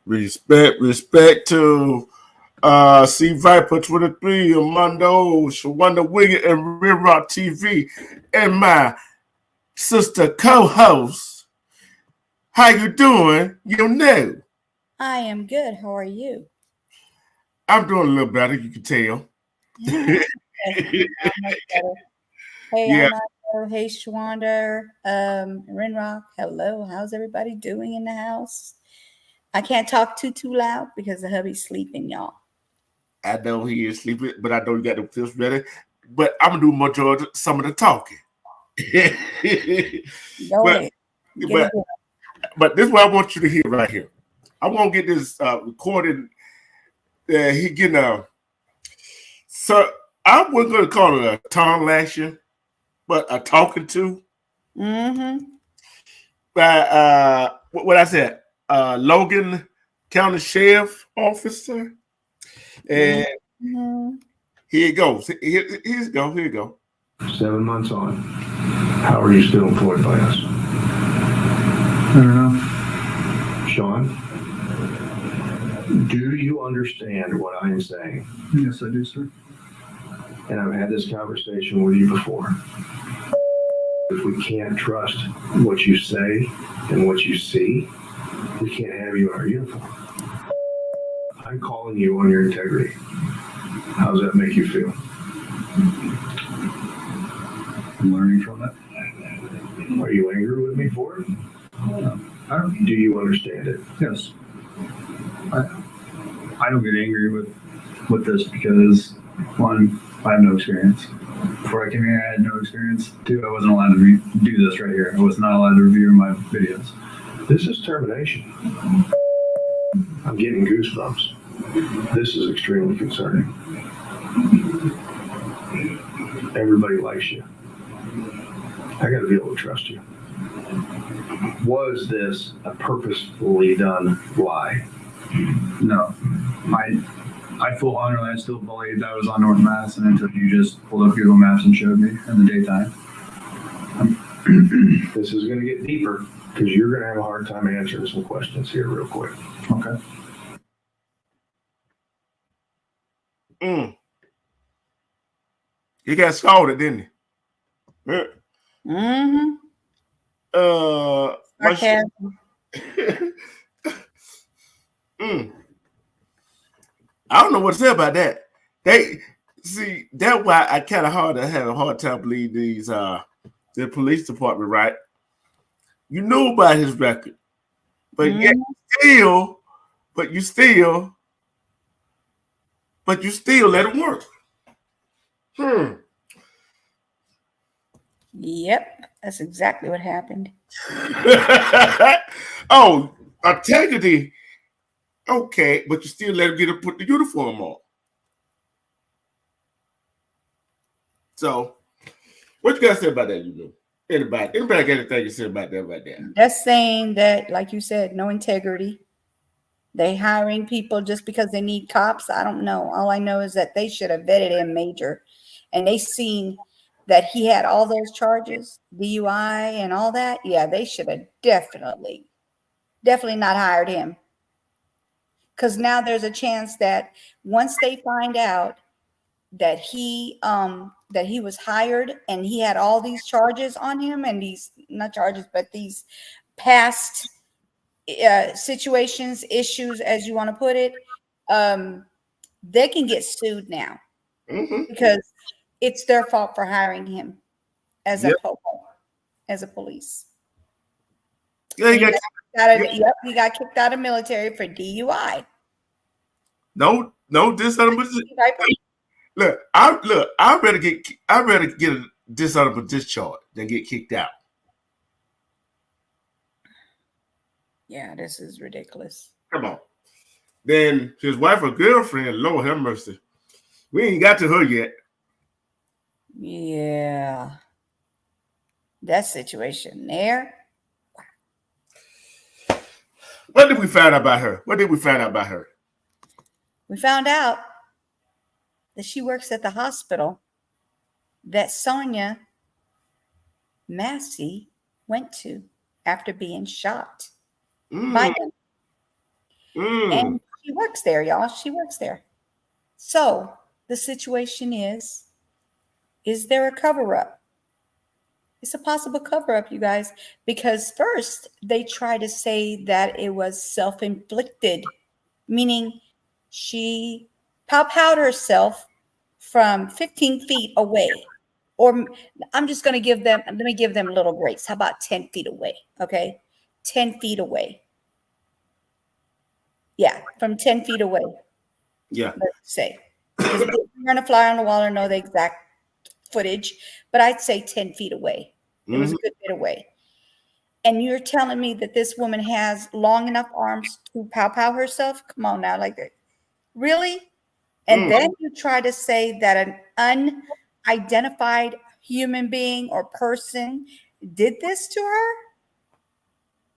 Respect to C Viper 23, Armando, Shawanda Wiggin, and Real Rock TV, and my sister co-host. How you doing? You know. I am good. How are you? I'm doing a little better, you can tell. Yes, I'm much better. Hey, Yeah, Armando. Hey, Shwander. Renrock. Hello. How's everybody doing in the house? I can't talk too loud because the hubby's sleeping, y'all. I know he is sleeping, but I know you got the feels ready. But I'm gonna do majority some of the talking. Go but ahead. Get it but done. but this is what I want you to hear right here. I want to get this recorded. He getting a so I wasn't gonna call it a tongue lashing, but a talking to Mm-hmm. by what I said, Logan County Sheriff Officer, and Mm-hmm. here it goes. Here you go. 7 months on. How are you still employed by us? I don't know. Sean, do you understand what I'm saying? Yes, I do, sir. And I've had this conversation with you before. If we can't trust what you say and what you see, we can't have you in our uniform. I'm calling you on your integrity. How does that make you feel? I'm learning from it. Are you angry with me for it? I don't, Do you understand it? yes. I don't get angry with this because, one, I have no experience. Before I came here, I had no experience. Two, I wasn't allowed to do this right here. I was not allowed to review my videos. This is termination. I'm getting goosebumps. This is extremely concerning. Everybody likes you. I got to be able to trust you. Was this a purposefully done lie? No. I full honorly, I still believe that was on North Madison until you just pulled up Google Maps and showed me in the daytime. This is going to get deeper because you're going to have a hard time answering some questions here real quick. Okay. He got scalded, didn't he? Mm-hmm. My shit. Sarcasm. I don't know what to say about that. They see that's why I kind of have a hard time believe these the police department, right? You knew about his record, but yet you still let him work. Yep. That's exactly what happened. Oh, integrity. Okay, but you still let him get to put the uniform on. So, what you got to say about that? You know, anybody got anything to say about that right there? That's saying that, like you said, no integrity. They hiring people just because they need cops. I don't know. All I know is that they should have vetted him major, and they seen that he had all those charges, DUI and all that. Yeah, they should have definitely not hired him. Because now there's a chance that once they find out that he was hired and he had all these charges on him, and these not charges but these past situations, issues, as you want to put it, they can get sued now because it's their fault for hiring him as Yep. as a police. Yeah, He got kicked out of military for DUI. No, dishonorable. Look, I'd rather get a dishonorable discharge than get kicked out. Yeah, this is ridiculous. Come on. Then his wife or girlfriend, Lord have mercy. We ain't got to her yet. Yeah. That situation there. What did we find out about her? We found out that she works at the hospital that Sonya Massey went to after being shot by him. Mm. And she works there, y'all. She works there. So the situation is there a cover up? It's a possible cover up, you guys, because first they try to say that it was self inflicted, meaning she powwowed herself from 15 feet away. Or I'm just going to give them, let me give them a little grace. How about 10 feet away? Okay. 10 feet away. Yeah. From 10 feet away, Yeah. let's say. Because we're going to fly on the wall or know the exact footage, but I'd say 10 feet away. It was a good bit away. And you're telling me that this woman has long enough arms to pow herself? Come on now, like that. Really? And then you try to say that an unidentified human being or person did this to her?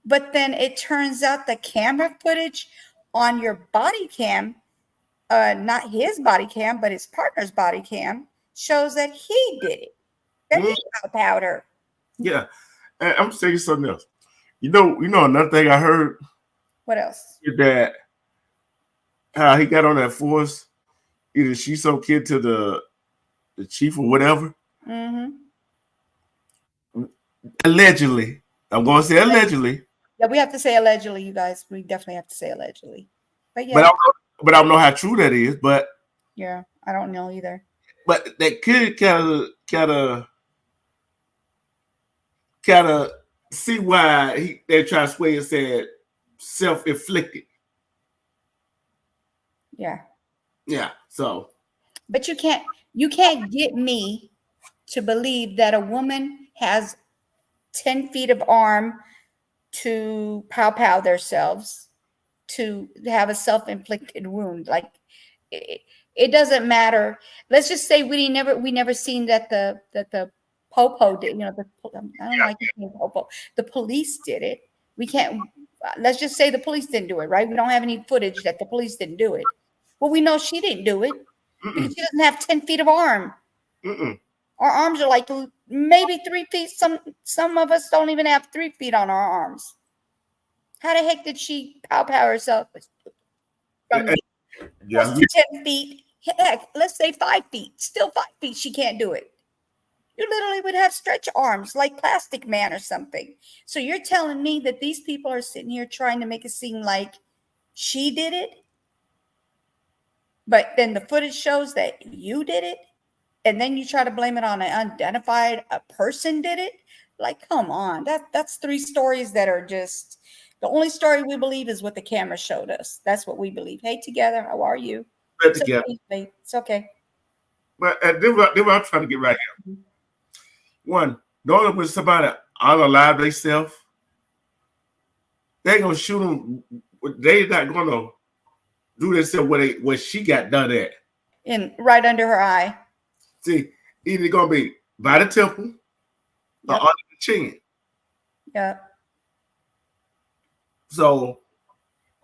But then it turns out the camera footage on your body cam, not his body cam, but his partner's body cam, shows that he did it. That he powwowed her. Yeah. And I'm saying something else. You know another thing I heard What else? is that how he got on that force, either she so kid to the chief or whatever. Allegedly. I'm gonna say allegedly. Yeah, we have to say allegedly, you guys. We definitely have to say allegedly. But But yeah, I don't know how true that is, but yeah, I don't know either. but that could kind of see why they try to sway and said self-inflicted. Yeah. Yeah. So But you can't get me to believe that a woman has 10 feet of arm to pow themselves, to have a self-inflicted wound. Like it doesn't matter. Let's just say we never seen that the popo did, I don't like the name popo. The police did it. We can't, let's just say the police didn't do it, right? We don't have any footage that the police didn't do it. Well, we know she didn't do it because she doesn't have 10 feet of arm. Our arms are like maybe 3 feet. Some of us don't even have 3 feet on our arms. How the heck did she pow herself from close to 10 feet? Heck, let's say 5 feet. Still 5 feet. She can't do it. You literally would have stretch arms like Plastic Man or something. So you're telling me that these people are sitting here trying to make it seem like she did it? But then the footage shows that you did it? And then you try to blame it on an unidentified person did it? Like, come on. That's 3 stories that are just, the only story we believe is what the camera showed us. That's what we believe. Hey, together, how are you? It's okay, it's okay. But then what I'm trying to get right here. One, knowing when somebody unalive themselves, they ain't gonna shoot them. They not gonna do themselves where she got done at. Right under her eye. See, either gonna be by the temple or under the chin. Yeah. So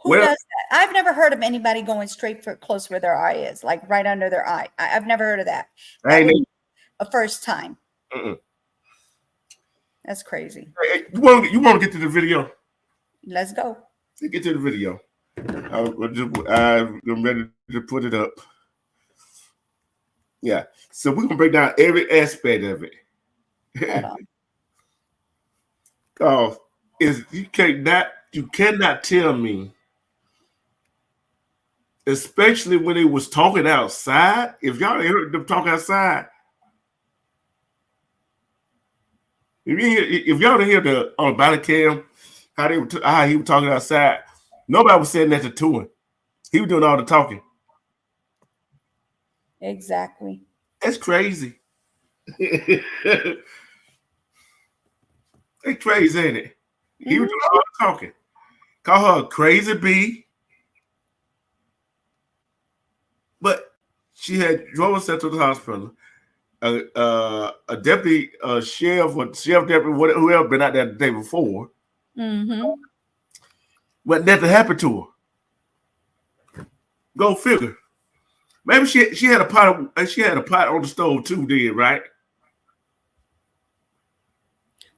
who does that? I've never heard of anybody going straight for close where their eye is, like right under their eye. I've never heard of that. That was a first time. That's crazy. Hey, you want to get to the video? Let's go. Let's get to the video. I'm ready to put it up. Yeah. So we're gonna break down every aspect of it. Oh, you cannot tell me, especially when they was talking outside. If y'all heard them talk outside, if y'all didn't hear the on body cam how he was talking outside, nobody was saying that to him. He was doing all the talking. Exactly. That's crazy. It's crazy, ain't it? He was doing all the talking. Call her a crazy bee. But she had drove herself to the hospital. A deputy, sheriff, or sheriff deputy, whoever been out there the day before. But nothing happened to her. Go figure. Maybe she had a pot on the stove too, did right?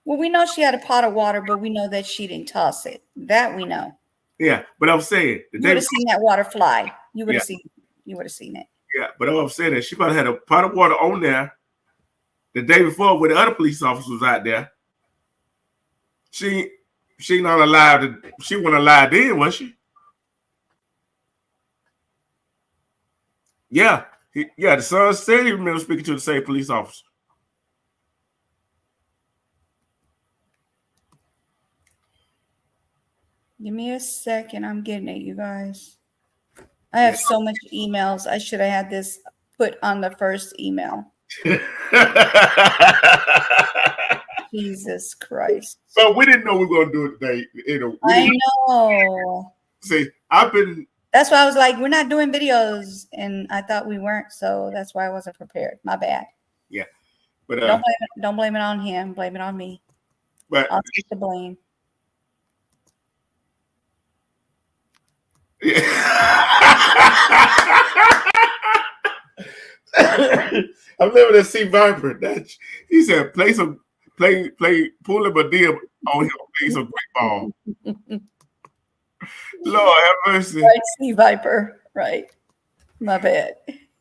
Well, we know she had a pot of water, but we know that she didn't toss it. That we know. Yeah, but I'm saying the You day would have seen that water fly. You would have Yeah. seen. You would have seen it. yeah, but I'm saying that she probably had a pot of water on there the day before when the other police officer was out there. She not allowed to. She wasn't allowed then, was she? Yeah, the son said he remember speaking to the same police officer. Give me a second. I'm getting it, you guys. I have so much emails. I should have had this put on the first email. Jesus Christ. But we didn't know we were going to do it today. I know. See, I've been. That's why I was like, we're not doing videos. And I thought we weren't. So that's why I wasn't prepared. My bad. Yeah. But don't blame it on him. Blame it on me. But I'll take the blame. Yeah. I remember that Sea Viper. He said, play pull him a deal on him, play some great ball. Lord have mercy. Right, Sea Viper. Right. My bad.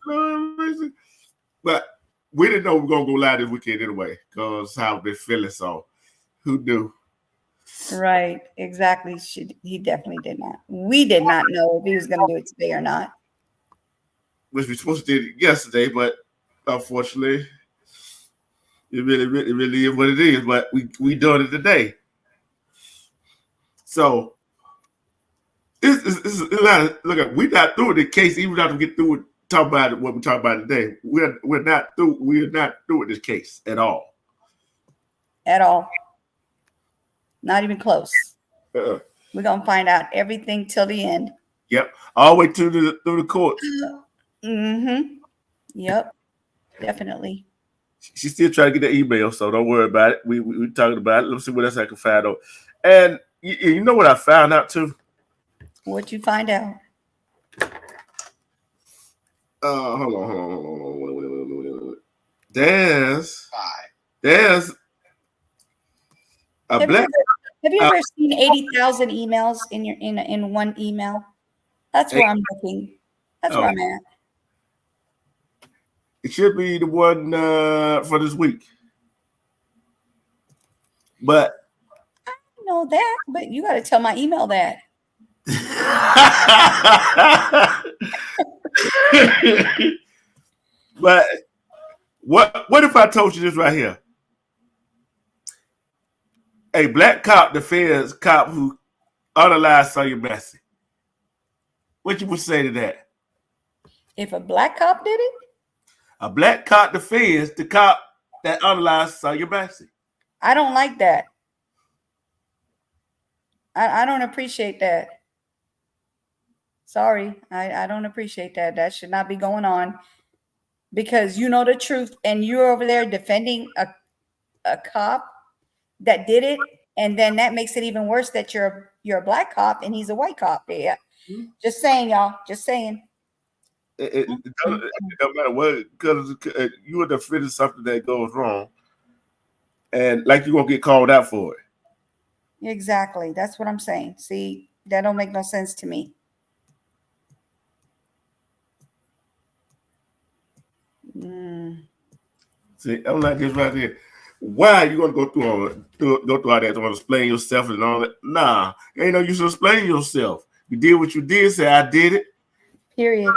Lord have mercy. But we didn't know we were going to go live this weekend anyway, because how they feeling. So who knew? Right. Exactly. He definitely did not. We did not know if he was going to do it today or not. Which we supposed to do it yesterday, but unfortunately, it really is what it is. But we doing it today. So it's look, we're not through the case, even after we get through it, talk about it, what we talk about today. We're not through. We're not through with this case at all. At all. Not even close. Uh-uh. We're gonna find out everything till the end. Yep, all the way through the courts. Mm-hmm. Yep, definitely. She's still trying to get the email, so don't worry about it. We talking about it. Let's see what else I can find out. And you know what I found out too? What'd you find out? Hold on. There's a black. Have you ever seen 80,000 emails in one email? That's where I'm looking. That's where I'm at. It should be the one for this week. But I know that, but you got to tell my email that. But what if I told you this right here? A black cop defends cop who unalived Sonya Massey. What you would say to that? If a black cop did it? A black cop defends the cop that unalived Sonya Massey. I don't like that. I don't appreciate that. Sorry, I don't appreciate that. That should not be going on, because you know the truth and you're over there defending a cop that did it, and then that makes it even worse that you're a black cop and he's a white cop. Yeah, just saying, y'all. Just saying. It don't matter what, because you are defending something that goes wrong, and like you're gonna get called out for it. Exactly. That's what I'm saying. See, that don't make no sense to me. See, I'm like this right here. Why are you gonna go through all that to explain yourself and all that? Nah, ain't no use to explain yourself. You did what you did. Say I did it. Period.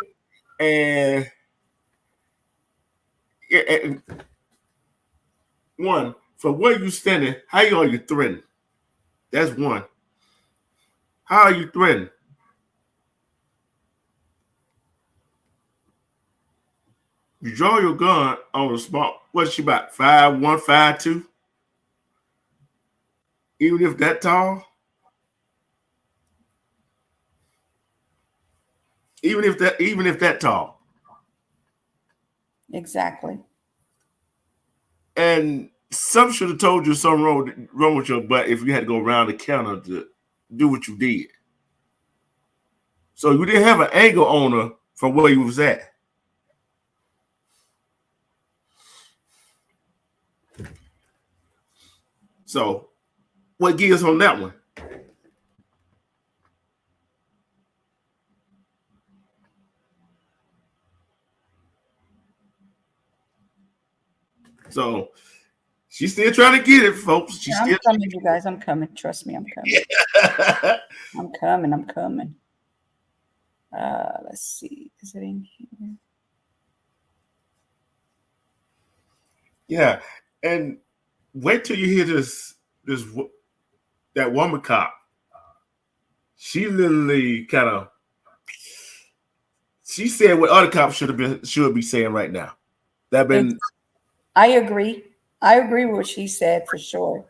And one, from where you standing, how are you threatened? That's one. How are you threatened? You draw your gun on a small, what's she about? 5'1", 5'2"? Even if that tall? Even if that tall. Exactly. And some should have told you something wrong with your butt if you had to go around the counter to do what you did. So you didn't have an angle on her from where you was at. So what gives on that one? So she's still trying to get it, folks. She's Yeah, I'm still coming, you guys. I'm coming. Trust me, I'm coming. yeah. I'm coming. I'm coming. Let's see. Is it in here? Yeah. And wait till you hear that woman cop. She literally she said what other cops should be saying right now. That been I agree. I agree with what she said for sure.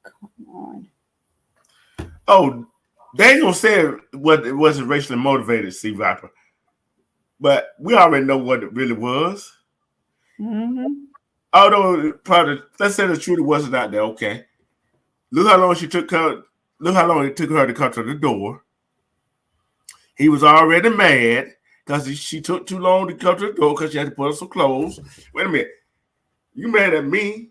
Come on. oh, they ain't gonna say what it wasn't racially motivated, C Viper. But we already know what it really was. Mm-hmm. Although probably let's say the truth wasn't out there, okay. Look how long look how long it took her to come to the door. He was already mad because she took too long to come to the door because she had to put on some clothes. Wait a minute. You mad at me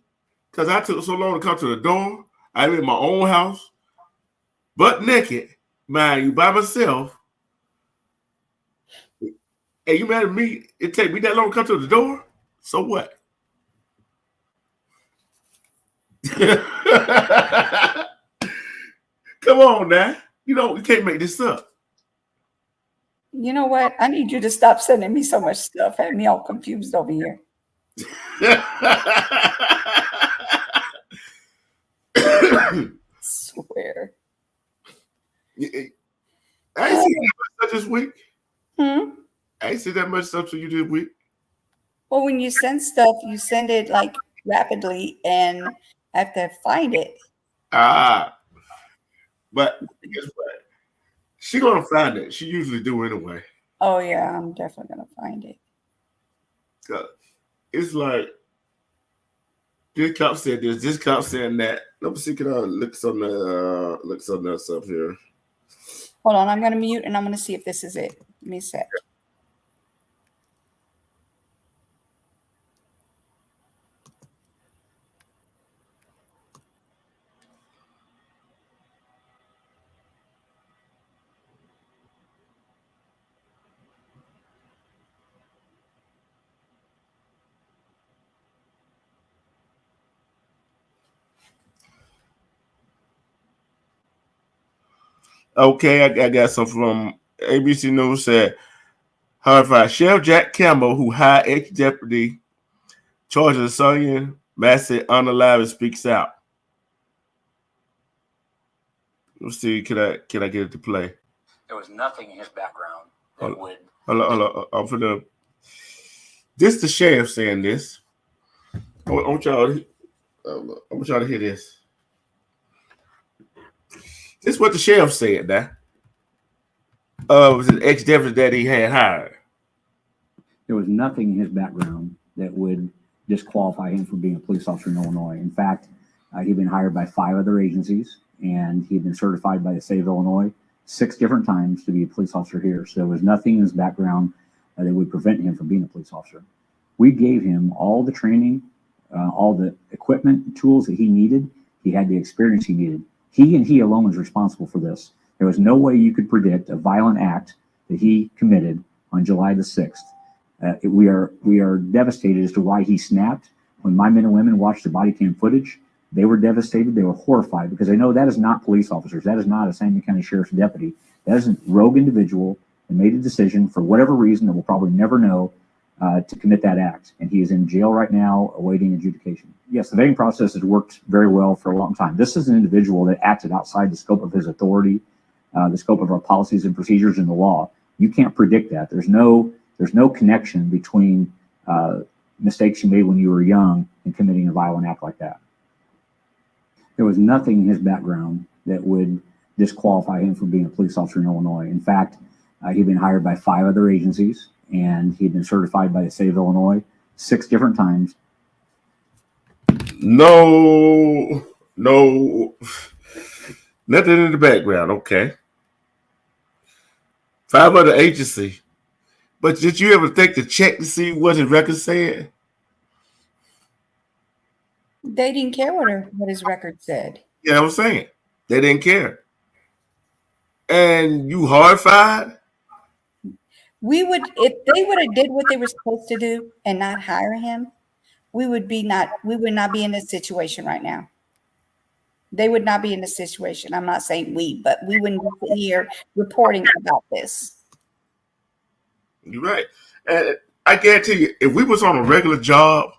because I took so long to come to the door? I live in my own house, butt naked, mind you, by myself. Hey, you mad at me? It take me that long to come to the door? So what? Come on now. You can't make this up. You know what? I need you to stop sending me so much stuff. Had me all confused over here. Swear. I ain't seen that much stuff this week. Hmm? I ain't seen that much stuff to you this week. Well, when you send stuff, you send it like rapidly and I have to find it. But guess what? She gonna find it. She usually do anyway. Oh yeah, I'm definitely gonna find it. It's like this cop said this cop saying that. Let me see, can I look something else up here? Hold on, I'm gonna mute and I'm gonna see if this is it. Give me a sec. Okay, I got some from ABC News said, however, Sheriff Jack Campbell, who hired ex-deputy charged of Sonya Massey unalive and speaks out. Let's see, can I get it to play? There was nothing in his background that would. Hold on. I'm finna. This the sheriff saying this. I want y'all to hear this. This is what the sheriff said now. Was an ex-deputy that he had hired. There was nothing in his background that would disqualify him from being a police officer in Illinois. In fact, he'd been hired by 5 other agencies, and he'd been certified by the state of Illinois 6 different times to be a police officer here. So there was nothing in his background that would prevent him from being a police officer. We gave him all the training, all the equipment, tools that he needed. He had the experience he needed. He and he alone was responsible for this. There was no way you could predict a violent act that he committed on July the 6th. We are devastated as to why he snapped. When my men and women watched the body cam footage, they were devastated. They were horrified because they know that is not police officers. That is not a Sangamon County Sheriff's deputy. That is a rogue individual that made a decision for whatever reason that we'll probably never know to commit that act. And he is in jail right now awaiting adjudication. Yes, the vetting process has worked very well for a long time. This is an individual that acted outside the scope of his authority, the scope of our policies and procedures in the law. You can't predict that. There's no connection between mistakes you made when you were young and committing a violent act like that. There was nothing in his background that would disqualify him from being a police officer in Illinois. In fact, he'd been hired by 5 other agencies, and he'd been certified by the state of Illinois 6 different times. No, nothing in the background. Okay. 5 other agencies. But did you ever think to check to see what his record said? They didn't care what his record said. Yeah, I'm saying. They didn't care. And you horrified? We would, if they would have did what they were supposed to do and not hire him, we would not be in this situation right now. They would not be in this situation. I'm not saying we, but we wouldn't be sitting here reporting about this. You're right. And I guarantee you, if we was on a regular job,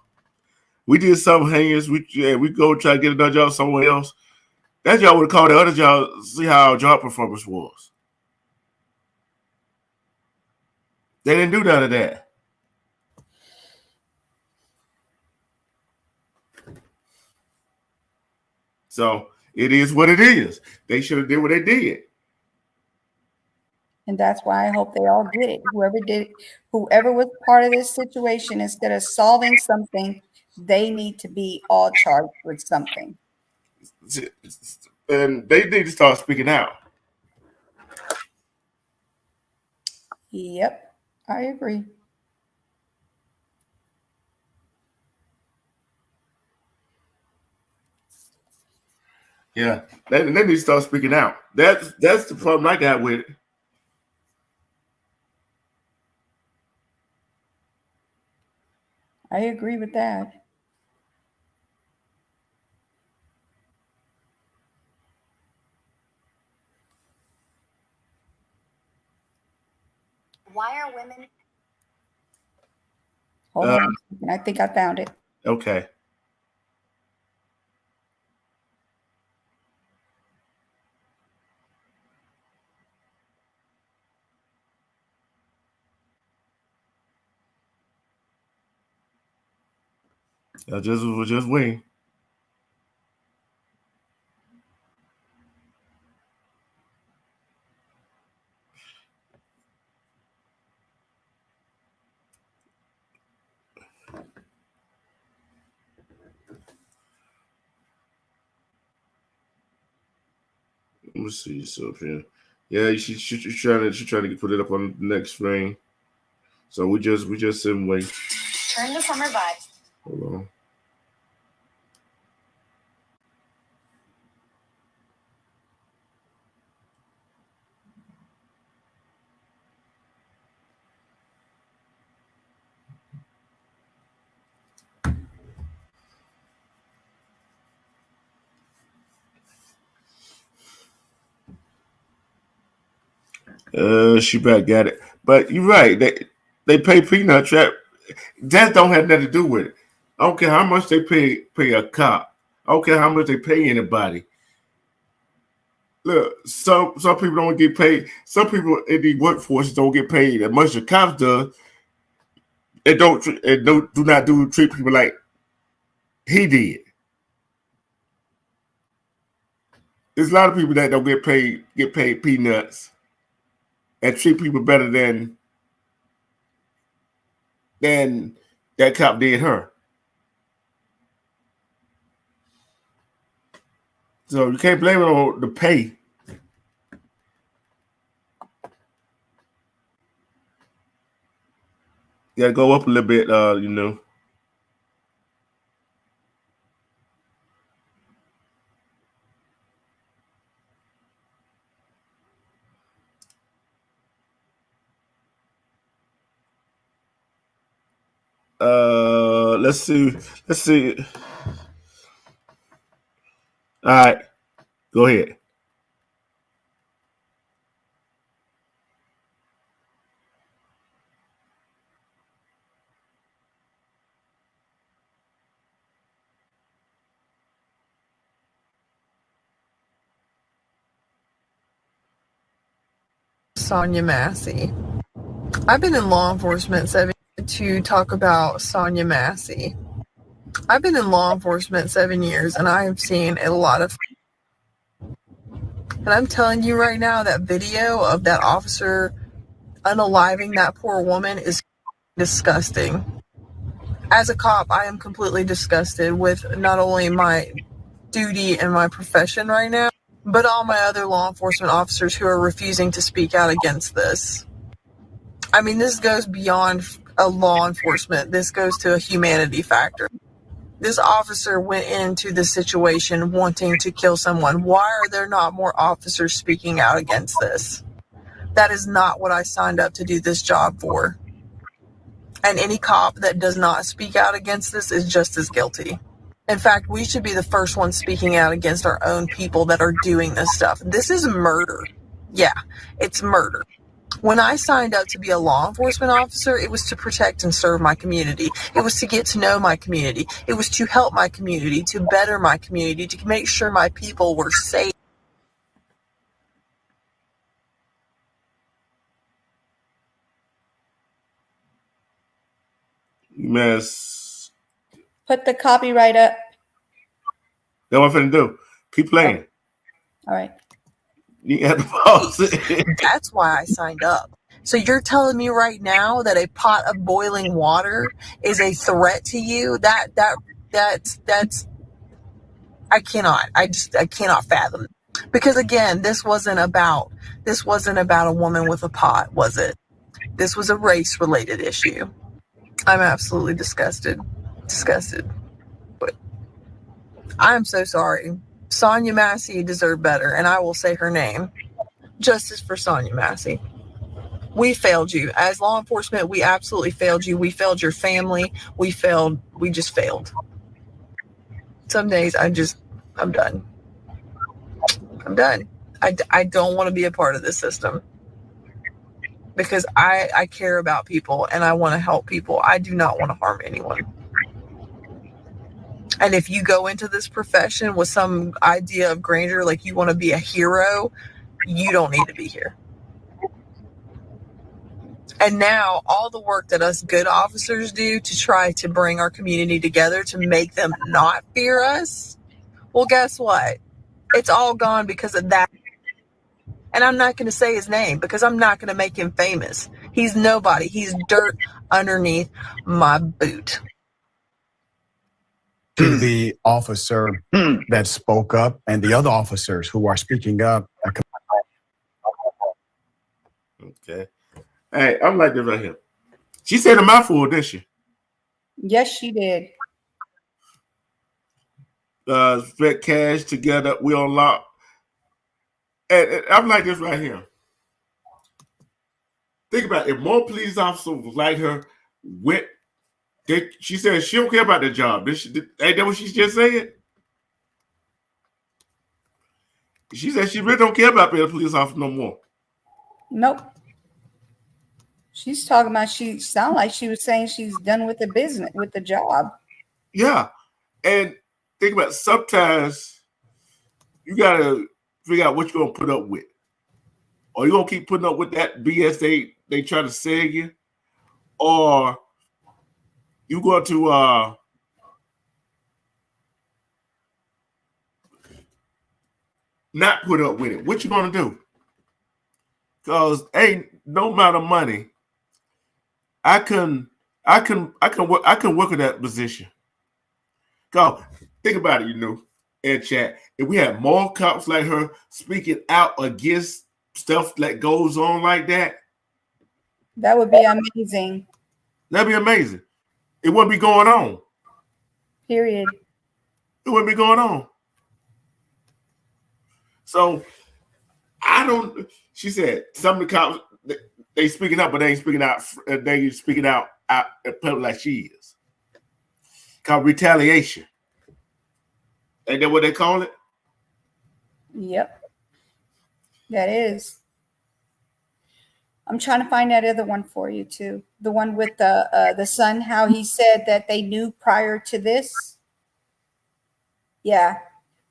we did something heinous, we go try to get another job somewhere else, that job would have called the other job, see how our job performance was. They didn't do none of that. So it is what it is. They should have did what they did. And that's why I hope they all get it. Whoever was part of this situation, instead of solving something, they need to be all charged with something. And they need to start speaking out. Yep, I agree. Yeah, they need to start speaking out. That's the problem I got with it. I agree with that. Why are women? Hold on. I think I found it. Okay. I was just waiting. Let me see yourself here. Yeah, she's trying to put it up on the next screen. So we just sit and wait. Turn to summer vibes. Hold on. She back got it. But you're right. They pay peanut trap. That don't have nothing to do with it. I don't care how much they pay a cop. I don't care how much they pay anybody. Look, some people don't get paid. Some people in the workforce don't get paid as much as the cops do, and do not treat people like he did. There's a lot of people that don't get paid peanuts and treat people better than that cop did her. So you can't blame it on the pay. You gotta go up a little bit, you know. Let's see. All right, go ahead. Sonya Massey. I've been in law enforcement to talk about Sonya Massey. I've been in law enforcement 7 years, and I have seen a lot of. And I'm telling you right now, that video of that officer unaliving that poor woman is disgusting. As a cop, I am completely disgusted with not only my duty and my profession right now, but all my other law enforcement officers who are refusing to speak out against this. I mean, this goes beyond a law enforcement. This goes to a humanity factor. This officer went into this situation wanting to kill someone. Why are there not more officers speaking out against this? That is not what I signed up to do this job for. And any cop that does not speak out against this is just as guilty. In fact, we should be the first ones speaking out against our own people that are doing this stuff. This is murder. Yeah, it's murder. When I signed up to be a law enforcement officer, it was to protect and serve my community. It was to get to know my community. It was to help my community, to better my community, to make sure my people were safe. Mess. Put the copyright up. That's what I'm finna do. Keep playing. All right. You have to pause it. That's why I signed up. So you're telling me right now that a pot of boiling water is a threat to you? That's I cannot fathom. Because again, this wasn't about a woman with a pot, was it? This was a race related issue. I'm absolutely disgusted. But I'm so sorry. Sonya Massey deserved better, and I will say her name. Justice for Sonya Massey. We failed you. As law enforcement, we absolutely failed you. We failed your family. We just failed. Some days I'm done. I'm done. I don't want to be a part of this system. Because I care about people and I want to help people. I do not want to harm anyone. And if you go into this profession with some idea of grandeur, like you want to be a hero, you don't need to be here. And now all the work that us good officers do to try to bring our community together to make them not fear us, well, guess what? It's all gone because of that. And I'm not going to say his name because I'm not going to make him famous. He's nobody. He's dirt underneath my boot. To the officer that spoke up and the other officers who are speaking up. Okay. Hey, I'm like this right here. She said a mouthful, didn't she? Yes, she did. Spent cash together. We on lock. And I'm like this right here. Think about it. If more police officers like her she said she don't care about the job. Ain't that what she just said? She said she really don't care about being a police officer no more. Nope. She's talking about, she sounded like she was saying she's done with the business, with the job. Yeah. And think about it, sometimes you got to figure out what you're going to put up with. Or you're going to keep putting up with that BS they try to sell you. Or you're going to not put up with it. What you going to do? Because ain't no amount of money I can work in that position. Go think about it, and chat. If we had more cops like her speaking out against stuff that goes on like that, that would be amazing. That'd be amazing. It wouldn't be going on. Period. It wouldn't be going on. So she said some of the cops they speaking up, but they ain't speaking out. They speaking out in public like she is. Called retaliation. Ain't that what they call it? Yep. That is. I'm trying to find that other one for you too. The one with the son, how he said that they knew prior to this. Yeah.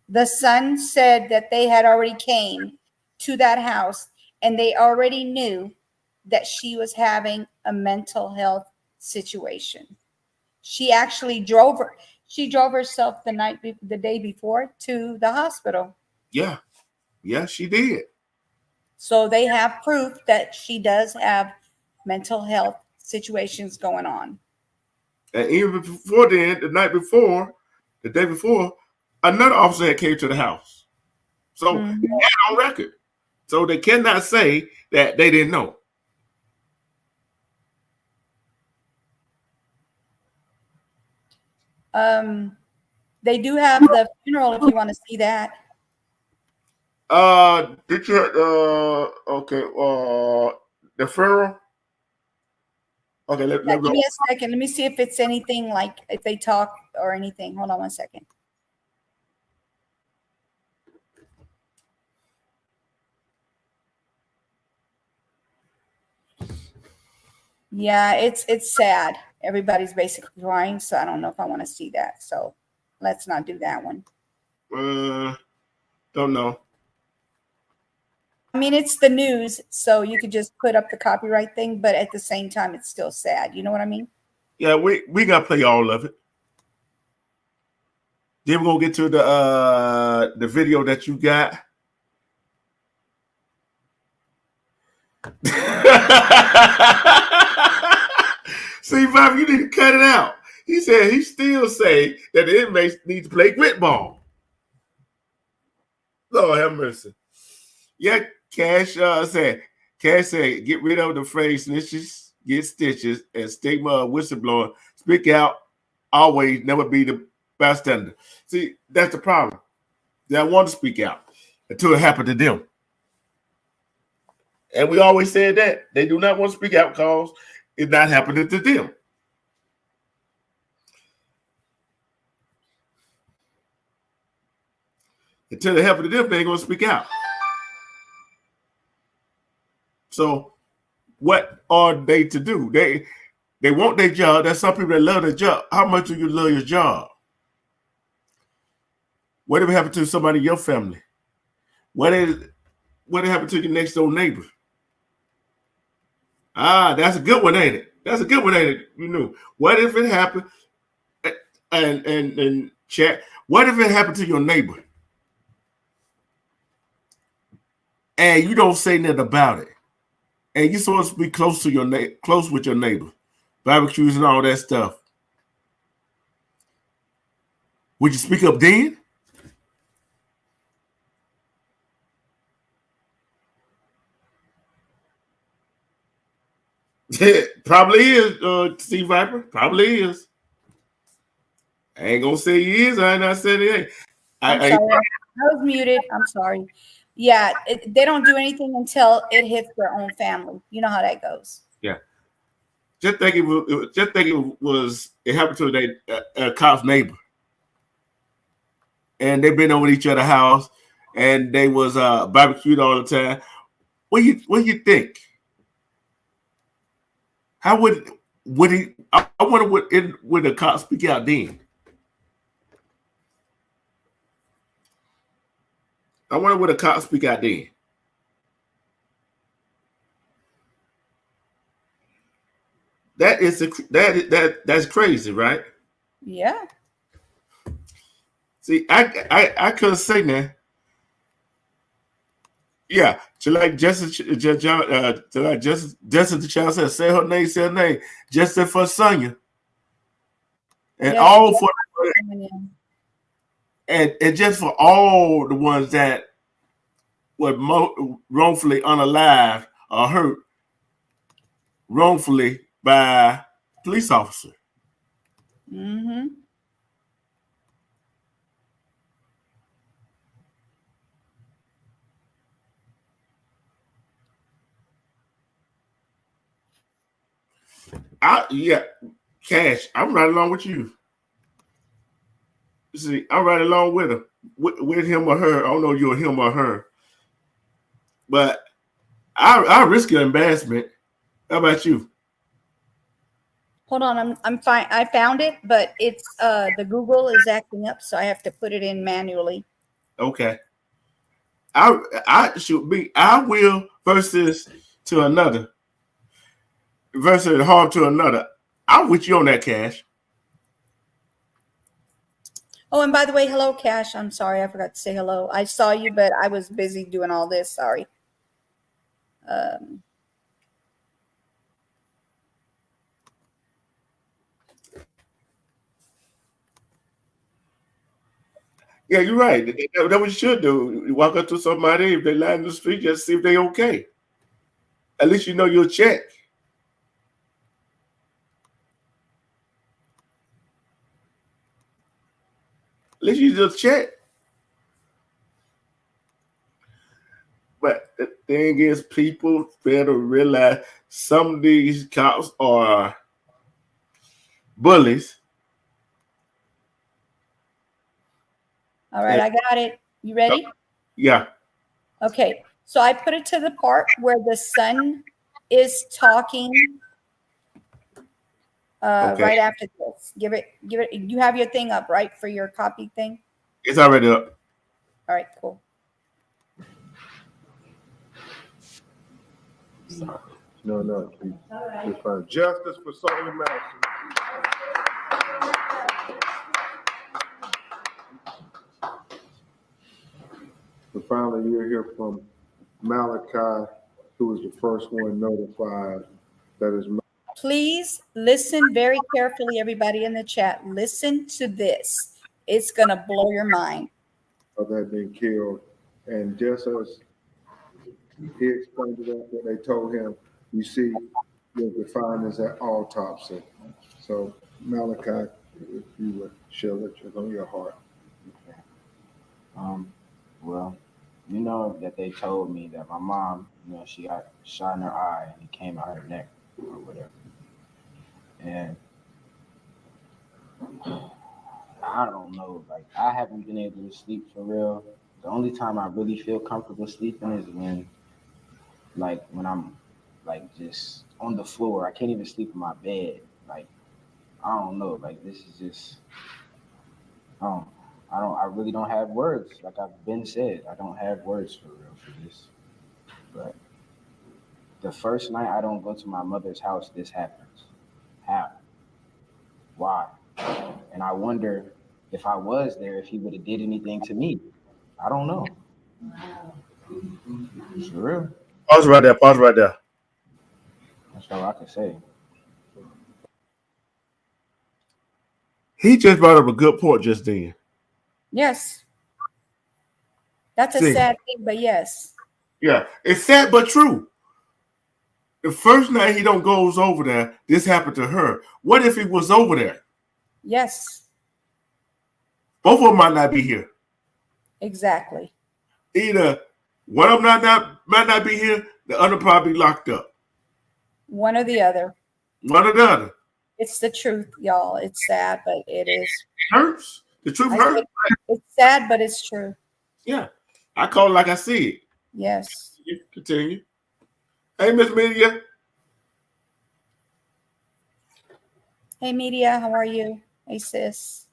The son said that they had already came to that house and they already knew that she was having a mental health situation. She actually drove herself the day before to the hospital. Yeah. Yeah, she did. So they have proof that she does have mental health situations going on. And even before then, the day before, another officer had came to the house. So they had on record. So they cannot say that they didn't know. They do have the funeral if you want to see that. Did you okay, the funeral? Okay, Yeah, let give go. me a second. Let me see if it's anything like if they talk or anything. Hold on one second. Yeah, it's sad. Everybody's basically crying, so I don't know if I want to see that. So let's not do that one. Don't know. I mean, it's the news, so you could just put up the copyright thing, but at the same time, it's still sad. You know what I mean? Yeah, we gotta play all of it. Then we're gonna get to the video that you got. See, Bob, you need to cut it out. He said he still say that the inmates need to play grit ball. Lord have mercy. Yeah, Cash said, get rid of the phrase snitches, get stitches, and stigma of whistleblower. Speak out, always, never be the bystander. See, that's the problem. They don't want to speak out until it happened to them. And we always said that. They do not want to speak out because it's not happening to them. Until it happened to them, they ain't going to speak out. So what are they to do? They want their job. There's some people that love their job. How much do you love your job? What if it happened to somebody in your family? What happened to your next door neighbor? Ah, that's a good one, ain't it? That's a good one, ain't it? You know. What if it happened? And chat. What if it happened to your neighbor? And you don't say nothing about it. And you're supposed to be close to close with your neighbor, barbecues and all that stuff. Would you speak up then? Probably is, Steve Viper. Probably is. I ain't gonna say he is. I ain't not saying he ain't. I'm sorry. I was muted. I'm sorry. Yeah, they don't do anything until it hits their own family. You know how that goes. Yeah. Just think it happened to a cop's neighbor, and they've been over each other's house, and they was barbecued all the time. What do you think? How would he? I wonder would the cop speak out then? I wonder would the cop speak out then? That's crazy, right? Yeah. See, I couldn't say that. Yeah, Justin the child said, say her name, Justin for Sonya, and Yeah, all for and just for all the ones that were wrongfully unalive or hurt wrongfully by police officer. Mm-hmm. Cash. I'm right along with you. See, I'm right along with him, with him or her. I don't know if you're him or her, but I risk your embarrassment. How about you? Hold on, I'm fine. I found it, but it's the Google is acting up, so I have to put it in manually. Okay. I should be. I will versus to another. Versus harm to another. I'm with you on that, Cash. Oh, and by the way, hello, Cash. I'm sorry, I forgot to say hello. I saw you, but I was busy doing all this. Sorry. Yeah, you're right. That's what you should do. You walk up to somebody, if they lie in the street, just see if they okay. At least you know you'll check. At least you just check. But the thing is, people fail to realize some of these cops are bullies. All right, I got it. You ready? Yeah. Okay. So I put it to the part where the son is talking Okay. right after this. Give it. You have your thing up, right, for your copy thing? It's already up. All right, cool. No, it's fine. Justice for Sonya Massey. So finally, you'll hear from Malachi, who was the first one notified that his Please listen very carefully, everybody in the chat. Listen to this. It's going to blow your mind. mother had been killed. And just as he explained to them what they told him, you see the findings at autopsy. So Malachi, if you would share what's on your heart. Well, you know that they told me that my mom, she got shot in her eye and it came out her neck or whatever. And I don't know, like I haven't been able to sleep for real. The only time I really feel comfortable sleeping is when I'm like just on the floor. I can't even sleep in my bed. Like I don't know, like this is just I really don't have words. Like I've been said, I don't have words for real for this. But the first night I don't go to my mother's house, this happens. How? Why? And I wonder if I was there, if he would have did anything to me. I don't know. For real. Pause right there. Pause right there. That's all I can say. He just brought up a good point just then. Yes. That's a See. sad thing, but yes. Yeah, it's sad but true. The first night he don't goes over there, this happened to her. What if he was over there? Yes. Both of them might not be here. Exactly. Either one of them might not be here, the other probably locked up. One or the other. One or the other. It's the truth, y'all. It's sad, but it is. It hurts. The truth hurts. It's sad, but it's true. Yeah. I call it like I see it. Yes. Continue. Hey, Miss Media. Hey, Media. How are you? Hey, sis.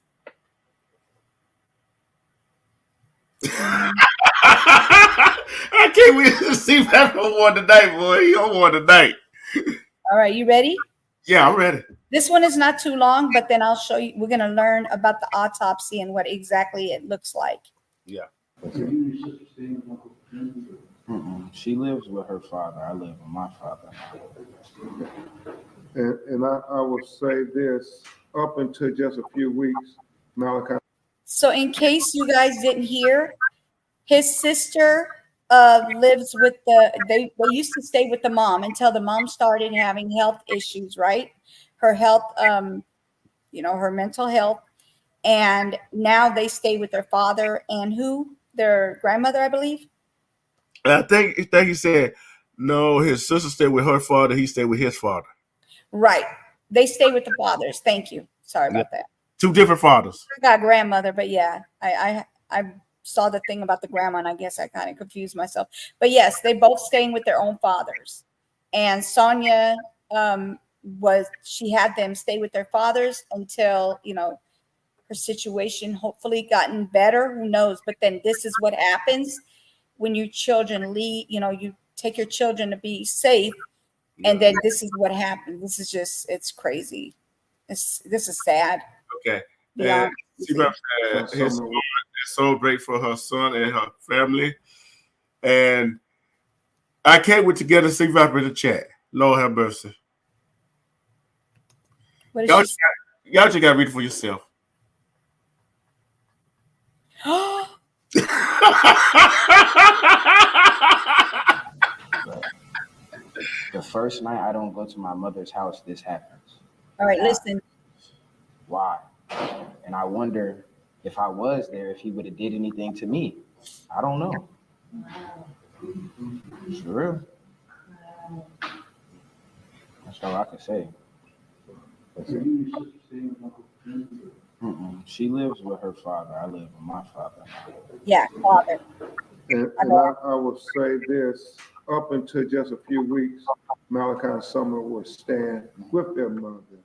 I can't wait to see that one tonight, boy. He on one tonight. All right. You ready? Yeah, I'm ready. This one is not too long, but then I'll show you. We're going to learn about the autopsy and what exactly it looks like. Yeah. She lives with her father. I live with my father. And I will say this, up until just a few weeks, Malachi. So in case you guys didn't hear, his sister lives with they used to stay with the mom until the mom started having health issues, right? Her health, her mental health. And now they stay with their father and their grandmother, I believe. I think he said, no, his sister stayed with her father. He stayed with his father. Right. They stay with the fathers. Thank you. Sorry about that. Two different fathers. I got grandmother, but yeah, I saw the thing about the grandma, and I guess I kind of confused myself. But yes, they both staying with their own fathers. And Sonya she had them stay with their fathers until, her situation hopefully gotten better. Who knows? But then this is what happens when your children leave, you take your children to be safe. And then this is what happened. This is just, it's crazy. This is sad. Okay. And his mom is so grateful for her son and her family. And I can't wait to get a C-Rap in the chat. Lord have mercy. Y'all just got to read it for yourself. The first night I don't go to my mother's house, this happens. All right, listen. Why? And I wonder if I was there, if he would have did anything to me. I don't know. It's real. That's all I can say. She lives with her father. I live with my father. Yeah, father. And I will say this, up until just a few weeks, Malachi and Summer would stand with their mother.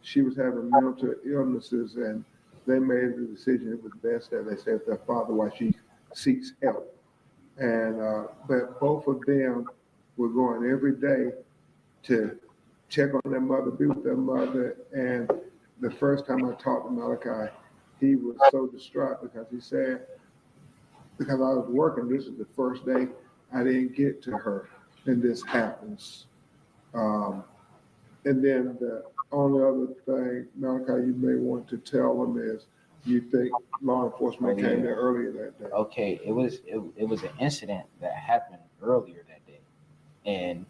She was having mental illnesses, and they made the decision it was best that they stay with their father while she seeks help. And but both of them were going every day to check on their mother, be with their mother. And the first time I talked to Malachi, he was so distraught because he said, because I was working, this is the first day I didn't get to her, and this happens. And then the only other thing, Malachi, you may want to tell them is you think law enforcement came there earlier that day. Okay, it was an incident that happened earlier that day, and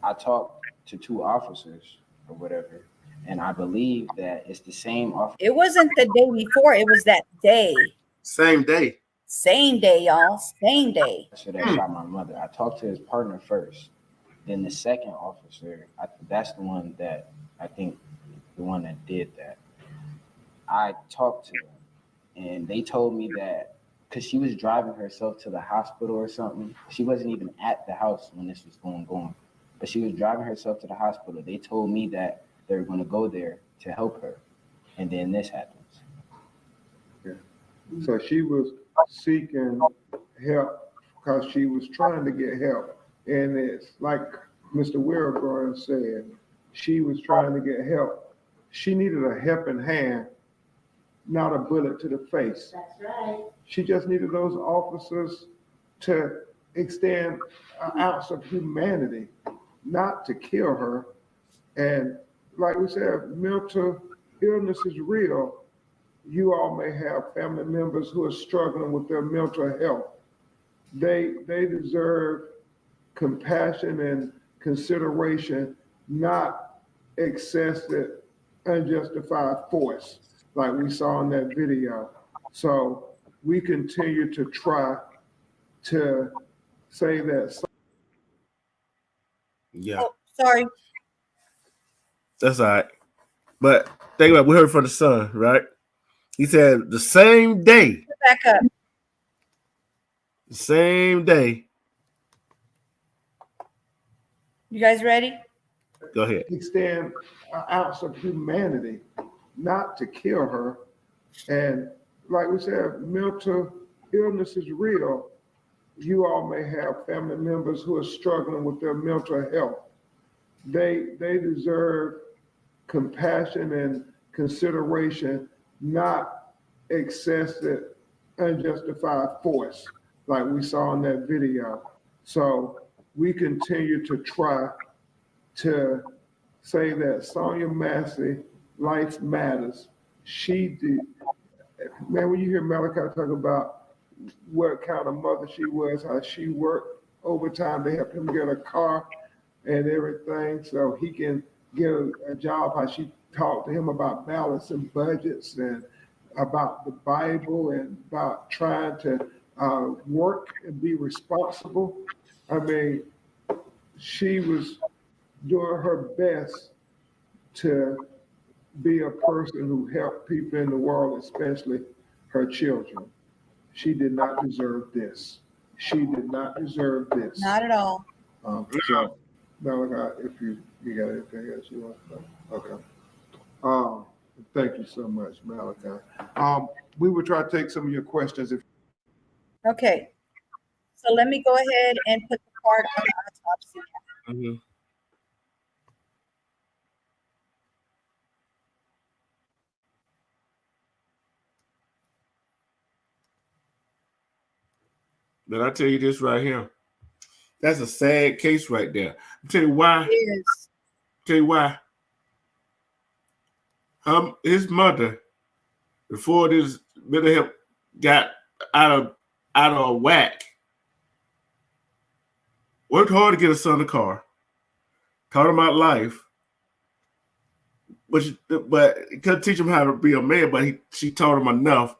I talked to 2 officers or whatever, and I believe that it's the same officer. It wasn't the day before. It was that day. Same day. Same day, y'all. Same day. That shot my mother. I talked to his partner first. Then the second officer, that's the one that I think the one that did that. I talked to them, and they told me that because she was driving herself to the hospital or something. She wasn't even at the house when this was going on, but she was driving herself to the hospital. They told me that they were going to go there to help her, and then this happens. Yeah. So she was seeking help because she was trying to get help. And it's like Mr. Wilburn said, she was trying to get help. She needed a helping hand, not a bullet to the face. That's right. She just needed those officers to extend an ounce of humanity, not to kill her. And like we said, mental illness is real. You all may have family members who are struggling with their mental health. They deserve compassion and consideration, not excessive, unjustified force, like we saw in that video. So we continue to try to say that. Yeah. Oh, sorry. That's all right. But think about it, we heard from the son, right? He said the same day. Back up. The same day. You guys ready? Go ahead. Extend an ounce of humanity, not to kill her. And like we said, mental illness is real. You all may have family members who are struggling with their mental health. They deserve compassion and consideration, not excessive, unjustified force, like we saw in that video. So we continue to try to say that Sonya Massey, life matters. She did. Man, when you hear Malachi talk about what kind of mother she was, how she worked overtime to help him get a car and everything so he can get a job, how she talked to him about balancing budgets and about the Bible and about trying to work and be responsible. I mean, she was doing her best to be a person who helped people in the world, especially her children. She did not deserve this. She did not deserve this. Not at all. So, Malachi, if you got anything else you want to say? Okay. Thank you so much, Malachi. We will try to take some of your questions. Okay. So let me go ahead and put the part on the autopsy. Mm-hmm. But I tell you this right here. That's a sad case right there. I'll tell you why. It is. Tell you why. His mother, before this mental health got out of whack, worked hard to get her son a car, taught him about life, but couldn't teach him how to be a man. But she taught him enough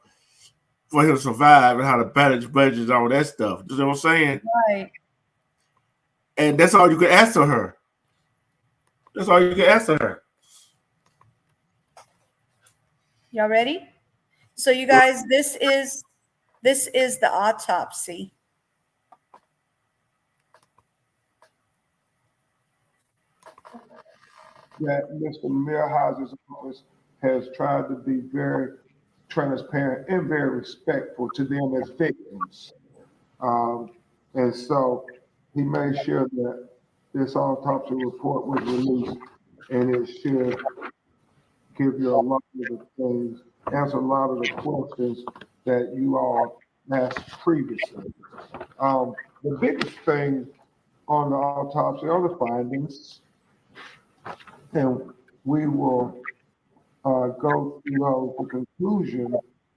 for him to survive and how to manage budgets and all that stuff. You know what I'm saying? Right. And that's all you can answer her. That's all you can answer her. Y'all ready? So you guys, this is the autopsy. That Mr. Millhouse's office has tried to be very transparent and very respectful to them as victims. And so he made sure that this autopsy report was released, and it should give you a lot of the things, answer a lot of the questions that you all asked previously. The biggest thing on the autopsy are the findings, and we will go through those. The conclusion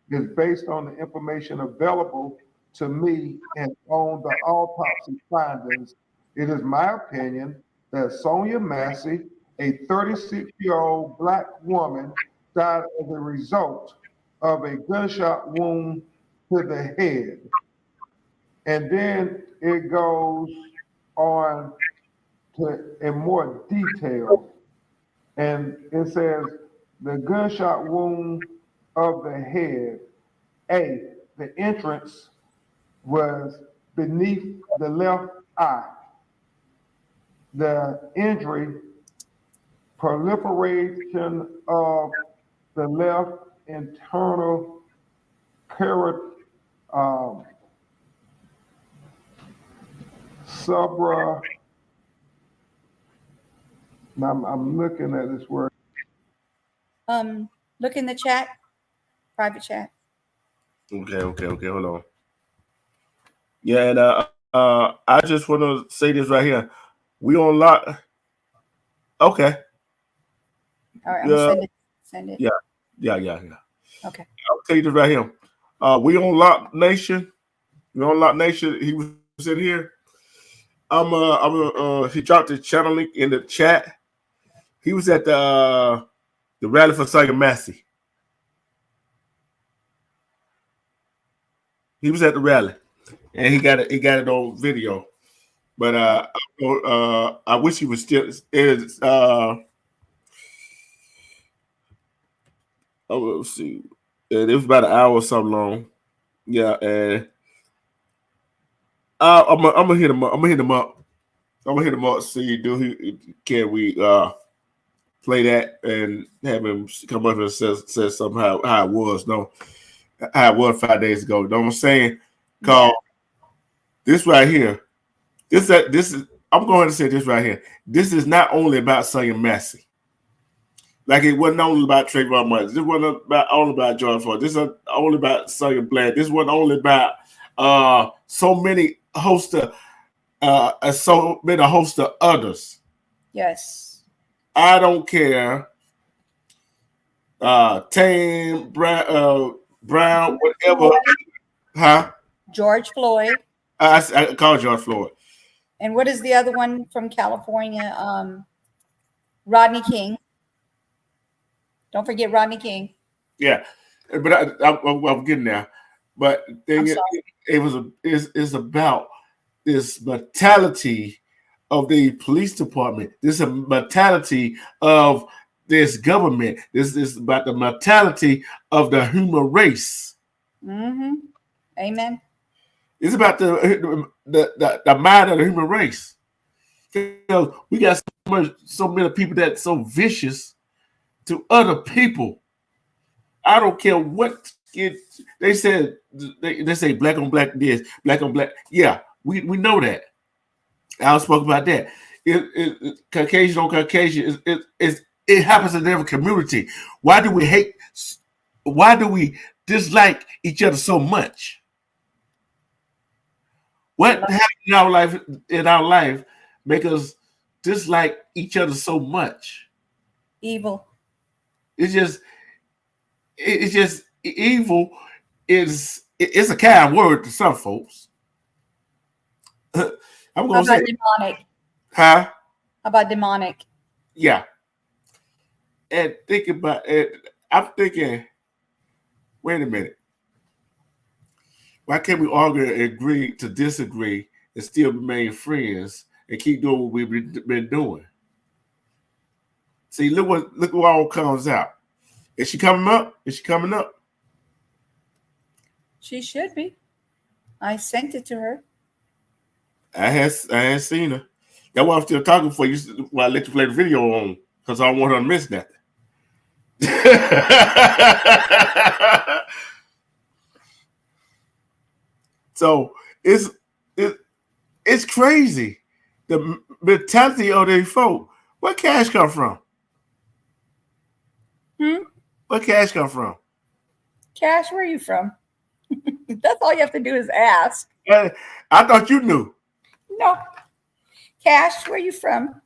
is based on the information available to me and on the autopsy findings. It is my opinion that Sonya Massey, a 36-year-old Black woman, died as a result of a gunshot wound to the head. And then it goes on to in more detail. And it says the gunshot wound of the head, A, the entrance was beneath the left eye. The injury, proliferation of the left internal subra. Now I'm looking at this word. Look in the chat, private chat. Okay, hold on. Yeah, and I just want to say this right here. We on lock. Okay. All right, I'm gonna send it. Yeah. Okay. I'll tell you this right here. We on Lock Nation. We on Lock Nation. He was in here. He dropped the channel link in the chat. He was at the rally for Sonya Massey. He was at the rally, and he got it on video. But I wish he was still. Let's see. It was about an hour or something long. Yeah, and I'm gonna hit him up. I'm gonna hit him up. See, can we play that and have him come up and say something how it was? No, how it was 5 days ago. You know what I'm saying? Cause this right here, this is. I'm going to say this right here. This is not only about Sonya Massey. Like it wasn't only about Trayvon Martin. This wasn't only about George Floyd. This is only about Sonya Bland. This wasn't only about so many hosts of others. Yes. I don't care. Tame, Brown, whatever. Huh? George Floyd. I call George Floyd. And what is the other one from California? Rodney King. Don't forget Rodney King. Yeah, but I'm getting there. But it's about this mentality of the police department. This is a mentality of this government. This is about the mentality of the human race. Mm-hmm. Amen. It's about the mind of the human race. Because we got so many people that's so vicious to other people. I don't care what they said. They say black on black this, black on black. Yeah, we know that. I spoke about that. Caucasian on Caucasian. It happens in every community. Why do we hate? Why do we dislike each other so much? What happened in our life make us dislike each other so much? Evil. It's just evil it's a kind word to some folks. I'm gonna say demonic. Huh? How about demonic? Yeah. And think about it. I'm thinking, wait a minute. Why can't we argue and agree to disagree and still remain friends and keep doing what we've been doing. See, look what all comes out. Is she coming up? Is she coming up? She should be. I sent it to her. I had seen her. That's why I'm still talking for you while I let you play the video on, because I don't want her to miss nothing. So it's crazy. The mentality of these folk. Where cash come from? Where cash come from? Cash, where are you from? That's all you have to do is ask. I thought you knew. No. Cash, where are you from?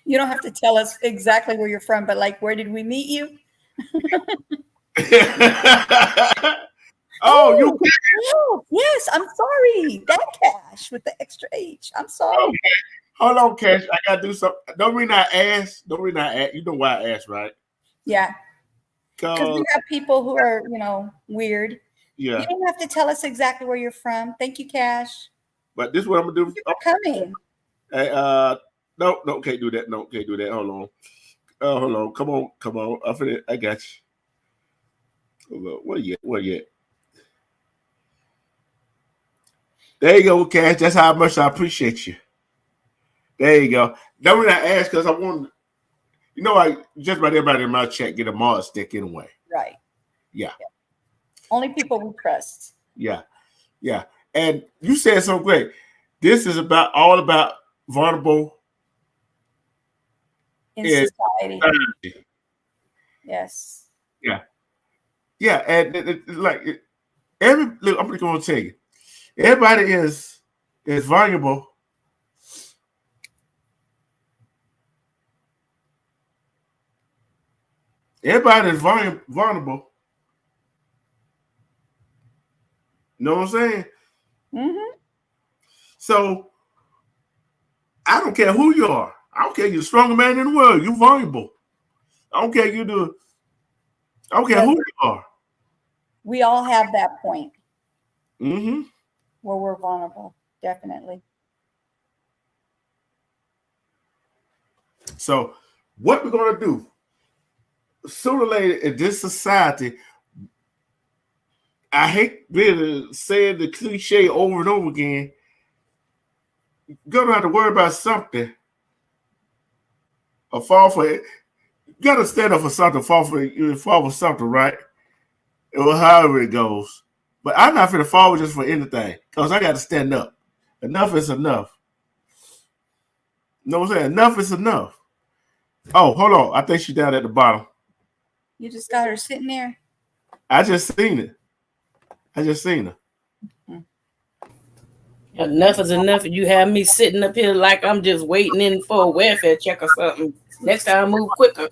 You don't have to tell us exactly where you're from, but like, where did we meet you? Oh, you. Oh, yes, I'm sorry. That Cash with the extra H. I'm sorry. Okay. Hold on, Cash. I gotta do something. Don't mean I ask. You know why I asked, right? Yeah. Because we have people who are, weird. Yeah. You don't have to tell us exactly where you're from. Thank you, Cash. But this is what I'm gonna do. You're coming. Hey, no, can't do that. No, can't do that. Hold on. Hold on. Come on. I got you. Hold on. Where you at? There you go, Cash. That's how much I appreciate you. There you go. Don't really ask because I want, I just about everybody in my chat get a Mars stick anyway. Right. Yeah. Only people we trust. Yeah. And you said so great. This is all about vulnerable in society. Yes. Yeah, and look, I'm just gonna tell you, everybody is vulnerable. Everybody is vulnerable. You know what I'm saying? Mm-hmm. So I don't care who you are. I don't care you're the strongest man in the world. You're vulnerable. I don't care I don't care who you are. We all have that point. Mm-hmm. Where we're vulnerable. Definitely. So what we're gonna do, sooner or later in this society, I hate really saying the cliche over and over again. You're gonna have to worry about something or fall for it. You gotta stand up for something, fall for something, right? Or however it goes. But I'm not gonna fall just for anything because I got to stand up. Enough is enough. You know what I'm saying? Enough is enough. Oh, hold on. I think she's down at the bottom. You just got her sitting there? I just seen it. her. Mm-hmm. Enough is enough. You have me sitting up here like I'm just waiting in for a welfare check or something. Next time, move quicker.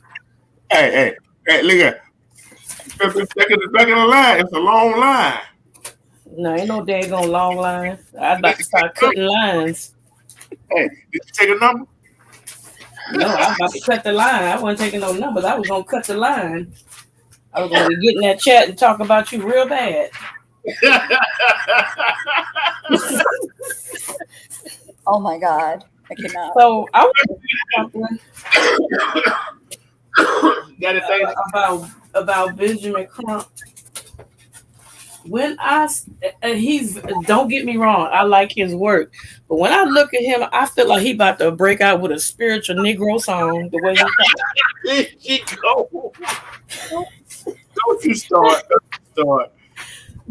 Hey, look at it. Back in the line. It's a long line. No, ain't no daggone long line. I'm about to start cutting lines. Hey, did you take a number? No, I'm about to cut the line. I wasn't taking no numbers. I was going to cut the line. I was going to get in that chat and talk about you real bad. Oh my God. I cannot. So I was something about Benjamin Crump. When don't get me wrong, I like his work, but when I look at him, I feel like he about to break out with a spiritual Negro song. The way he Don't you start.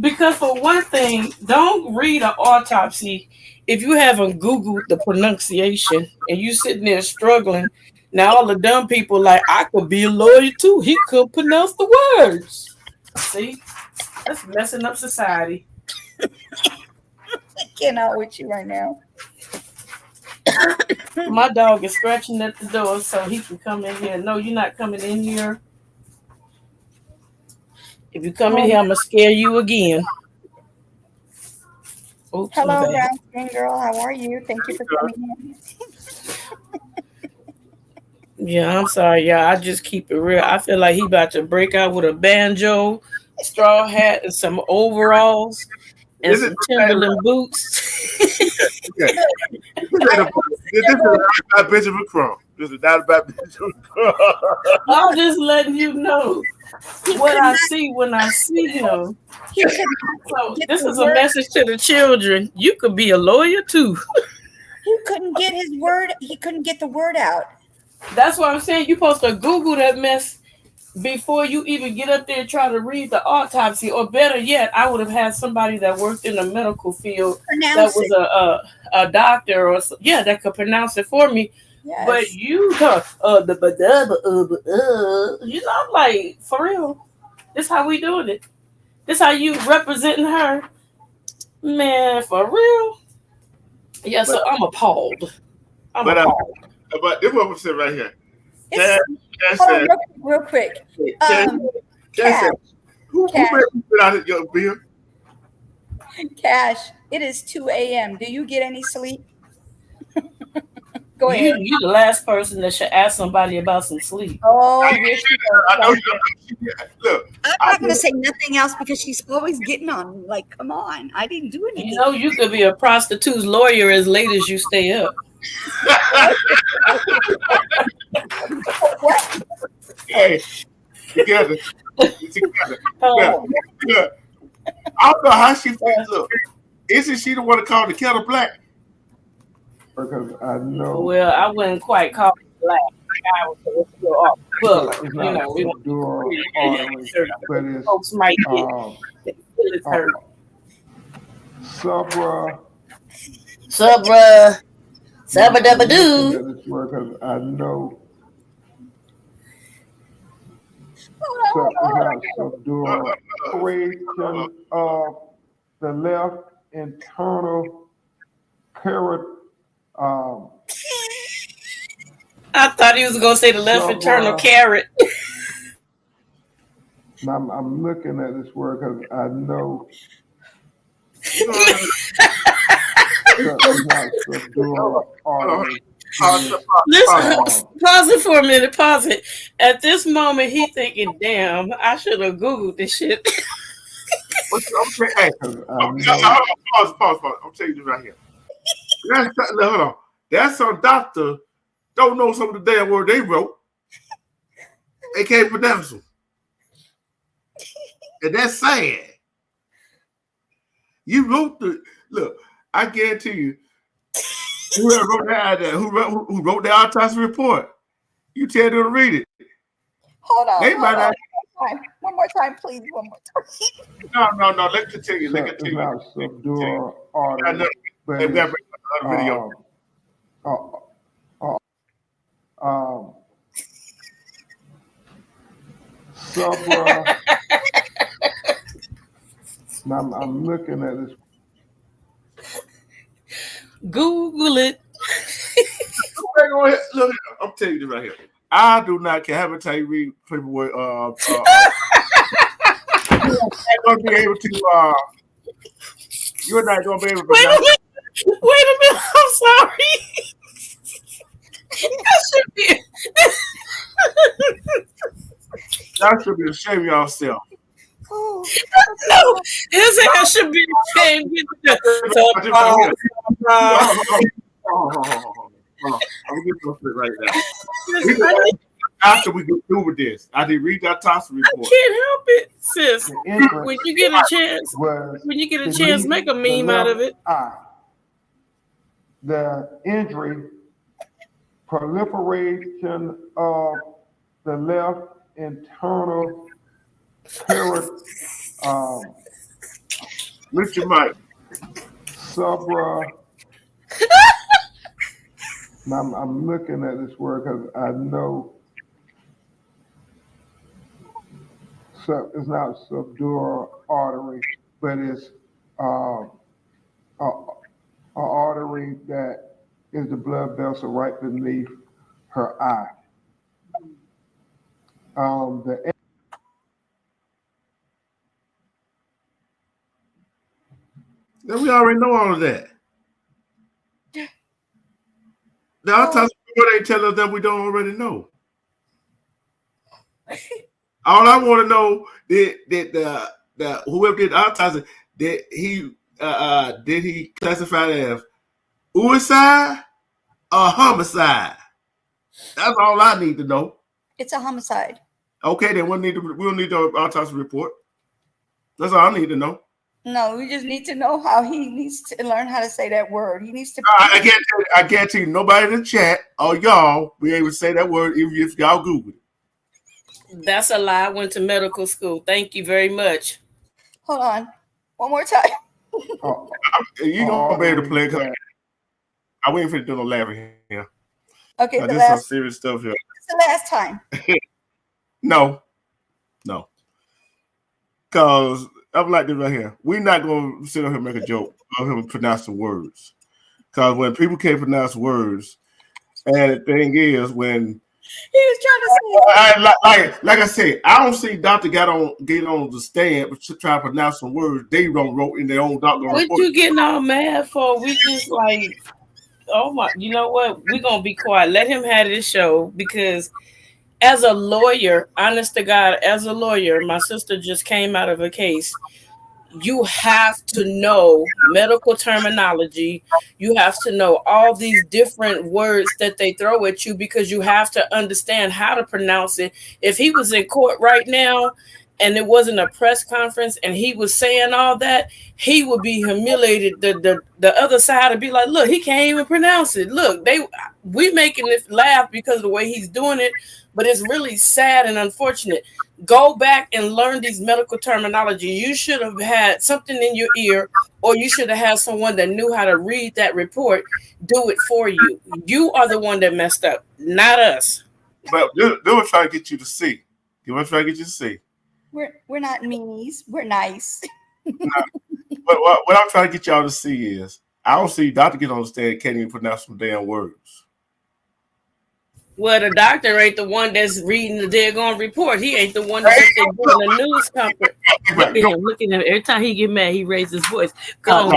Because for one thing, don't read an autopsy if you haven't Googled the pronunciation and you sitting there struggling. Now all the dumb people like, I could be a lawyer too. He could pronounce the words. See? That's messing up society. I cannot with you right now. My dog is scratching at the door so he can come in here. No, you're not coming in here. If you come in here, I'm going to scare you again. Oops, hello, brown skin girl. How are you? Thank you for coming in. Yeah, I'm sorry, y'all. I just keep it real. I feel like he about to break out with a banjo, straw hat, and some overalls and some Timberland boots. Okay. This is not about Benjamin Crumb. This is not about Benjamin Crumb. I'm just letting you know what I see when I see him. So this is a message to the children. You could be a lawyer too. He couldn't get his word. He couldn't get the word out. That's what I'm saying. You're supposed to Google that mess before you even get up there and try to read the autopsy. Or better yet, I would have had somebody that worked in the medical field that was a doctor or that could pronounce it for me. Yes. But you talk you know, I'm like, for real. This how we doing it. This how you representing her. Man, for real. Yeah, so I'm appalled. I'm appalled. But this what I'm saying right here. Hold on, real quick. Cash, who made you put out your bill? Cash, it is 2 a.m. Do you get any sleep? Go ahead. You the last person that should ask somebody about some sleep. Oh, here she goes. Look, I'm not going to say nothing else because she's always getting on me. Like, come on. I didn't do anything. You know, you could be a prostitute's lawyer as late as you stay up. Hey, together. Oh. Yeah. I don't know how she feels. Look, isn't she the one that called the kettle black? Because I know. Well, I wouldn't quite call it black. I was still off. But you know, we don't do folks might get hurt. Subra. Sabba-dabba-doo. Because I know. Operation of the left internal carrot. I thought he was going to say the left internal carrot. I'm looking at this word because I know. Listen, pause it for a minute. Pause it. At this moment, he thinking, "Damn, I should have Googled this shit." Hey, pause. I'm telling you right here. Hold on. That's some doctor don't know some of the damn word they wrote. They can't pronounce them, and that's sad. You wrote the look. I guarantee you. Whoever wrote that, who wrote the autopsy report, you tell them to read it. Hold on. One more time, please. One more time. No. Let me continue. Let me continue. Subdural artery. Video. I'm looking at this. Google it. Look, I'm telling you right here. I do not care how much time you read paperwork. You're not going to be able to. You're not going to be able to. Wait a minute. I'm sorry. Y'all should be ashamed of yourself. No, his ass should be ashamed. I'm gonna get something right now. After we go through with this, I did read that autopsy report. I can't help it, sis. When you get a chance, make a meme out of it. The injury, proliferation of the left internal carrot. Lift your mic. Subra. I'm looking at this word because I know it's not subdural artery, but it's an artery that is the blood vessel right beneath her eye. Now we already know all of that. The autopsy report ain't telling us that we don't already know. All I want to know that the whoever did the autopsy did he classify it as suicide or homicide? That's all I need to know. It's a homicide. Okay, then we'll need the autopsy report. That's all I need to know. No, we just need to know how he needs to learn how to say that word. He needs to. I guarantee you, nobody in the chat or y'all be able to say that word even if y'all Google it. That's a lie. I went to medical school. Thank you very much. Hold on. One more time. You gonna be able to play because I waiting for you to do no laughing here. Okay, this is some serious stuff here. It's the last time. No. Because I'm like this right here. We're not going to sit up here and make a joke of him pronouncing words. Because when people can't pronounce words, and the thing is, when he was trying to say, like I said, I don't see Dr. get on the stand but to try to pronounce some words they don't wrote in their own doctor report. What you getting all mad for? We just like, oh my, you know what? We're going to be quiet. Let him have this show because as a lawyer, honest to God, as a lawyer, my sister just came out of a case. You have to know medical terminology. You have to know all these different words that they throw at you because you have to understand how to pronounce it. If he was in court right now and it wasn't a press conference and he was saying all that, he would be humiliated. The other side would be like, look, he can't even pronounce it. Look, we making it laugh because of the way he's doing it, but it's really sad and unfortunate. Go back and learn these medical terminology. You should have had something in your ear, or you should have had someone that knew how to read that report do it for you. You are the one that messed up, not us. But they were trying to get you to see. They were trying to get you to see. We're not meanies. We're nice. But what I'm trying to get y'all to see is I don't see Dr. get on the stand can't even pronounce some damn words. Well, the doctor ain't the one that's reading the daggone report. He ain't the one that's doing the news conference. Look at him. Every time he get mad, he raises his voice. Go on,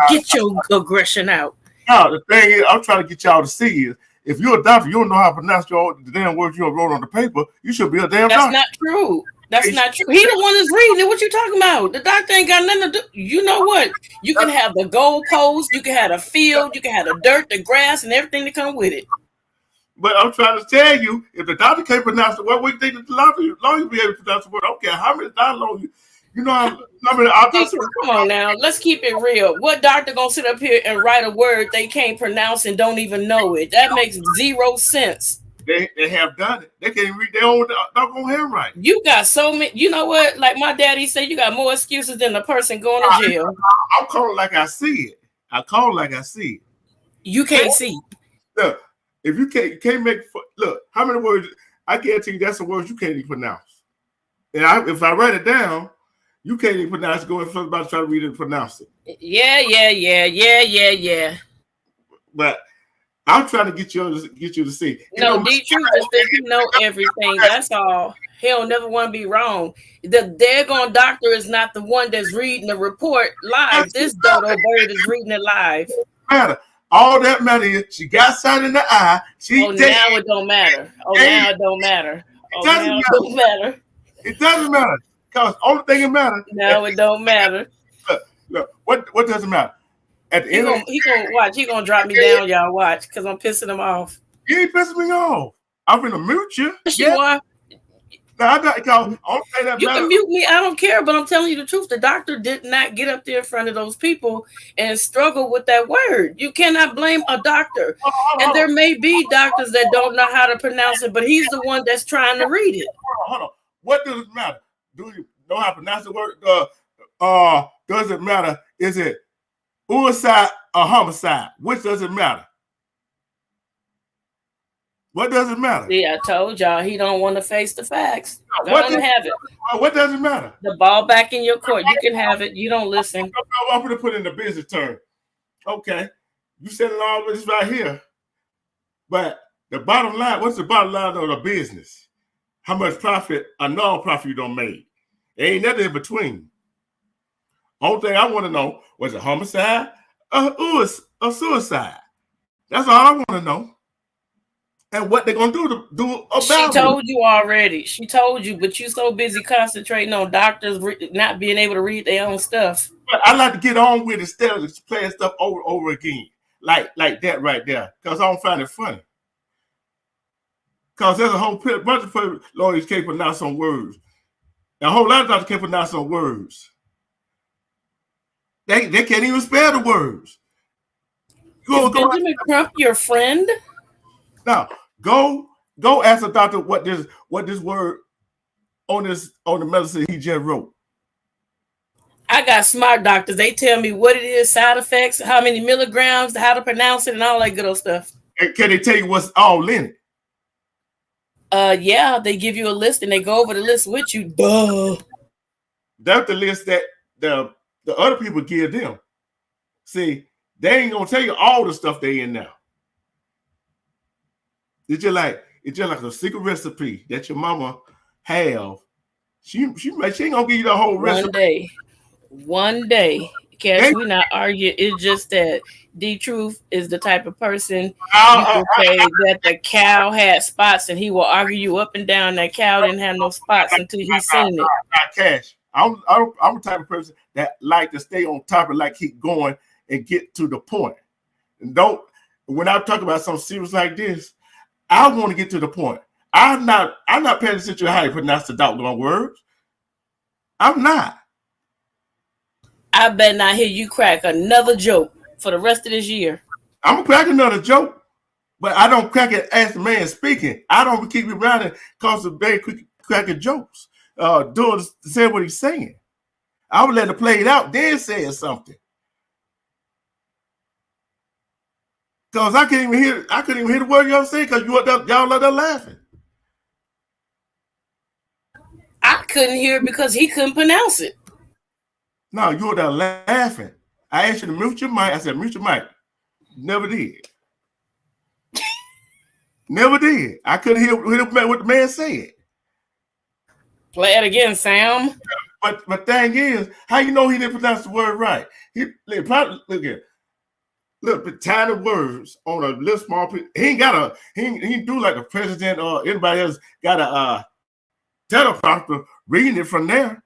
get your aggression out. No, the thing is, I'm trying to get y'all to see is if you're a doctor, you don't know how to pronounce the damn words you wrote on the paper, you should be a damn doctor. That's not true. That's not true. He the one that's reading it. What you talking about? The doctor ain't got nothing to do. You know what? You can have the goalpost, you can have the field, you can have the dirt, the grass, and everything that come with it. But I'm trying to tell you, if the doctor can't pronounce the word, what do you think the lawyer be able to pronounce the word? I don't care how many times you know how many come on now, let's keep it real. What doctor gonna sit up here and write a word they can't pronounce and don't even know it? That makes zero sense. They have done it. They can't read their own doggone handwriting. You got so many. You know what? Like my daddy said, you got more excuses than the person going to jail. I'm calling like I see it. I call like I see it. You can't see. Look, if you can't make look, how many words? I guarantee you that's the words you can't even pronounce. And if I write it down, you can't even pronounce it. Go and about to try to read it and pronounce it. Yeah. But I'm trying to get you to see. No, D Truth just think he know everything. That's all. He'll never want to be wrong. The daggone doctor is not the one that's reading the report live. This dodo bird is reading it live. Matter. All that matter is she got sight in the eye. Now it don't matter. Now it don't matter. It doesn't matter. Because only thing that matters. Now it don't matter. Look, what doesn't matter? At the end he gonna watch. He gonna drop me down, y'all. Watch, because I'm pissing him off. You ain't pissing me off. I'm gonna mute you. Yes, you are. No, you can mute me. I don't care, but I'm telling you the truth. The doctor did not get up there in front of those people and struggle with that word. You cannot blame a doctor. And there may be doctors that don't know how to pronounce it, but he's the one that's trying to read it. Hold on. What does it matter? Do you know how to pronounce the word? Does it matter? Is it suicide or homicide? Which does it matter? What does it matter? See, I told y'all he don't want to face the facts. Have it. What does it matter? The ball back in your court. You can have it. You don't listen. I'm going to put it in the business term. Okay. You said all of this right here. But the bottom line, what's the bottom line of the business? How much profit or non-profit you don't make? There ain't nothing in between. Only thing I want to know, was it homicide or suicide? That's all I want to know. And what they're going to do about it. She told you already. She told you, but you're so busy concentrating on doctors not being able to read their own stuff. I like to get on with it instead of playing stuff over again. like that right there, because I don't find it funny. Because there's a whole bunch of lawyers can't pronounce some words. And a whole lot of doctors can't pronounce some words. They can't even spell the words. Is Benjamin Crump your friend? Now, go ask a doctor what this word on the medicine he just wrote. I got smart doctors. They tell me what it is, side effects, how many milligrams, how to pronounce it, and all that good old stuff. And can they tell you what's all in it? Yeah, they give you a list and they go over the list with you. Duh. That's the list that the other people give them. See, they ain't gonna tell you all the stuff they in now. It's just like a secret recipe that your mama have. She ain't gonna give you the whole recipe. One day, Cash, we not argue. It's just that D-Truth is the type of person you can say that the cow had spots, and he will argue you up and down that cow didn't have no spots until he's seen it. Cash, I'm the type of person that like to stay on top and like keep going and get to the point. And when I talk about something serious like this, I want to get to the point. I'm not paying attention to how you pronounce the doggone words. I'm not. I better not hear you crack another joke for the rest of this year. I'm gonna crack another joke, but I don't crack it as the man speaking. I don't keep it around and cause the man cracking jokes, say what he's saying. I would let it play it out, then say something. Cause I couldn't even hear the word y'all saying because y'all are there laughing. I couldn't hear it because he couldn't pronounce it. No, you were there laughing. I asked you to mute your mic. I said, mute your mic. Never did. Never did. I couldn't hear what the man said. Play it again, Sam. But thing is, how you know he didn't pronounce the word right? Look, tiny words on a little small piece. He ain't do like a president or anybody else got a teleprompter reading it from there.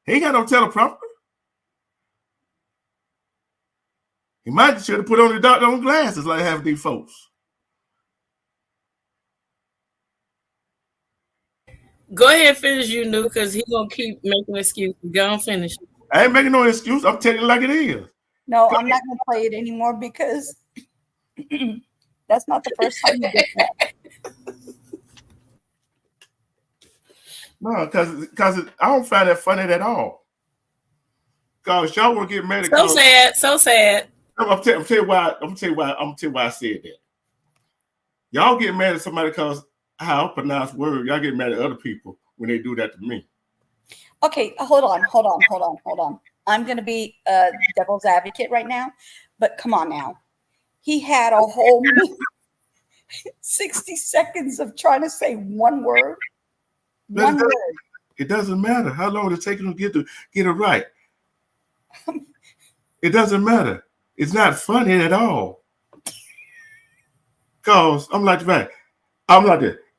He ain't got no teleprompter. He might should have put on his doggone glasses like half these folks. Go ahead and finish, you knew, because he's gonna keep making excuses. Go and finish. I ain't making no excuse. I'm telling you like it is. No, I'm not gonna play it anymore because that's not the first time you did that. No, because I don't find that funny at all. Because y'all want to get mad at so sad. I'm tell you why I said that. Y'all get mad at somebody because how I pronounce words. Y'all get mad at other people when they do that to me. Okay, hold on. I'm gonna be a devil's advocate right now, but come on now. He had a whole 60 seconds of trying to say one word. It doesn't matter how long it takes him to get it right. It doesn't matter. It's not funny at all. Cause I'm like that.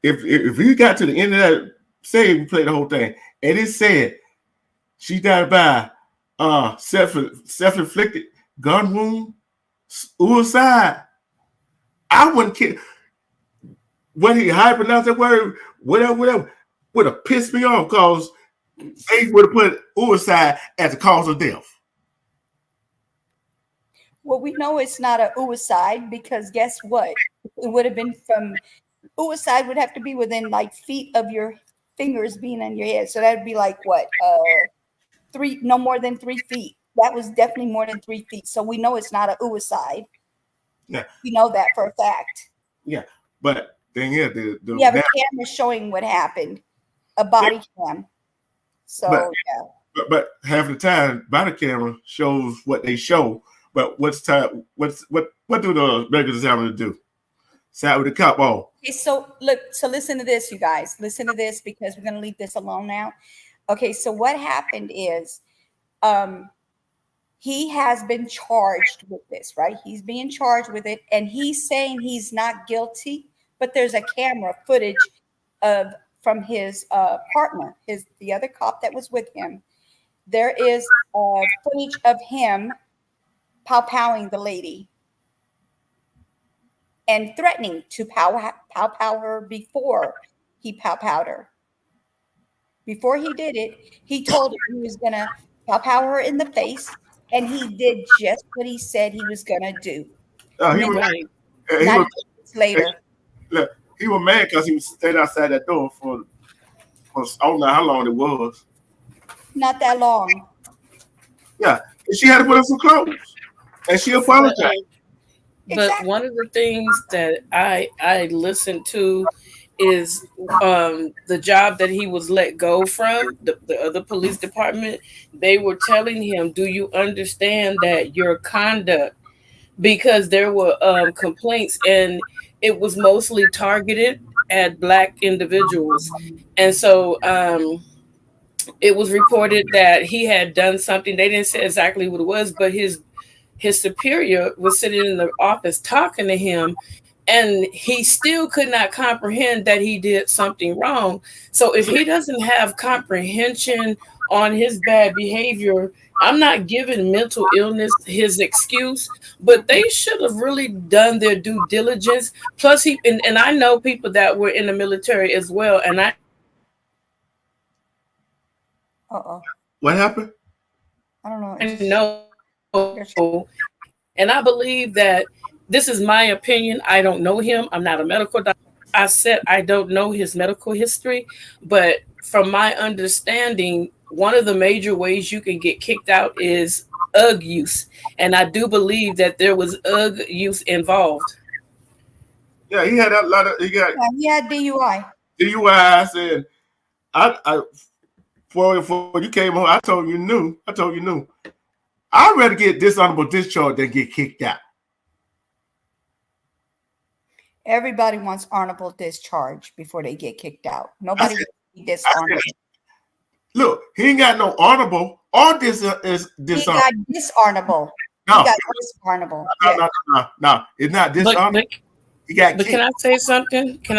If you got to the end of that, say we played the whole thing, and it said she died by self-inflicted gun wound, suicide, I wouldn't care. When he high pronounced that word, whatever, would have pissed me off because they would have put suicide as the cause of death. Well, we know it's not a suicide because guess what? It would have been from suicide would have to be within like feet of your fingers being on your head. So that'd be like what? No more than 3 feet. That was definitely more than 3 feet. So we know it's not a suicide. Yeah. We know that for a fact. Yeah. But thing is, the camera showing what happened. A body cam. So but half the time body camera shows what they show. But what do the regular examiners do? Side with the cop off. Okay, so listen to this, you guys. Listen to this because we're gonna leave this alone now. Okay, so what happened is he has been charged with this, right? He's being charged with it, and he's saying he's not guilty, but there's a camera footage from his partner, the other cop that was with him. There is footage of him pow-powing the lady and threatening to pow her before he pow her. Before he did it, he told her he was going to pow her in the face, and he did just what he said he was going to do. He was, Right. he was, later. Look, he was mad because he was staying outside that door for I don't know how long it was. Not that long. Yeah, and she had to put on some clothes, and she apologized. But one of the things that I listened to is the job that he was let go from, the other police department. They were telling him, do you understand that your conduct, because there were complaints and it was mostly targeted at Black individuals. And so it was reported that he had done something. They didn't say exactly what it was, but his superior was sitting in the office talking to him, and he still could not comprehend that he did something wrong. So if he doesn't have comprehension on his bad behavior, I'm not giving mental illness his excuse, but they should have really done their due diligence. Plus, and I know people that were in the military as well, and What happened? I don't know. know, and I believe that this is my opinion. I don't know him. I'm not a medical doctor. I said I don't know his medical history, but from my understanding, one of the major ways you can get kicked out is UGG use, and I do believe that there was UGG use involved. Yeah, he had a lot of. He had DUI. DUIs, and I before you came home, I told you knew. I'd rather get dishonorable discharge than get kicked out. Everybody wants honorable discharge before they get kicked out. Nobody wants to be dishonorable. Look, he ain't got no honorable. All this is dishonorable. He got dishonorable. No. He got dishonorable. No. It's not dishonorable. But can I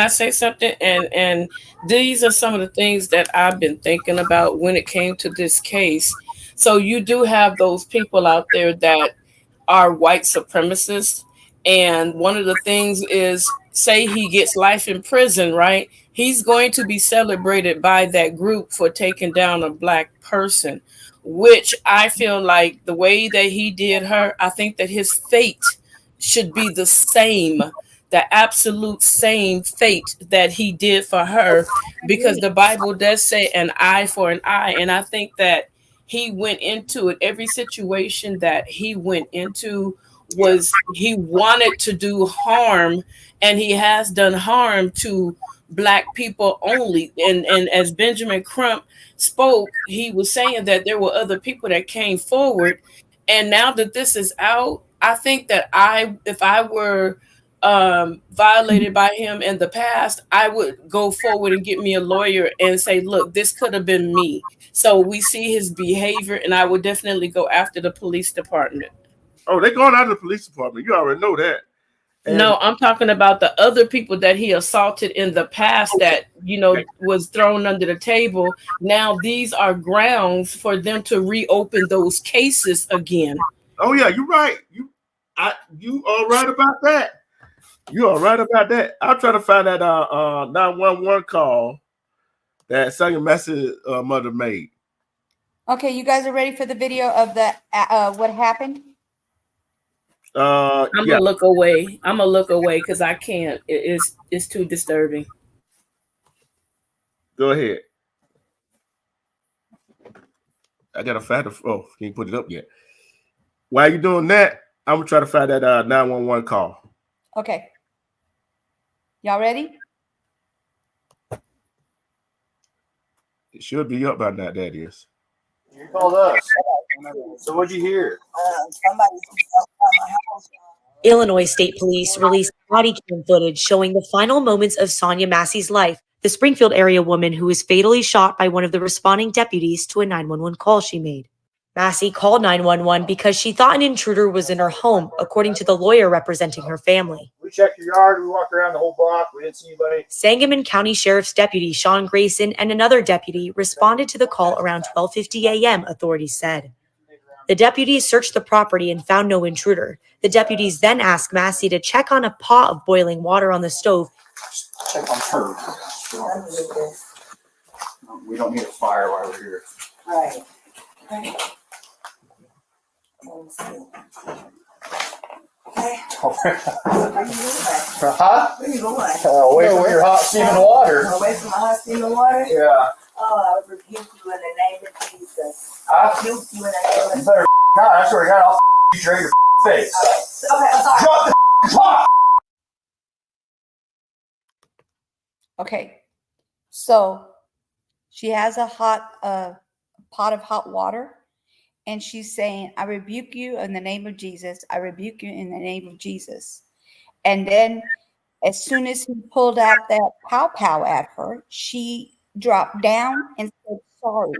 say something? And these are some of the things that I've been thinking about when it came to this case. So you do have those people out there that are white supremacists. And one of the things is, say he gets life in prison, right? He's going to be celebrated by that group for taking down a Black person, which I feel like the way that he did her, I think that his fate should be the same, the absolute same fate that he did for her, because the Bible does say an eye for an eye. And I think that he went into it, every situation that he went into was he wanted to do harm, and he has done harm to Black people only. And as Benjamin Crump spoke, he was saying that there were other people that came forward. And now that this is out, I think that if I were violated by him in the past, I would go forward and get me a lawyer and say, look, this could have been me. So we see his behavior, and I would definitely go after the police department. Oh, they're going out of the police department. You already know that. And no, I'm talking about the other people that he assaulted in the past that, was thrown under the table. Now these are grounds for them to reopen those cases again. Oh yeah, you're right. You are right about that. You are right about that. I'll try to find that 911 call that Sonya Massey mother made. Okay, you guys are ready for the video of the what happened? I'm gonna look away. Because I can't. It's too disturbing. Go ahead. I gotta find the. Oh, can't put it up yet. While you doing that, I'm gonna try to find that 911 call. Okay. Y'all ready? It should be up by now. That is. You called us. So what'd you hear? Illinois State Police released body cam footage showing the final moments of Sonya Massey's life, the Springfield area woman who was fatally shot by one of the responding deputies to a 911 call she made. Massey called 911 because she thought an intruder was in her home, according to the lawyer representing her family. We checked your yard. We walked around the whole block. We didn't see anybody. Sangamon County Sheriff's Deputy Sean Grayson and another deputy responded to the call around 12:50 a.m., authorities said. The deputies searched the property and found no intruder. The deputies then asked Massey to check on a pot of boiling water on the stove. Check on her. We don't need a fire while we're here. Right. Right. Let's see. Okay. Huh? Where you going? Away from your hot steaming water. Away from my hot steaming water? Yeah. Oh, I rebuke you in the name of Jesus. I rebuke you in the name of You better not. I swear to God, I'll you straight your face. Okay, I'm sorry. Drop the pot. Okay. So she has a pot of hot water, and she's saying, I rebuke you in the name of Jesus. I rebuke you in the name of Jesus. And then as soon as he pulled out that pow at her, she dropped down and said sorry.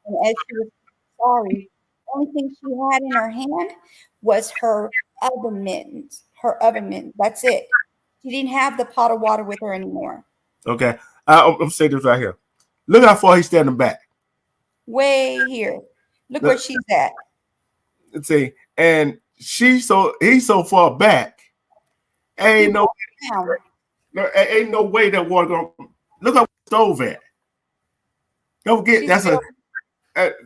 And as she was sorry, the only thing she had in her hand was her oven mittens. That's it. She didn't have the pot of water with her anymore. Okay. I'm saying this right here. Look how far he's standing back. Way here. Look where she's at. Let's see. And he's so far back. Ain't no way that water going. Look how the stove at. Don't forget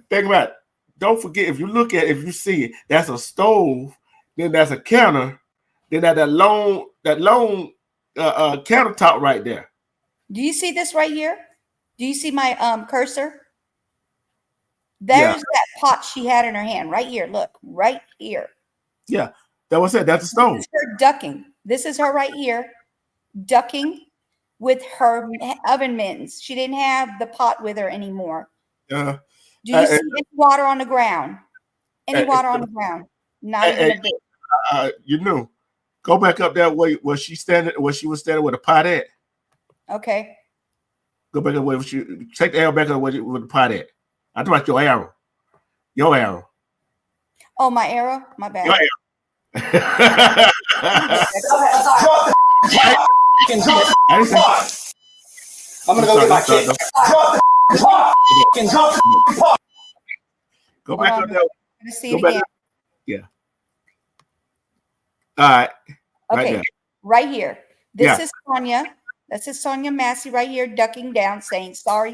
think about it. Don't forget, if you see it, that's a stove, then that's a counter, then that long countertop right there. Do you see this right here? Do you see my cursor? There's that pot she had in her hand right here. Look, right here. Yeah, that was it. That's the stove. This is her ducking. This is her right here, ducking with her oven mittens. She didn't have the pot with her anymore. Do you see any water on the ground? Any water on the ground? Not even a bit. You know, go back up that way where she was standing with a pot at. Okay. Go back that way. Take the arrow back up with the pot at. I talk about your arrow. Your arrow. Oh, my arrow? My bad. Your arrow. I'm gonna go get my kid. Go back up that way. See it again. Yeah. All right. Okay. Right here. This is Sonya. This is Sonya Massey right here, ducking down, saying sorry.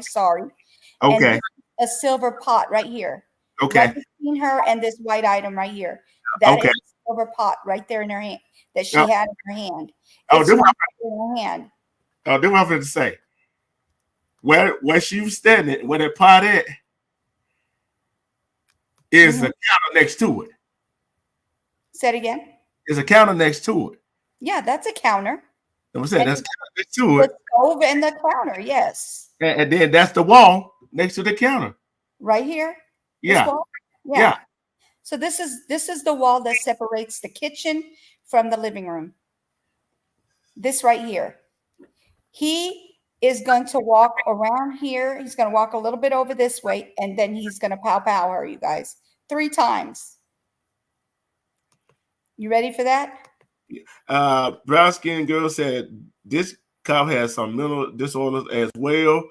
Okay. And a silver pot right here. Okay. Right between her and this white item right here. That is a silver pot right there in her hand that she had in her hand. This what I'm going to say. Where she was standing, where that pot at, is a counter next to it. Say it again. There's a counter next to it. Yeah, that's a counter. I'm saying that's next to it. The stove and the counter, yes. And then that's the wall next to the counter. Right here. Yeah. Yeah. So this is the wall that separates the kitchen from the living room. This right here. He is going to walk around here. He's going to walk a little bit over this way, and then he's going to pow her, you guys, 3 times. You ready for that? Brown skin girl said this cop has some mental disorders as well.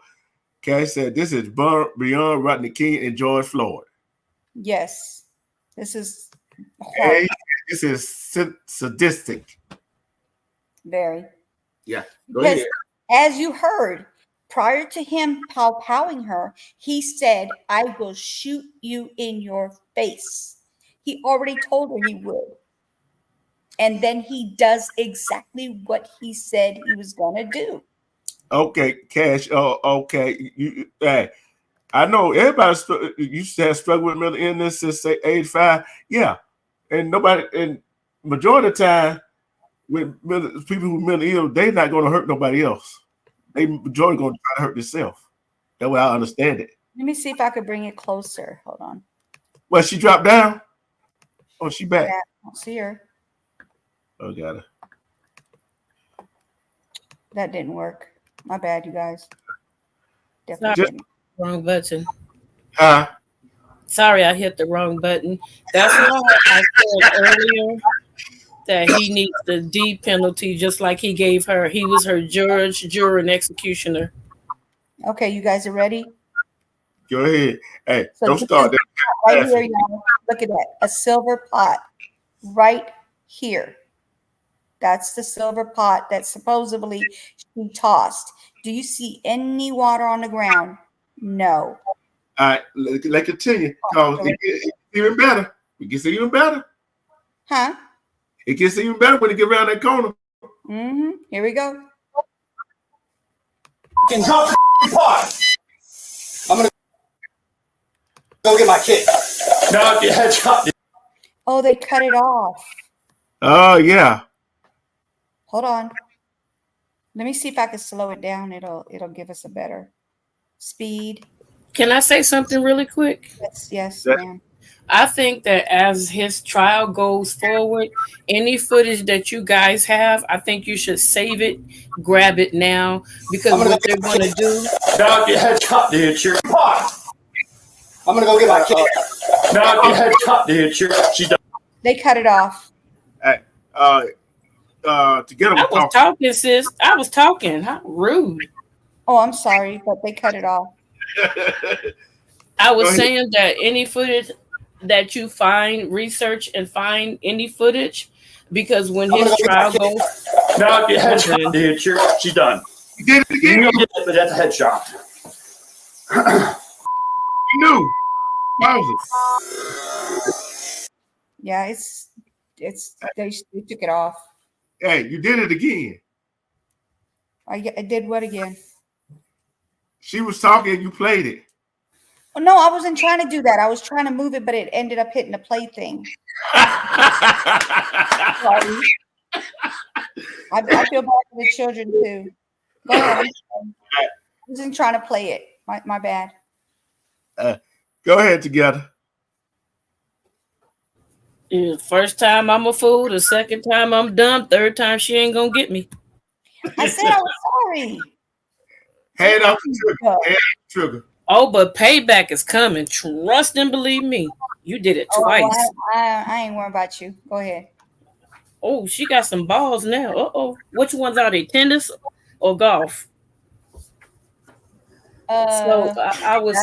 Cash said this is beyond Rodney King and George Floyd. Yes, this is hey, this is sadistic. Very. Yeah. Go ahead. As you heard, prior to him powing her, he said, "I will shoot you in your face." He already told her he would. And then he does exactly what he said he was going to do. Okay, Cash. Okay. Hey, I know everybody used to have struggled with mental illness since say age 5. Yeah, and majority of the time with people who are mentally ill, they're not going to hurt nobody else. They majority going to try to hurt themselves. That way I understand it. Let me see if I could bring it closer. Hold on. Well, she dropped down. Oh, she back. Yeah, I don't see her. Oh, got her. That didn't work. My bad, you guys. Definitely wrong button. Sorry, I hit the wrong button. That's why I said earlier that he needs the D penalty, just like he gave her. He was her judge, juror, and executioner. Okay, you guys are ready? Go ahead. Hey, So don't start that. Right here, y'all. Look at that. A silver pot right here. That's the silver pot that supposedly she tossed. Do you see any water on the ground? No. All right, let's continue. Cause it gets even better. It gets even better. Huh? It gets even better when you get around that corner. Mm-hmm. Here we go. Drop the pot. I'm gonna go get my kid. No, your head's cut. Oh, they cut it off. Oh yeah. Hold on. Let me see if I can slow it down. It'll give us a better speed. Can I say something really quick? Yes, ma'am. I think that as his trial goes forward, any footage that you guys have, I think you should save it, grab it now, because what they're going to do. Dog, your head's cut, dude. Your pot. I'm gonna go get my kid. Dog, your head's cut, dude. She done. They cut it off. Hey, to get them I was talking, sis. I was talking. How rude. Oh, I'm sorry, but they cut it off. I was saying that any footage that you find, research and find any footage, because when his trial goes, no, your headshot, dude. She's done. You did it again. You get it, but that's a headshot. You knew. Pause it. Yeah, they took it off. Hey, you did it again. I did what again? She was talking. You played it. Oh, no, I wasn't trying to do that. I was trying to move it, but it ended up hitting the play thing. Sorry. I feel bad for the children too. Go ahead. I wasn't trying to play it. My bad. Go ahead together. First time I'm a fool, the second time I'm dumb, third time she ain't gonna get me. I said I was sorry. Hand off the trigger. Hand off the trigger. Oh, but payback is coming. Trust and believe me. You did it twice. I ain't worried about you. Go ahead. Oh, she got some balls now. Uh-oh. Which ones are they? Tennis or golf? So I was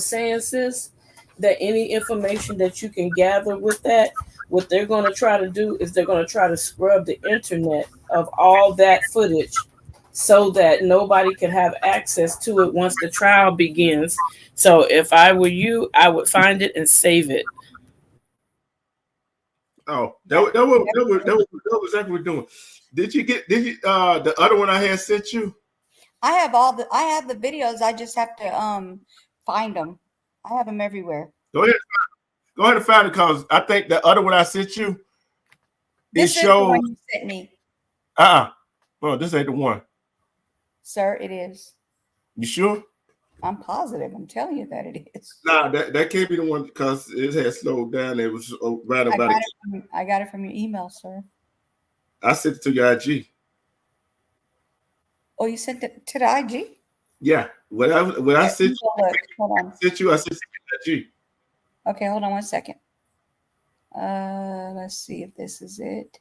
saying, sis, that any information that you can gather with that, what they're going to try to do is they're going to try to scrub the internet of all that footage so that nobody can have access to it once the trial begins. So if I were you, I would find it and save it. Oh, that was exactly what we're doing. Did you the other one I had sent you? I have the videos. I just have to find them. I have them everywhere. Go ahead and find it, because I think the other one I sent you. This is the one you sent me. Well, this ain't the one. Sir, it is. You sure? I'm positive. I'm telling you that it is. Nah, that can't be the one, because it had slowed down. It was right about it. I got it from your email, sir. I sent it to your IG. Oh, you sent it to the IG? Yeah. When I sent you, hold on. I sent it to the IG. Okay, hold on 1 second. Let's see if this is it.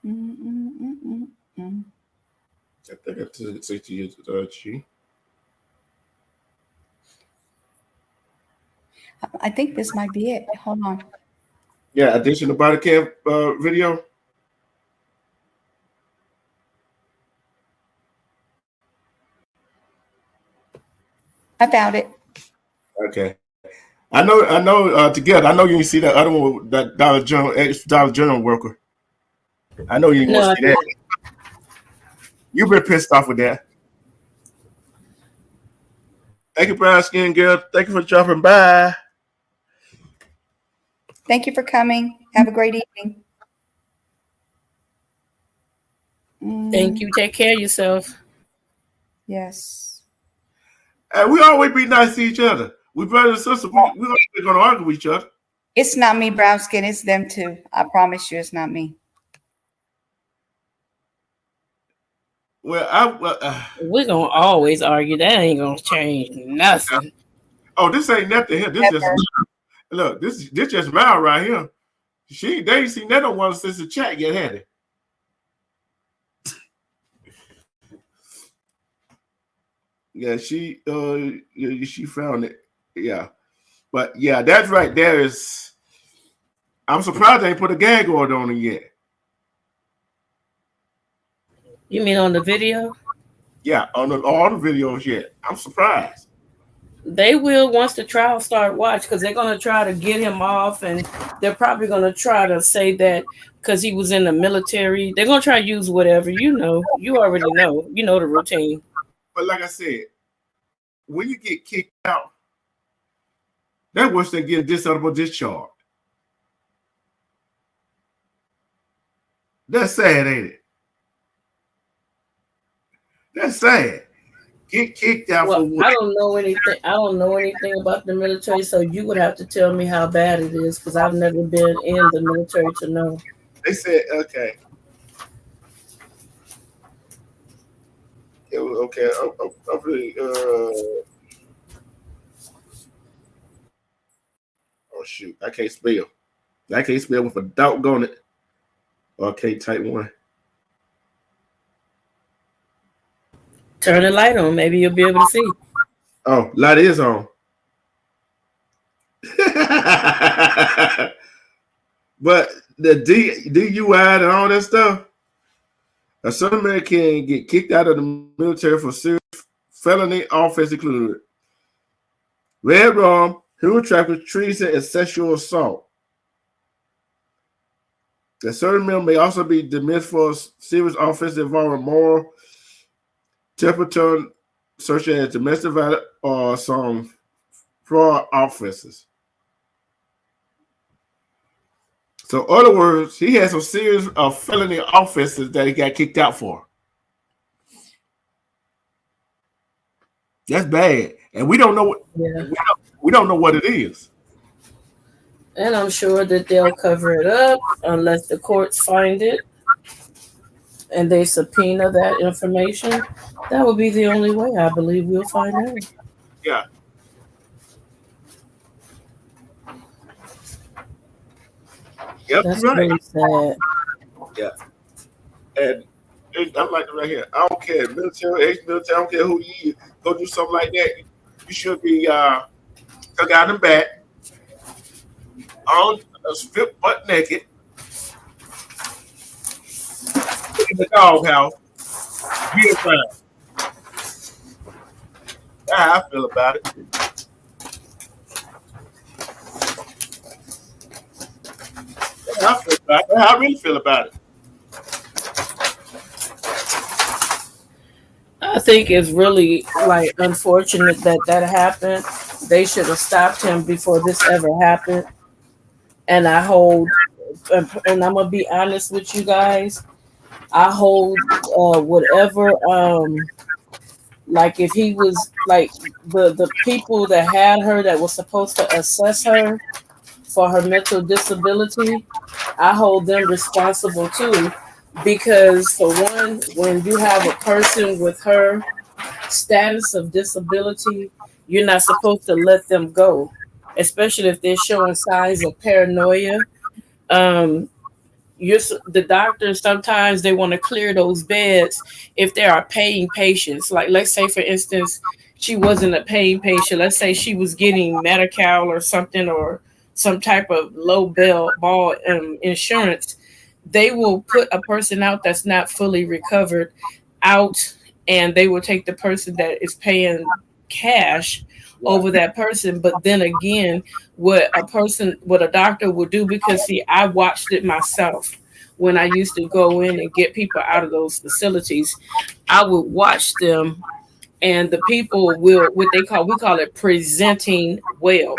I think I sent it to you to the IG. I think this might be it. Hold on. Yeah, additional body cam video. I found it. Okay. I know together. I know you didn't see that other one with that Dollar General worker. I know you didn't want to see that. You've been pissed off with that. Thank you, brown skin girl. Thank you for dropping by. Thank you for coming. Have a great evening. Thank you. Take care of yourself. Yes. And we always be nice to each other. We brothers and sisters. We always going to argue with each other. It's not me, brown skin. It's them too. I promise you, it's not me. Well, we're gonna always argue. That ain't gonna change nothing. Oh, this ain't nothing here. This just look. This just Mal right here. They ain't seen that one since the chat yet, had it. Yeah, she found it. Yeah, but yeah, that's right. There is. I'm surprised they ain't put a gag order on it yet. You mean on the video? Yeah, on all the videos yet. I'm surprised. They will once the trial start. Watch, because they're gonna try to get him off, and they're probably gonna try to say that because he was in the military. They're gonna try to use whatever. You already know. You know the routine. But like I said, when you get kicked out, that's worse than getting dishonorable discharge. That's sad, ain't it? That's sad. Get kicked out for what? I don't know anything. I don't know anything about the military, so you would have to tell me how bad it is because I've never been in the military to know. They said, okay. It was okay. I'm really, oh shoot, I can't spell. I can't spell with a doggone it. Okay, type 1. Turn the light on. Maybe you'll be able to see. Oh, light is on. But the DUI and all that stuff, a certain man can get kicked out of the military for serious felony offense, including red rum, human trafficking, treason, and sexual assault. A certain man may also be dismissed for serious offense involving moral turpitude, such as domestic violence or some fraud offenses. So, in other words, he had some serious felony offenses that he got kicked out for. That's bad, and we don't know what we don't know what it is. And I'm sure that they'll cover it up unless the courts find it and they subpoena that information. That would be the only way I believe we'll find out. Yeah. Yep, That's right. really sad. Yeah. And I'm like right here. I don't care, military, ex-military, I don't care who you go do something like that. You should be took out and back, on strip butt naked in the doghouse. Be a crime. That's how I feel about it. That's how I feel about it. That's how I really feel about it. I think it's really like unfortunate that happened. They should have stopped him before this ever happened. And I hold, and I'm gonna be honest with you guys, I hold whatever like if he was like the people that had her that was supposed to assess her for her mental disability, I hold them responsible too. Because for one, when you have a person with her status of disability, you're not supposed to let them go, especially if they're showing signs of paranoia. The doctors sometimes they want to clear those beds if there are paying patients. Like let's say for instance, she wasn't a paying patient. Let's say she was getting Medi-Cal or something or some type of low ball insurance. They will put a person out that's not fully recovered out, and they will take the person that is paying cash over that person. But then again, what a doctor would do, because see, I watched it myself when I used to go in and get people out of those facilities. I would watch them, and the people will we call it presenting well.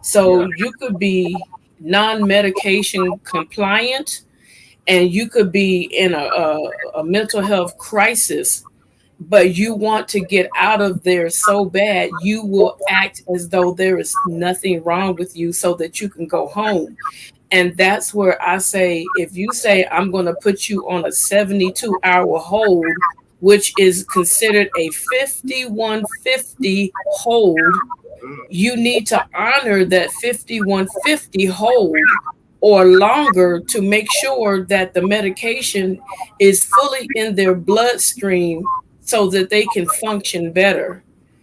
So you could be non-medication compliant, and you could be in a mental health crisis, but you want to get out of there so bad, you will act as though there is nothing wrong with you so that you can go home. And that's where I say, if you say, I'm going to put you on a 72-hour hold, which is considered a 5150 hold, you need to honor that 5150 hold or longer to make sure that the medication is fully in their bloodstream so that they can function better.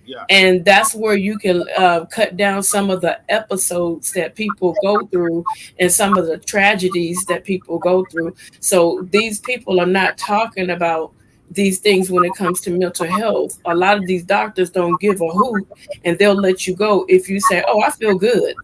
Yeah. And that's where you can cut down some of the episodes that people go through and some of the tragedies that people go through. So these people are not talking about these things when it comes to mental health. A lot of these doctors don't give a hoot, and they'll let you go if you say, "Oh, I feel good."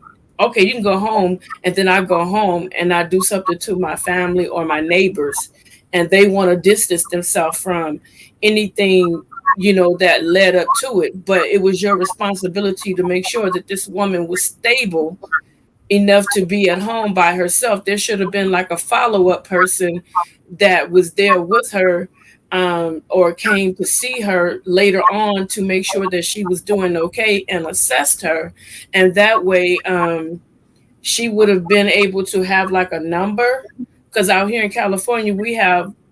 Okay, you can go home. And then I go home and I do something to my family or my neighbors, and they want to distance themselves from anything, that led up to it. But it was your responsibility to make sure that this woman was stable enough to be at home by herself. There should have been like a follow-up person that was there with her, or came to see her later on to make sure that she was doing okay and assessed her. And that way, she would have been able to have like a number, because out here in California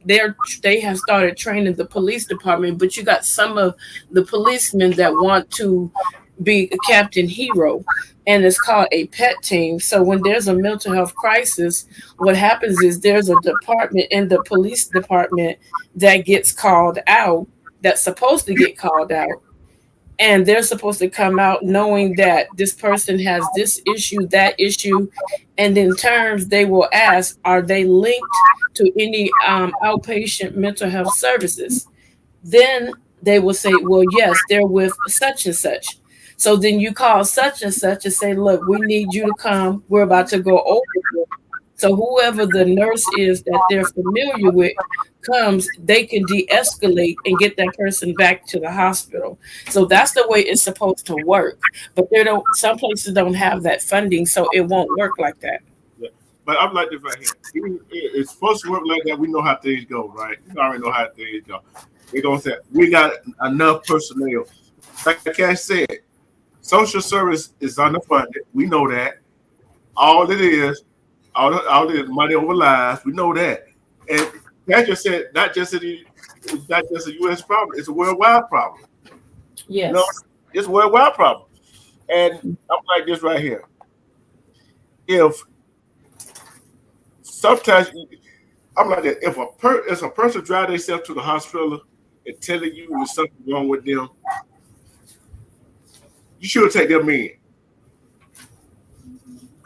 they have started training the police department, but you got some of the policemen that want to be a captain hero, and it's called a pet team. So when there's a mental health crisis, what happens is there's a department in the police department that gets called out, that's supposed to get called out, and they're supposed to come out knowing that this person has this issue, that issue, and in terms they will ask, are they linked to any outpatient mental health services? Then they will say, well, yes, they're with such and such. So then you call such and such and say, look, we need you to come. We're about to go over it. So whoever the nurse is that they're familiar with comes, they can de-escalate and get that person back to the hospital. So that's the way it's supposed to work. But some places don't have that funding, so it won't work like that. Yeah. But I'm like this right here. It's supposed to work like that. We know how things go, right? We already know how things go. They're going to say, we got enough personnel. Like Cash said, social service is underfunded. We know that. All it is money over lives. We know that. And Cash just said, it's not just a U.S. problem. It's a worldwide problem. Yes. It's a worldwide problem. And I'm like this right here. If sometimes I'm like that, if a person drive themselves to the hospital and telling you there's something wrong with them, you should take them in.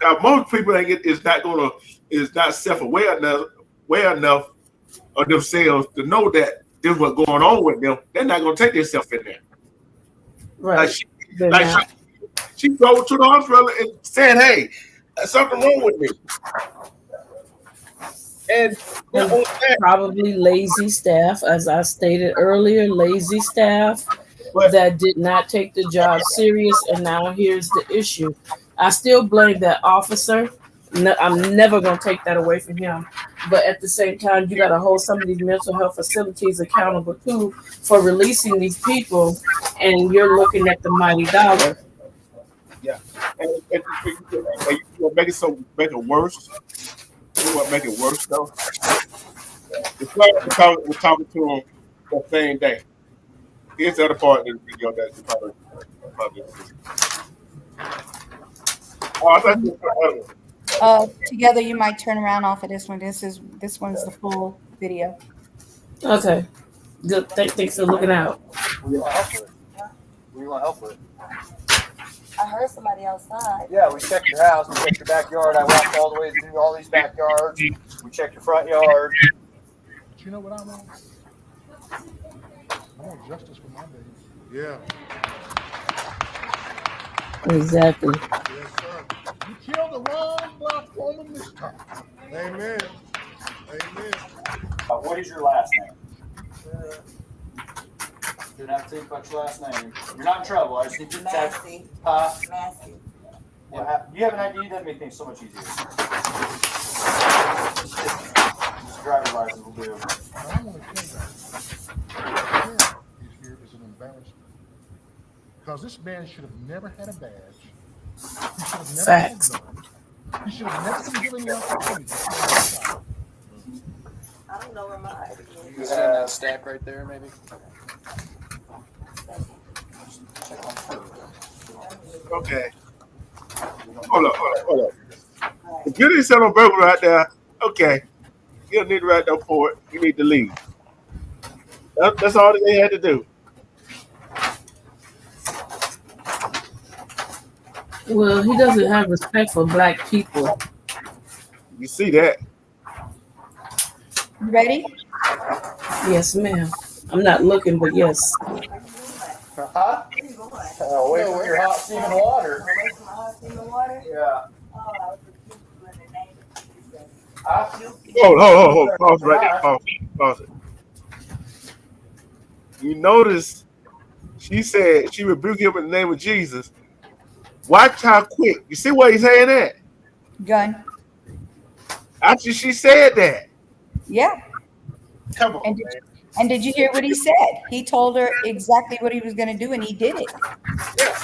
Now, most people is not self-aware enough of themselves to know that there's what's going on with them. They're not gonna take themselves in there. Right. She drove to the hospital and said, "Hey, there's something wrong with me." And probably lazy staff, as I stated earlier, lazy staff that did not take the job serious. And now here's the issue. I still blame that officer. I'm never going to take that away from him. But at the same time, you got to hold some of these mental health facilities accountable too for releasing these people. And you're looking at the mighty dollar. Yeah. And you make it worse. You want to make it worse though? We're talking to him the same day. Here's the other part of the video that you probably Together you might turn around off of this one. This one's the full video. Okay. Good. Thanks for looking out. What do you want help with? I heard somebody outside. Yeah, we checked your house, we checked your backyard. I walked all the way through all these backyards. We checked your front yard. But you know what I want? I want justice for my baby. Yeah. Exactly. Yes, sir. You killed the wrong black woman this time. Amen. Amen. What is your last name? You don't have to think about your last name. You're not in trouble. I just need you to Massey. Massey. You have an ID, that makes things so much easier. Just driver's license will do. I want to tell you that here is an embarrassment. Because this man should have never had a badge. He should have never had a gun. He should have never been given the opportunity. I don't know where my ID is. You see that stack right there, maybe? Okay. Hold up. If you didn't sell a burger right there, okay. You don't need to write no for it. You need to leave. That's all they had to do. Well, he doesn't have respect for black people. You see that? You ready? Yes, ma'am. I'm not looking, but yes. Huh? Away from your hot steaming water. Away from hot steaming water? Yeah. Oh, I was rebuking you in the name of Jesus. Hold. Pause right there. Pause it. You notice she said she rebuked him in the name of Jesus. Watch how quick. You see what he's saying that? Gun. After she said that. Yeah. Come on, and did you hear what he said? He told her exactly what he was going to do, and he did it. Yeah.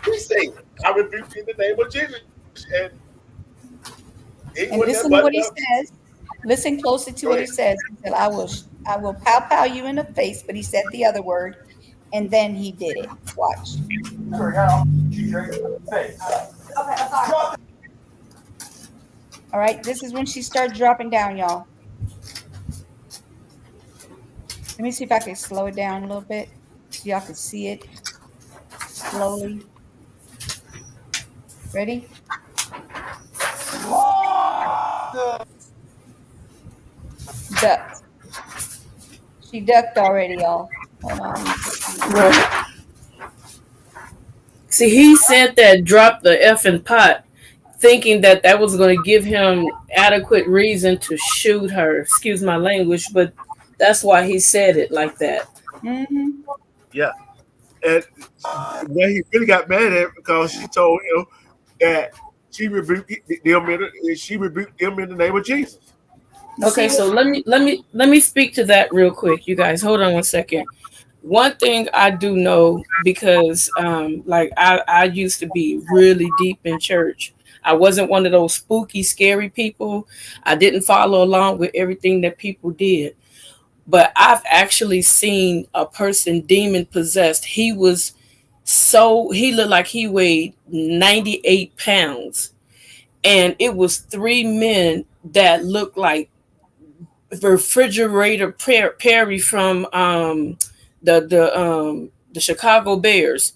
He said, I rebuke you in the name of Jesus. And listen to what he says. Listen closely to what he says. He said, I will pow you in the face, but he said the other word, and then he did it. Watch. All right, this is when she started dropping down, y'all. Let me see if I can slow it down a little bit so y'all can see it slowly. Ready? Ducked. She ducked already, y'all. Hold on. Right. See, he said that drop the effing pot, thinking that that was going to give him adequate reason to shoot her. Excuse my language, but that's why he said it like that. Mm-hmm. Yeah. And when he really got mad at her because she told him that she rebuked them in the name of Jesus. Okay, so let me speak to that real quick, you guys. Hold on one second. One thing I do know, because like I used to be really deep in church. I wasn't one of those spooky, scary people. I didn't follow along with everything that people did. But I've actually seen a person demon possessed. He looked like he weighed 98 pounds. And it was three men that looked like refrigerator Perry from the Chicago Bears.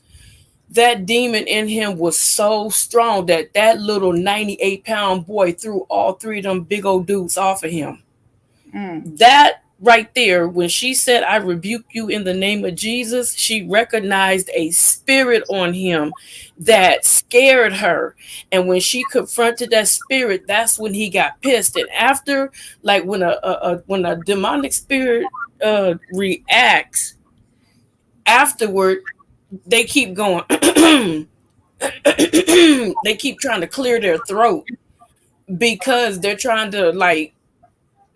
That demon in him was so strong that little 98-pound boy threw all three of them big old dudes off of him. That right there, when she said, I rebuke you in the name of Jesus, she recognized a spirit on him that scared her. And when she confronted that spirit, that's when he got pissed. And after, like when a demonic spirit reacts, afterward, they keep going. They keep trying to clear their throat because they're trying to like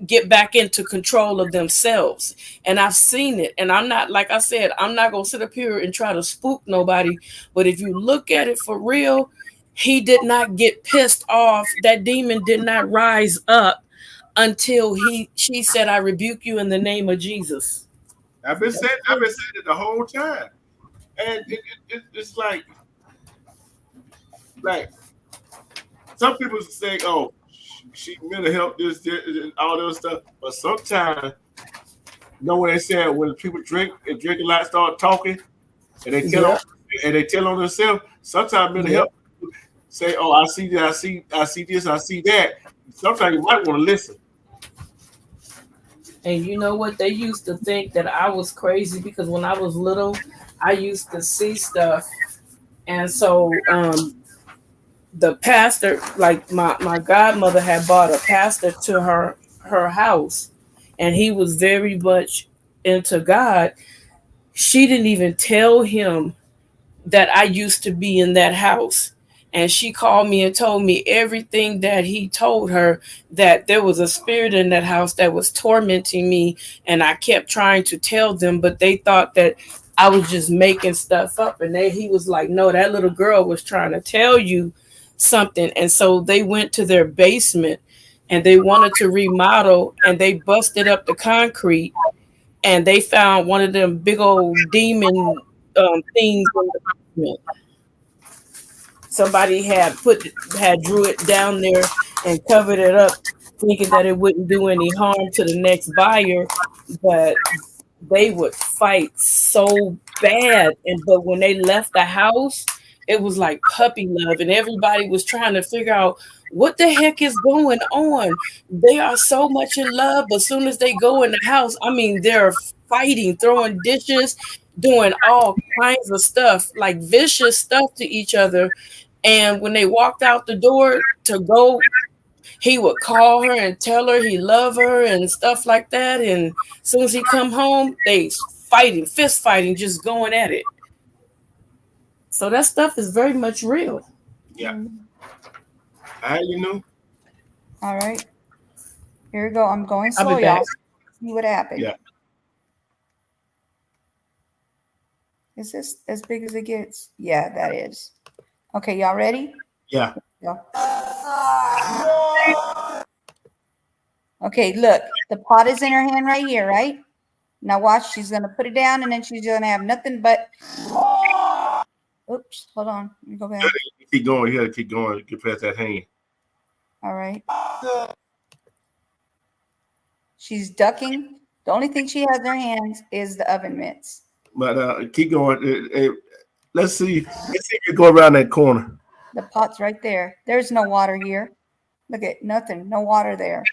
get back into control of themselves. And I've seen it. And I'm not, like I said, I'm not going to sit up here and try to spook nobody. But if you look at it for real, he did not get pissed off. That demon did not rise up until she said, I rebuke you in the name of Jesus. I've been saying it the whole time. And it's like some people say, oh, she mental health, this, all those stuff. But sometimes, you know what they said, when people drink a lot, start talking, and they tell on themselves, sometimes mental health say, oh, I see that, I see this, I see that. Sometimes you might want to listen. And you know what? They used to think that I was crazy because when I was little, I used to see stuff. And so the pastor, like my godmother had bought a pastor to her house, and he was very much into God. She didn't even tell him that I used to be in that house. And she called me and told me everything that he told her, that there was a spirit in that house that was tormenting me. And I kept trying to tell them, but they thought that I was just making stuff up. And he was like, no, that little girl was trying to tell you something. And so they went to their basement and they wanted to remodel, and they busted up the concrete, and they found one of them big old demon things in the basement. Somebody had drew it down there and covered it up, thinking that it wouldn't do any harm to the next buyer, but they would fight so bad. But when they left the house, it was like puppy love, and everybody was trying to figure out what the heck is going on. They are so much in love, but as soon as they go in the house, I mean, they're fighting, throwing dishes, doing all kinds of stuff, like vicious stuff to each other. And when they walked out the door to go, he would call her and tell her he loved her and stuff like that. And as soon as he come home, they fighting, fist fighting, just going at it. So that stuff is very much real. Yeah. You know. All right. Here we go. I'm going I'll slow, be back. y'all. See what happened. Yeah. Is this as big as it gets? Yeah, that is. Okay, y'all ready? Yeah. Yeah. Okay, look. The pot is in her hand right here, right? Now watch. She's going to put it down, and then she's going to have nothing but... Oops. Hold on. Let me go back. Keep going. You got to keep going. Get past that hand. All right. She's ducking. The only thing she has in her hands is the oven mitts. But keep going. Let's see. Let's see if you go around that corner. The pot's right there. There's no water here. Look at nothing. No water there.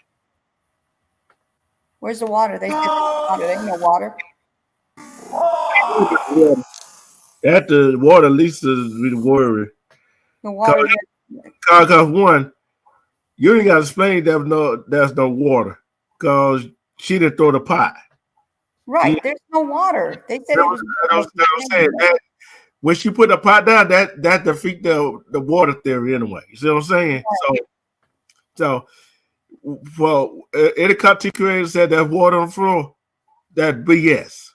Where's the water? They said water. There's no water. At the water, at least is the worry. The water. Cause one, you ain't got to explain there's no water, cause she didn't throw the pot. Right. There's no water. They said it was. I'm saying that when she put the pot down, that defeat the water theory anyway. You see what I'm saying? Right. So, well, any content creator said that water on the floor, that BS.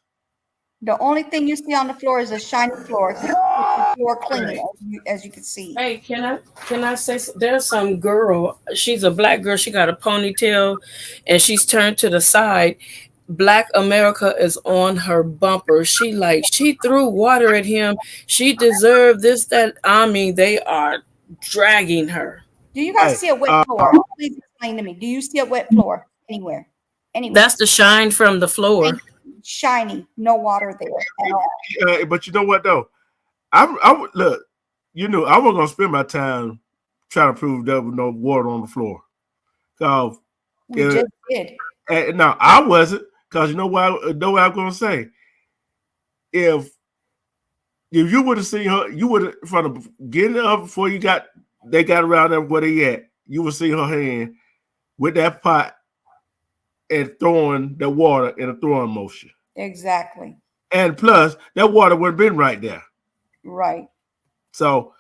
The only thing you see on the floor is a shiny floor. The floor clean, as you can see. Hey, can I say there's some girl, she's a black girl, she got a ponytail and she's turned to the side. Black America is on her bumper. She threw water at him. She deserved this, that. I mean, they are dragging her. Do you guys see a wet floor? Please explain to me. Do you see a wet floor anywhere? That's the shine from the floor. Shiny, no water there at all. But you know what though? I look, you know, I wasn't gonna spend my time trying to prove there was no water on the floor. So we just did. No, I wasn't, because you know what? I'm gonna say. If you would have seen her, you would have from the getting up before they got around there where they at. You would see her hand with that pot and throwing the water in a throwing motion. Exactly. And plus, that water would have been right there. Right. So,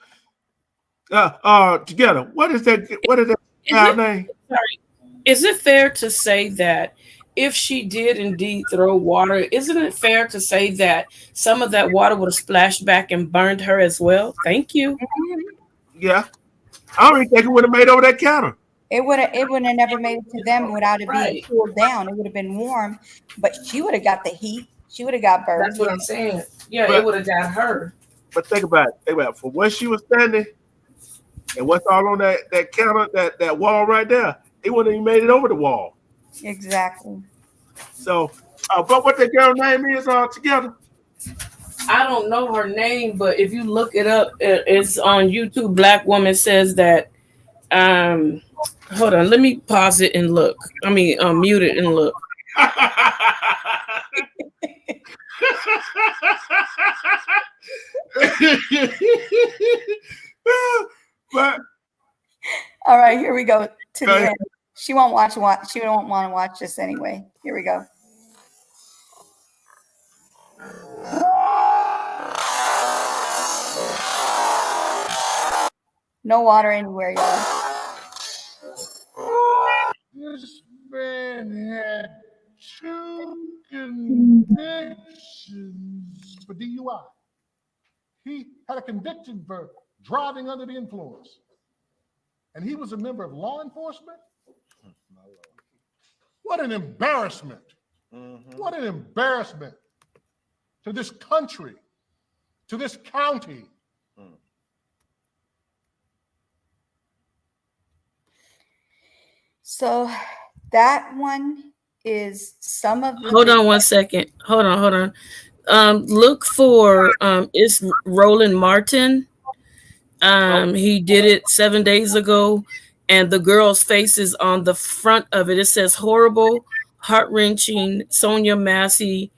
together, what is that child name? Sorry. Is it fair to say that if she did indeed throw water, isn't it fair to say that some of that water would have splashed back and burned her as well? Thank you. Yeah. I don't even think it would have made over that counter. It wouldn't have never made it to them without it being cooled down. It would have been warm, but she would have got the heat. She would have got burned. That's what I'm saying. Yeah, it would have got her. But think about it. For where she was standing and what's all on that counter, that wall right there, it wouldn't even made it over the wall. Exactly. So, but what that girl name is together? I don't know her name, but if you look it up, it's on YouTube. Black woman says that. Hold on, let me pause it and look. I mean, mute it and look. But all right, here we go to the end. She won't watch. She won't want to watch this anyway. Here we go. No water anywhere, y'all. This man had 2 convictions for DUI. He had a conviction for driving under the influence. And he was a member of law enforcement. What an embarrassment. What an embarrassment to this country, to this county. So that one is some of the. Hold on 1 second. Hold on. Look for it's Roland Martin. He did it 7 days ago, and the girl's face is on the front of it. It says horrible, heart-wrenching, Sonya Massey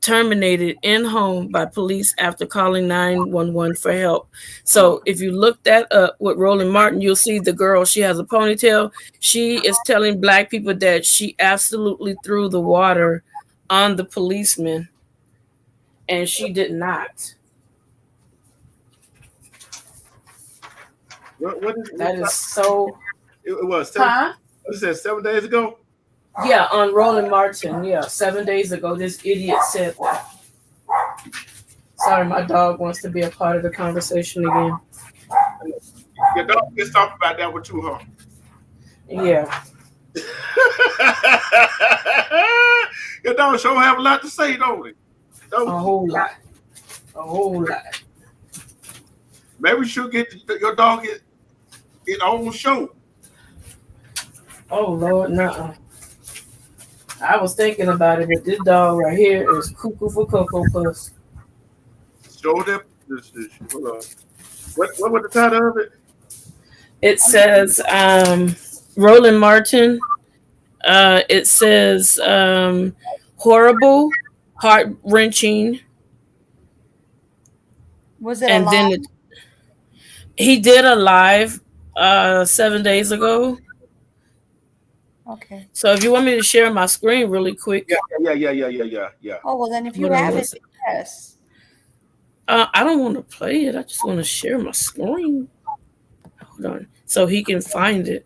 terminated in home by police after calling 911 for help. So if you look that up with Roland Martin, you'll see the girl, she has a ponytail. She is telling black people that she absolutely threw the water on the policeman, and she did not. That is so. It was Huh? What said 7 days ago? Yeah, on Roland Martin. Yeah, 7 days ago, this idiot said that. Sorry, my dog wants to be a part of the conversation again. Your dog gets talk about that with you, huh? Yeah. Your dog sure have a lot to say, don't it? A whole lot. A whole lot. Maybe we should get your dog its own show. Oh, Lord, nuh-uh. I was thinking about it, but this dog right here is cuckoo for Cocoa Puffs. Show them. Hold on. What was the title of it? It says Roland Martin. It says horrible, heart-wrenching. Was it and a then live? he did a live 7 days ago. Okay. So if you want me to share my screen really quick. Yeah. Oh, well, then if you Hold on have one it, second. yes. I don't want to play it. I just want to share my screen. Hold on. So he can find it.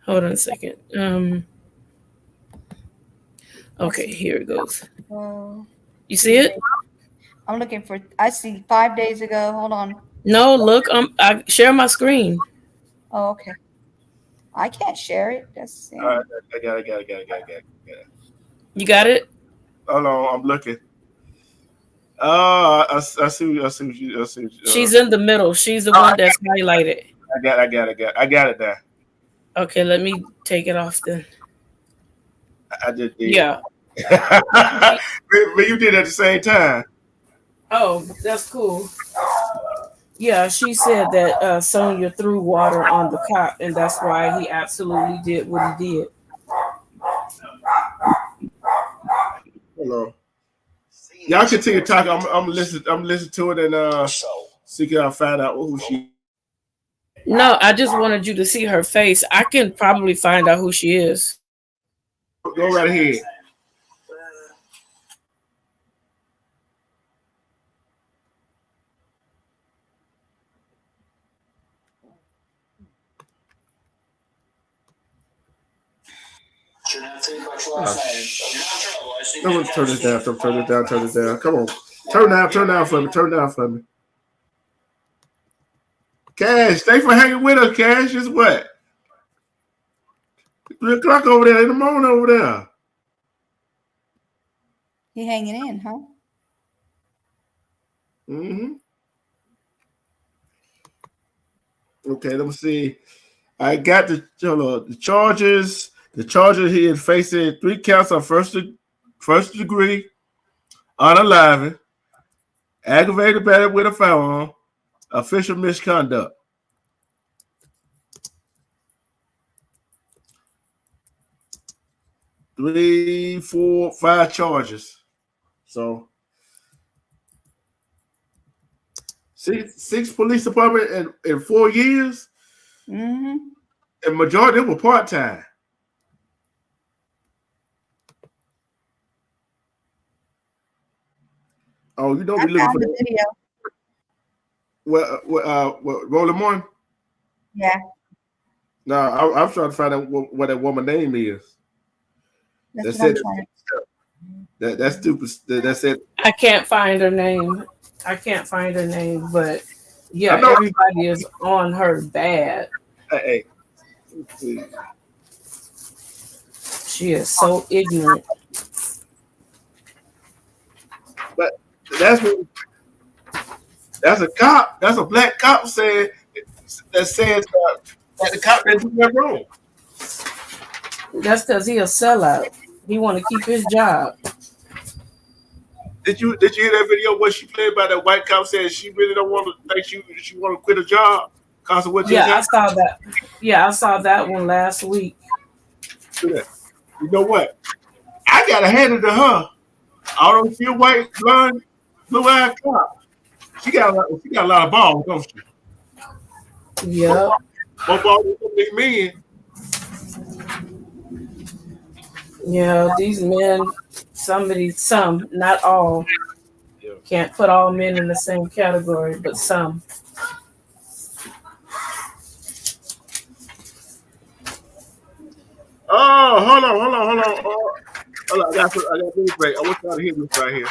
Hold on a second. Okay, here it goes. You see it? I'm looking for, I see 5 days ago. Hold on. No, look, I share my screen. Oh, okay. I can't share it. That's All right, I got it. You got it? Hold on, I'm looking. I see. She's in the middle. She's the one that's highlighted. I got it there. Okay, let me take it off then. I just did. Yeah. But you did it at the same time. Oh, that's cool. Yeah, she said that Sonya threw water on the cop, and that's why he absolutely did what he did. Hello. Y'all continue talking. I'm listening to it and see if I find out who she. No, I just wanted you to see her face. I can probably find out who she is. Go right ahead. No one's turn this down. Turn this down. Come on. Turn down for me. Cash, thanks for hanging with us, Cash. It's what? 3 o'clock over there in the morning over there. He hanging in, huh? Mm-hmm. Okay, let me see. I got the charges. The charges he is facing 3 counts of first degree unaliving, aggravated battery with a firearm, official misconduct. 3, 4, 5 charges. So 6 police department in 4 years. Mm-hmm. And majority of them were part-time. Oh, you don't be looking for the video. What Roland Martin? Yeah. No, I'm trying to find out what that woman's name is. That's it. That's stupid. That's it. I can't find her name. But yeah, everybody is on her bad. Hey. She is so ignorant. But that's a cop. That's a black cop said that says that the cop didn't do that wrong. That's because he a sellout. He want to keep his job. Did you hear that video where she played by that white cop saying she really don't want to think she want to quit a job because of what just Yeah, I happened? saw that. Yeah, I saw that one last week. You know what? I gotta hand it to her. Although she a white, blonde, blue-eyed cop, she got a lot of balls, don't she? Yeah. More balls than these men. Yeah, these men, some, not all. Can't put all men in the same category, but some. Oh, hold on. Hold on. I got this break. I want y'all to hear this right here.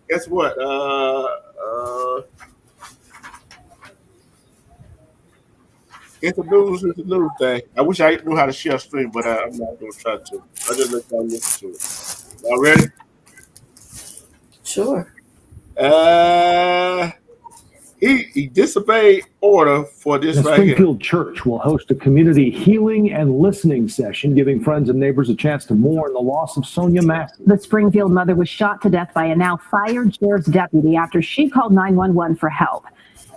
Guess what? It's a news thing. I wish I knew how to share a stream, but I'm not gonna try to. I just let y'all listen to it. Y'all ready? Sure. He disobeyed order for this The right here. Springfield Church will host a community healing and listening session, giving friends and neighbors a chance to mourn the loss of Sonya Massey. The Springfield mother was shot to death by a now fired sheriff's deputy after she called 911 for help.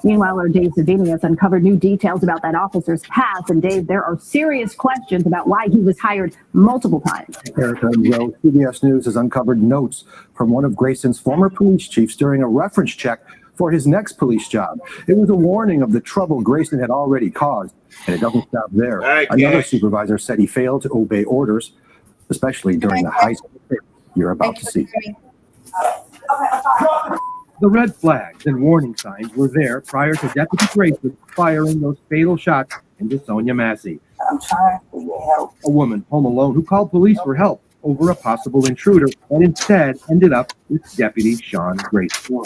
Meanwhile, our Dave Savini has uncovered new details about that officer's past. And Dave, there are serious questions about why he was hired multiple times. Erica and Joe, CBS News has uncovered notes from one of Grayson's former police chiefs during a reference check for his next police job. It was a warning of the trouble Grayson had already caused, and it doesn't stop there. Another supervisor said he failed to obey orders, especially during the high school trip you're about to see. The red flags and warning signs were there prior to Deputy Grayson firing those fatal shots into Sonya Massey. I'm trying to get help. A woman home alone who called police for help over a possible intruder and instead ended up with Deputy Sean Grayson.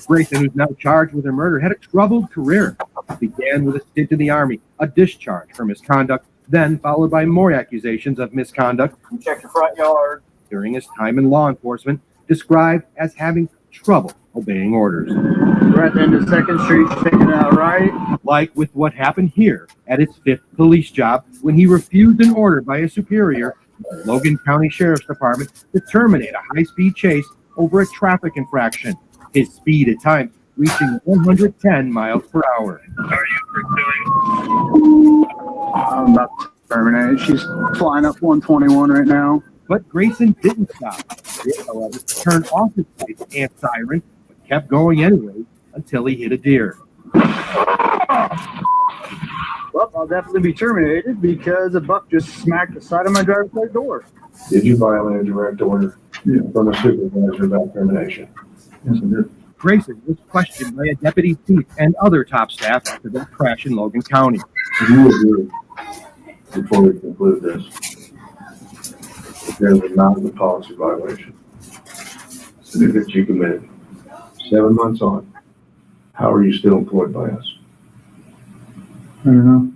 Grayson, who's now charged with her murder, had a troubled career. It began with a stint in the Army, a discharge for misconduct, then followed by more accusations of misconduct. Check your front yard. During his time in law enforcement, described as having trouble obeying orders. Right then to 2nd Street, taking it out right. Like with what happened here at his 5th police job when he refused an order by a superior in the Logan County Sheriff's Department to terminate a high-speed chase over a traffic infraction. His speed at times reaching 110 miles per hour. Are you pursuing? I'm about to terminate. She's flying up 121 right now. But Grayson didn't stop. He did, however, turn off his lights and siren, but kept going anyway until he hit a deer. Well, I'll definitely be terminated because a buck just smacked the side of my driver's side door. Did you violate a direct order from a supervisor about termination? Yes, I did. Grayson was questioned by a deputy chief and other top staff after that crash in Logan County. Do you agree, before we conclude this, that there was not a policy violation that you committed 7 months on? How are you still employed by us? I don't know.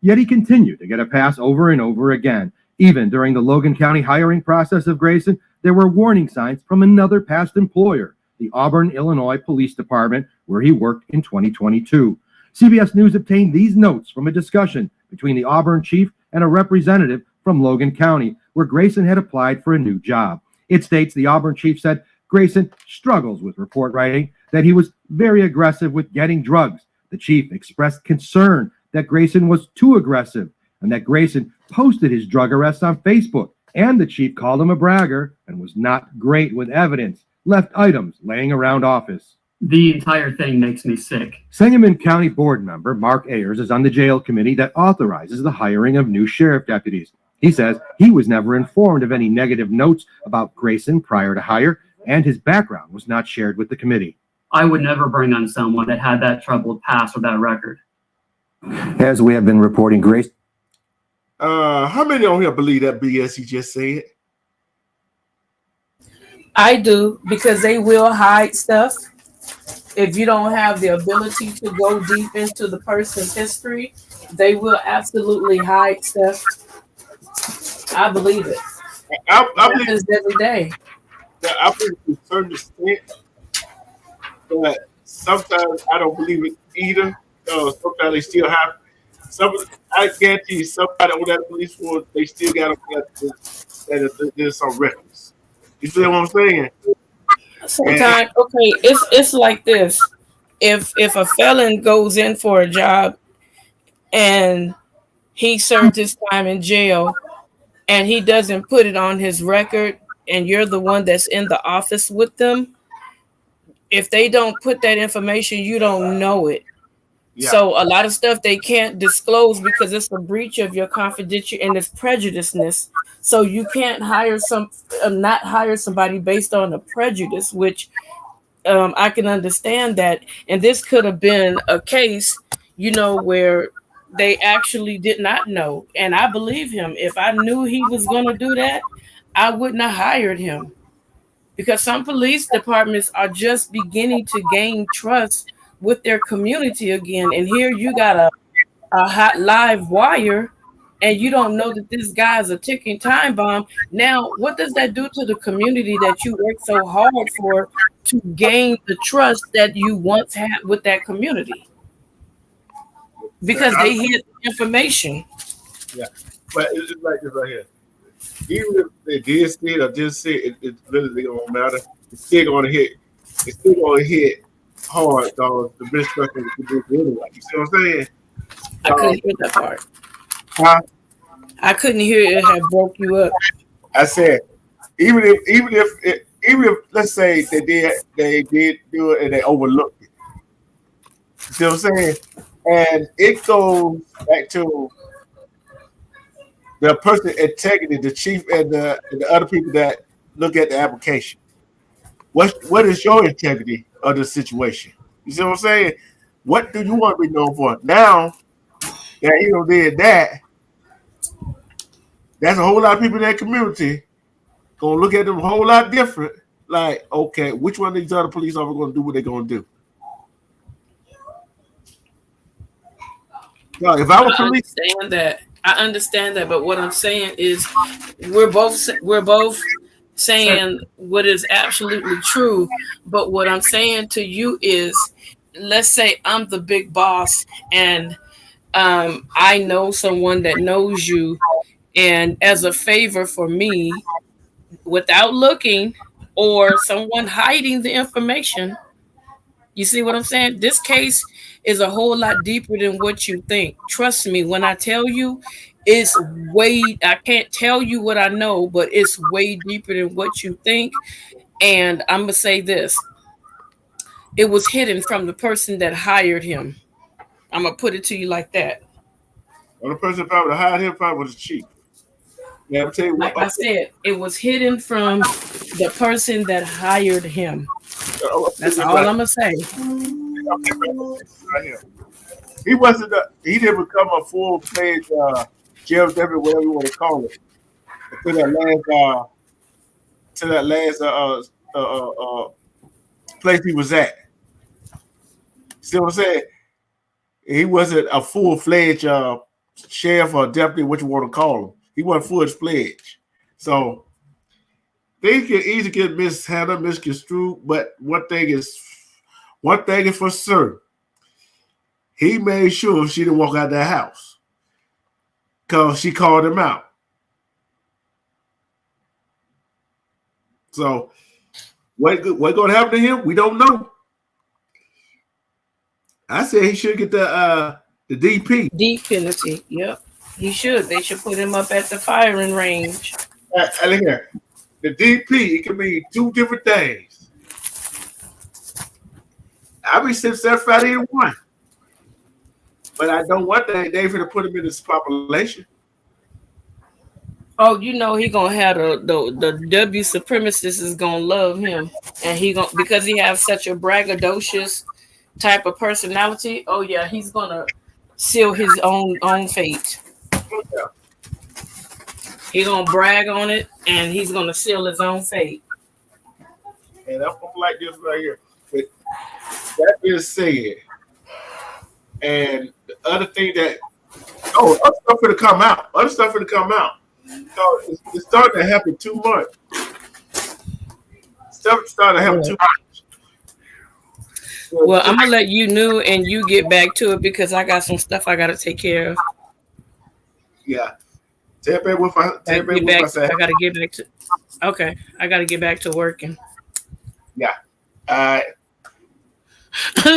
Yet he continued to get a pass over and over again. Even during the Logan County hiring process of Grayson, there were warning signs from another past employer, the Auburn, Illinois Police Department, where he worked in 2022. CBS News obtained these notes from a discussion between the Auburn chief and a representative from Logan County, where Grayson had applied for a new job. It states the Auburn chief said Grayson struggles with report writing, that he was very aggressive with getting drugs. The chief expressed concern that Grayson was too aggressive and that Grayson posted his drug arrests on Facebook. And the chief called him a bragger and was not great with evidence, left items laying around office. The entire thing makes me sick. Sangamon County board member Mark Ayers is on the jail committee that authorizes the hiring of new sheriff deputies. He says he was never informed of any negative notes about Grayson prior to hire, and his background was not shared with the committee. I would never bring on someone that had that troubled past or that record. As we have been reporting, Grayson. How many on here believe that BS he just said? I do, because they will hide stuff. If you don't have the ability to go deep into the person's history, they will absolutely hide stuff. I believe it. I believe happens every day. I believe to a certain extent, but sometimes I don't believe it either. Sometimes they still have I guarantee you somebody on that police force, they still got them that there's some records. You see what I'm saying? Sometimes, okay, it's like this. If a felon goes in for a job and he served his time in jail and he doesn't put it on his record, and you're the one that's in the office with them, if they don't put that information, you don't know it. Yeah. So a lot of stuff they can't disclose because it's a breach of your confidential and it's prejudiceness. So you can't hire not hire somebody based on a prejudice, which I can understand that. And this could have been a case, where they actually did not know. And I believe him. If I knew he was going to do that, I wouldn't have hired him. Because some police departments are just beginning to gain trust with their community again. And here you got a hot live wire, and you don't know that this guy is a ticking time bomb. Now, what does that do to the community that you work so hard for to gain the trust that you once had with that community? Because they hid information. Yeah, but it's just like this right here. Even if they did see it or didn't see it, it really don't matter. It's still gonna hit. It's still gonna hit hard, dog. The mistrust of the community anyway. You see what I'm saying? I couldn't hear that part. Huh? I couldn't hear it have broke you up. I said, even if let's say they did do it and they overlooked it. You see what I'm saying? And it goes back to the person integrity, the chief and the other people that look at the application. What is your integrity of the situation? You see what I'm saying? What do you want to be known for? Now that he did that, that's a whole lot of people in that community gonna look at them a whole lot different. Like, okay, which one of these other police officers gonna do what they're gonna do? No, if I was police, I understand that, but what I'm saying is, we're both saying what is absolutely true. But what I'm saying to you is, let's say I'm the big boss, and I know someone that knows you, and as a favor for me, without looking, or someone hiding the information. You see what I'm saying? This case is a whole lot deeper than what you think. Trust me when I tell you, I can't tell you what I know, but it's way deeper than what you think. And I'm going to say this. It was hidden from the person that hired him. I'm going to put it to you like that. well, the person probably hired him probably was the chief. Yeah, I'm telling you Like I said, it was hidden from the person that hired him. That's all I'm going to say. Right here. He wasn't. He didn't become a full-fledged jail deputy, whatever you want to call it, to that last place he was at. See what I'm saying? He wasn't a full-fledged sheriff or deputy, what you want to call him. He wasn't full-fledged. So things can easily get mishandled, misconstrued. But one thing is for certain. He made sure she didn't walk out that house because she called him out. So what's going to happen to him? We don't know. I said he should get the DP. Deep penalty. Yep, he should. They should put him up at the firing range. Look here. The DP, it can mean two different things. I be certified either one. But I don't want that. They're going to put him in this population. Oh, he gonna have the W supremacists is gonna love him, and because he has such a braggadocious type of personality. Oh yeah, he's gonna seal his own fate. He's gonna brag on it, and he's gonna seal his own fate. And I'm like this right here. But that being said, and the other thing that other stuff going to come out. So it's starting to happen too much. Stuff starting to happen too much. Well, I'm gonna let you know and you get back to it because I got some stuff I gotta take care of. Yeah. Tell me what I said. I gotta get back to. Okay, I gotta get back to working. Yeah. All right.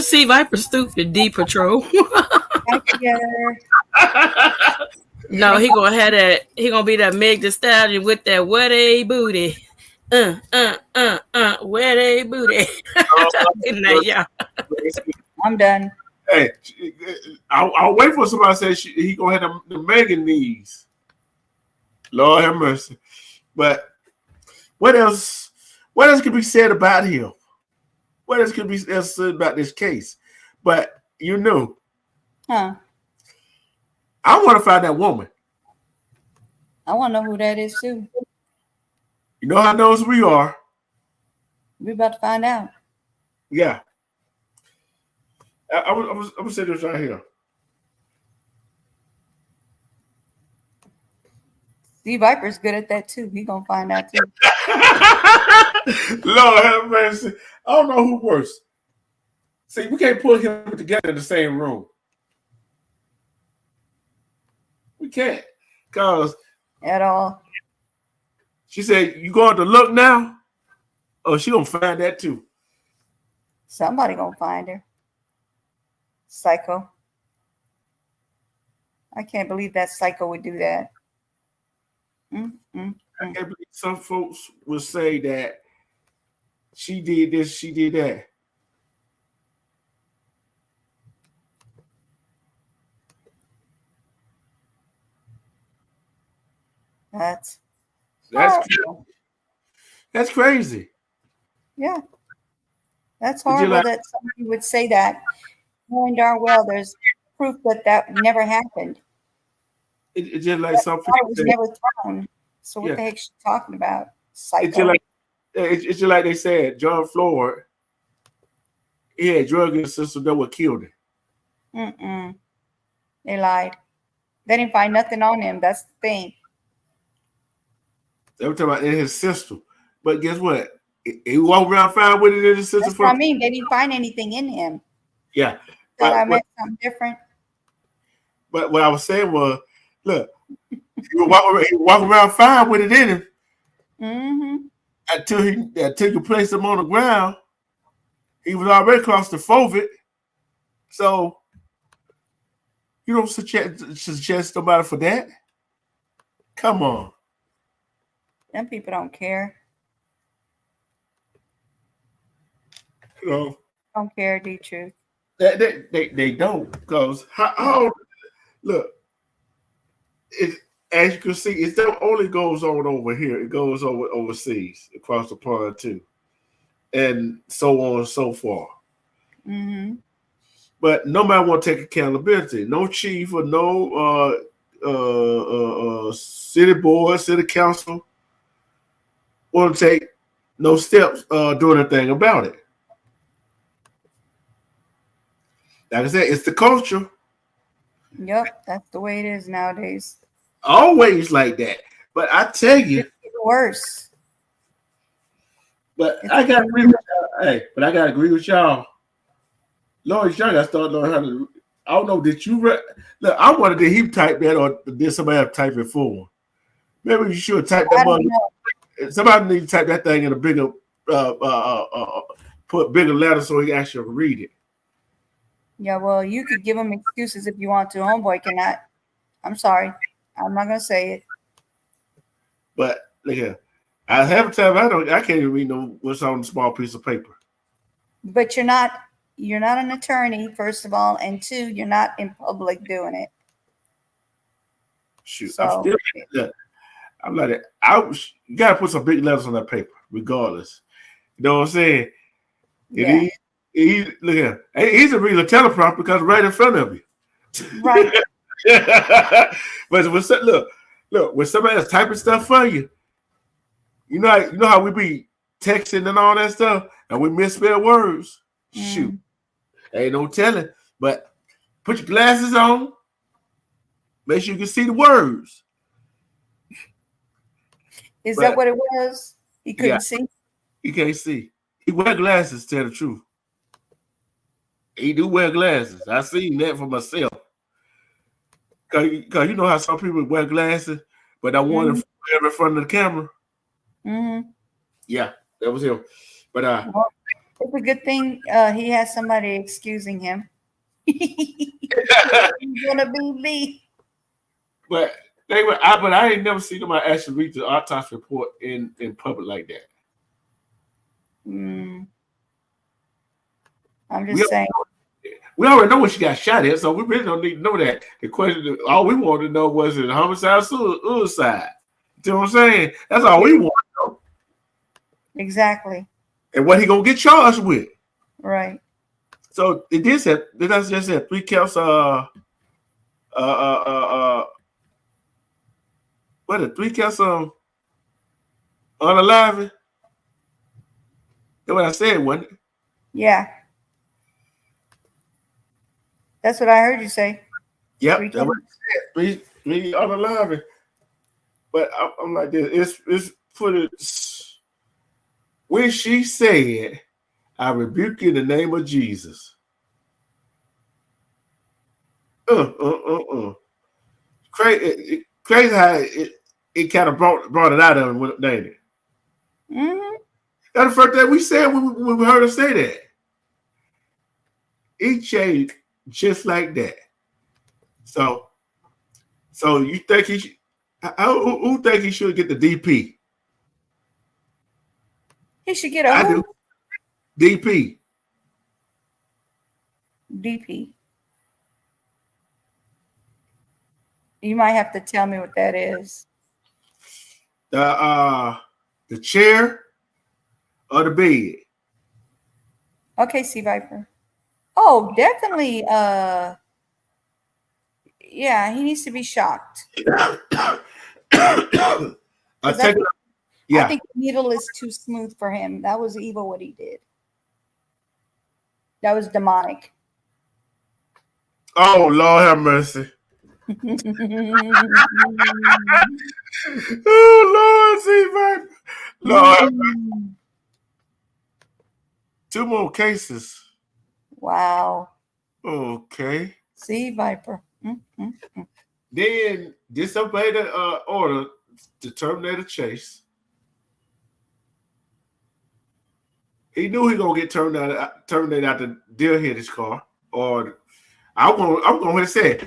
See, Viper stupid D patrol. No, he gonna have that. He gonna be that Meg the Stallion with that wet a booty. Wet a booty. Good night, y'all. I'm done. Hey, I'll wait for somebody to say he gonna have the Megan knees. Lord have mercy. But what else? What else could be said about him? What else could be said about this case? But Huh? I want to find that woman. I want to know who that is too. You know how knows we are. We about to find out. Yeah. I'm gonna say this right here. See, Viper's good at that too. He gonna find out too. Lord have mercy. I don't know who worse. See, we can't put him together in the same room. We can't. Because at all. She said, you going to look now? Oh, she gonna find that too. Somebody gonna find her. Psycho. I can't believe that psycho would do that. I can't believe some folks would say that she did this, she did that. That's crazy. Yeah. That's horrible that somebody would say that, knowing darn well there's proof that never happened. It's just like some people it was never thrown. So what the heck is she talking about? Psycho. It's just like they said, John Floyd, he had drug in the system that would kill him. They lied. They didn't find nothing on him. That's the thing. They were talking about in his system. But guess what? He walked around fine with it in his system. That's what I mean. They didn't find anything in him. Yeah. Thought I meant something different. But what I was saying was, look, he walk around fine with it in him. Until you place him on the ground, he was already across the fovid. So you don't suggest somebody for that? Come on. Them people don't care. Don't care, the truth. They don't, because how look, as you can see, it don't only goes on over here, it goes over overseas, across the pond too, and so on and so forth. But nobody want to take accountability. No chief or no city board, city council want to take no steps doing anything about it. Like I said, it's the culture. Yep, that's the way it is nowadays. Always like that. But I tell you, it's worse. But I gotta agree with y'all. Hey, but I gotta agree with y'all. Lord, y'all gotta start learning how to. I don't know. Did you look? I wanted to he type that, or did somebody have to type it for him? Maybe you should type that button. Somebody need to type that thing in a bigger, put bigger letters so he can actually read it. Yeah, well, you could give him excuses if you want to. Homeboy cannot. I'm sorry. I'm not gonna say it. But look here. I have a time I can't even read what's on a small piece of paper. But you're not an attorney, first of all, and two, you're not in public doing it. Shoot, so, I'm like that. You gotta put some big letters on that paper, regardless. You know what I'm saying? Yeah. He look here. He's a real teleprompter because it's right in front of you. Right. But look, when somebody else typing stuff for you, you know how we be texting and all that stuff, and we misspell words. Shoot, ain't no telling. But put your glasses on. Make sure you can see the words. Is that what it was? He couldn't see. He can't see. He wear glasses. Tell the truth. He do wear glasses. I seen that for myself. Cause you know how some people wear glasses, but I wanted in front of the camera. Mm-hmm. Yeah, that was him. But well, it's a good thing he has somebody excusing him. He's gonna be me. but I ain't never seen somebody actually read the autopsy report in public like that. I'm just saying. We already know what she got shot at, so we really don't need to know that. The question, all we wanted to know was it homicide or suicide. You know what I'm saying? That's all we want to know. Exactly. And what he gonna get charged with? Right. So it did say that's just said 3 counts. What 3 counts unalive? That's what I said, wasn't it? Yeah. That's what I heard you say. Yep, that's what I said. 3 unalive. But I'm like this. It's footage when she said, "I rebuke you in the name of Jesus." Crazy how it kind of brought it out of him, didn't it? Mm-hmm. That's the first thing we said when we heard her say that. He changed just like that. So you think he should? Who think he should get the DP? He should get a do. DP. DP. You might have to tell me what that is. The chair or the bed? Okay, Sea Viper. Oh, definitely. Yeah, he needs to be shocked. I think the needle is too smooth for him. That was evil what he did. That was demonic. Oh, Lord have mercy. Oh, Lord, Sea Viper. Lord have mercy. 2 more cases. Wow. Okay. Sea Viper. Then disobeyed the order to terminate a chase. He knew he gonna get terminated out the deer hit his car. Or I'm going to say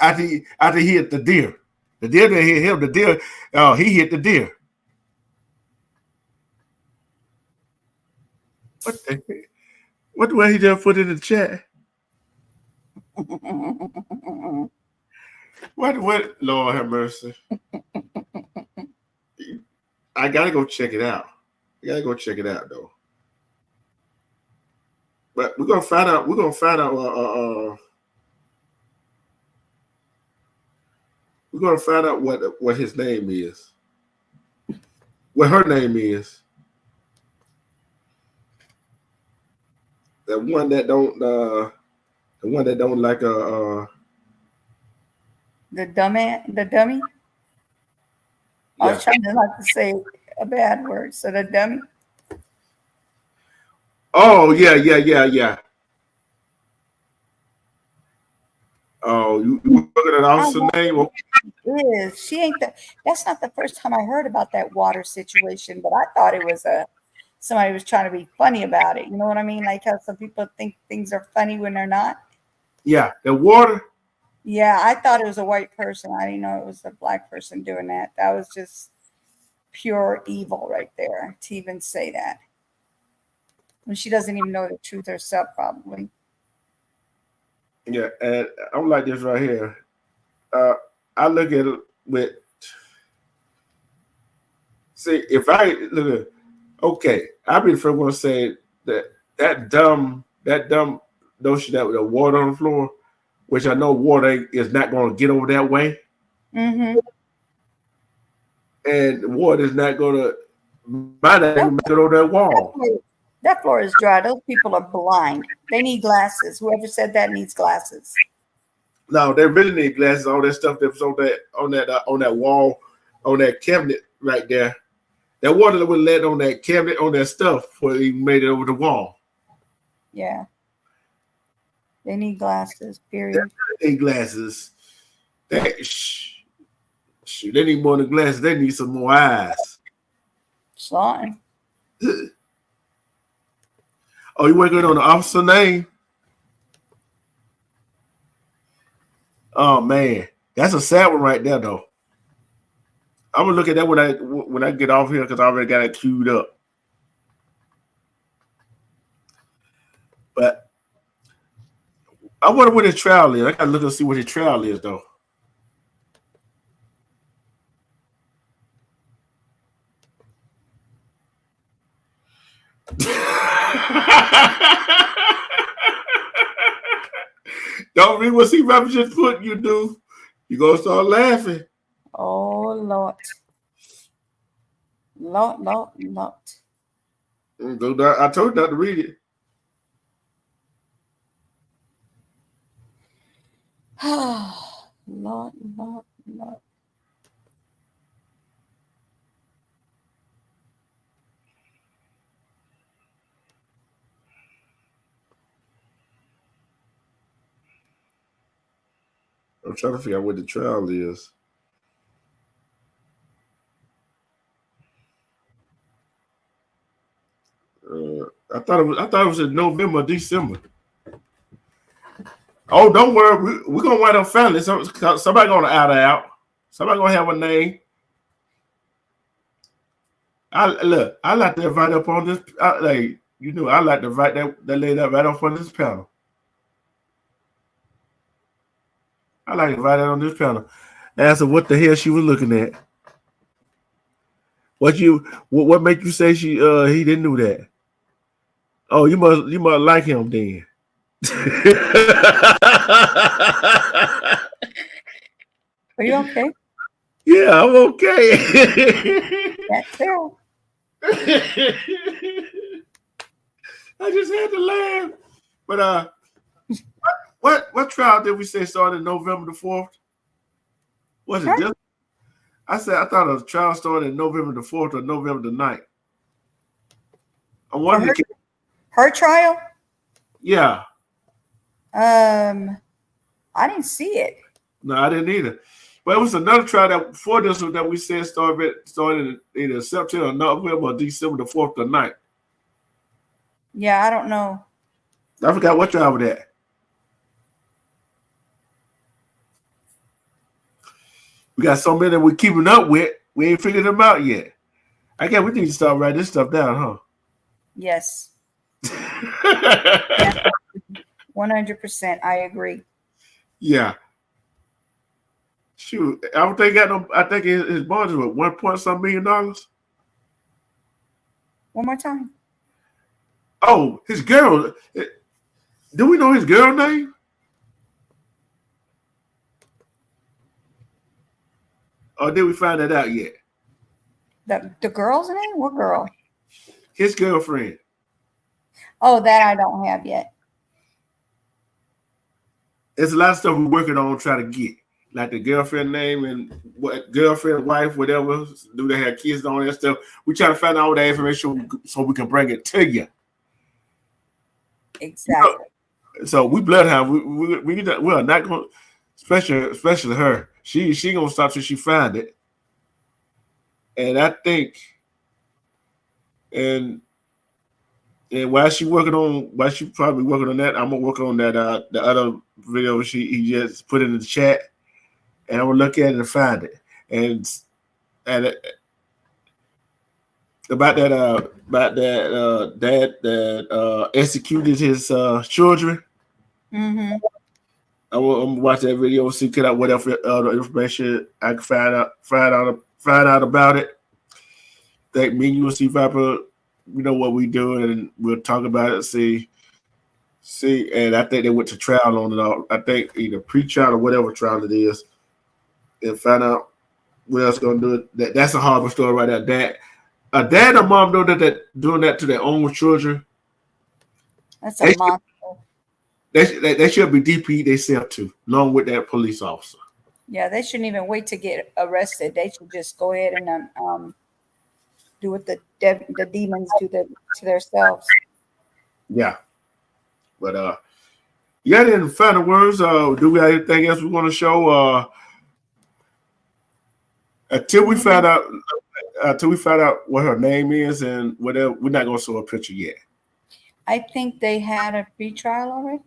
after he hit the deer. The deer didn't hit him. The deer, he hit the deer. What the way he just put in the chat? What? Lord have mercy. I gotta go check it out. Though. But we're gonna find out. We're gonna find out what his name is. What her name is. The one that don't like the dummy. I was trying to not to say a bad word. So the dummy. Oh yeah. Oh, you looking at officer name? Is she ain't that's not the first time I heard about that water situation, but I thought it was somebody was trying to be funny about it. You know what I mean? Like how some people think things are funny when they're not. Yeah, the water. Yeah, I thought it was a white person. I didn't know it was a black person doing that. That was just pure evil right there to even say that. When she doesn't even know the truth herself, probably. Yeah, and I'm like this right here. I look at it with. See, if I look at, okay, I'd be the first one to say that dumb notion that with the water on the floor, which I know water is not going to get over that way. Mm-hmm. And water is not going to make it over that wall. That floor is dry. Those people are blind. They need glasses. Whoever said that needs glasses. No, they really need glasses. All that stuff that was on that wall, on that cabinet right there. That water that was let on that cabinet, on that stuff, before he made it over the wall. Yeah. They need glasses, period. They need glasses. Shoot, they need more than glasses. They need some more eyes. Slime. Oh, you working on the officer name? Oh man, that's a sad one right there, though. I'm gonna look at that when I get off here because I already got it queued up. But I wonder what his trial is. I gotta look and see what his trial is, though. Don't read what C. Rapper just put you do. You gonna start laughing. Oh Lord. Lord. I told you not to read it. Lord. I'm trying to figure out what the trial is. I thought it was in November or December. Oh, don't worry, we're gonna wind up family. Somebody gonna out. Somebody gonna have a name. I like to invite up on this. I like to invite that lady up right up on this panel. I like to invite her on this panel. Ask her what the hell she was looking at. What make you say he didn't do that? Oh, you must like him then. Are you okay? Yeah, I'm okay. That's too. I just had to laugh. But what trial did we say started November the 4th? Was it just? I thought the trial started November the 4th or November the 9th. I wonder. Her trial? Yeah. I didn't see it. No, I didn't either. But it was another trial that before this one that we said started either September or November or December the 4th or 9th. Yeah, I don't know. I forgot what trial was that. We got so many we're keeping up with. We ain't figured them out yet. I guess we need to start writing this stuff down, huh? Yes. 100%. I agree. Yeah. Shoot, I don't think I think his bond is what, $1.some million. One more time. Oh, his girl. Do we know his girl name? Or did we find that out yet? The girl's name? What girl? His girlfriend. Oh, that I don't have yet. There's a lot of stuff we're working on trying to get. Like the girlfriend name and what girlfriend, wife, whatever. Do they have kids and all that stuff? We try to find out all that information so we can bring it to you. Exactly. So we bloodhound. We are not going, especially her. She gonna stop till she find it. And I think, and while she probably working on that, I'm gonna work on that the other video he just put in the chat, and I'm gonna look at it and find it. And about that dad that executed his children. Mm-hmm. I'm gonna watch that video, see whatever other information I can find out about it. That me and you and see Viper, we know what we do, and we'll talk about it. See, and I think they went to trial on it all. I think either pre-trial or whatever trial it is, and find out what else gonna do it. That's a horrible story right there. Dad and mom doing that to their own children. That's a monster. They should be DP themselves too, along with that police officer. Yeah, they shouldn't even wait to get arrested. They should just go ahead and do what the demons do to themselves. Yeah, but you got any final words? Do we have anything else we want to show? Until we find out what her name is and whatever, we're not gonna show a picture yet. I think they had a pretrial already.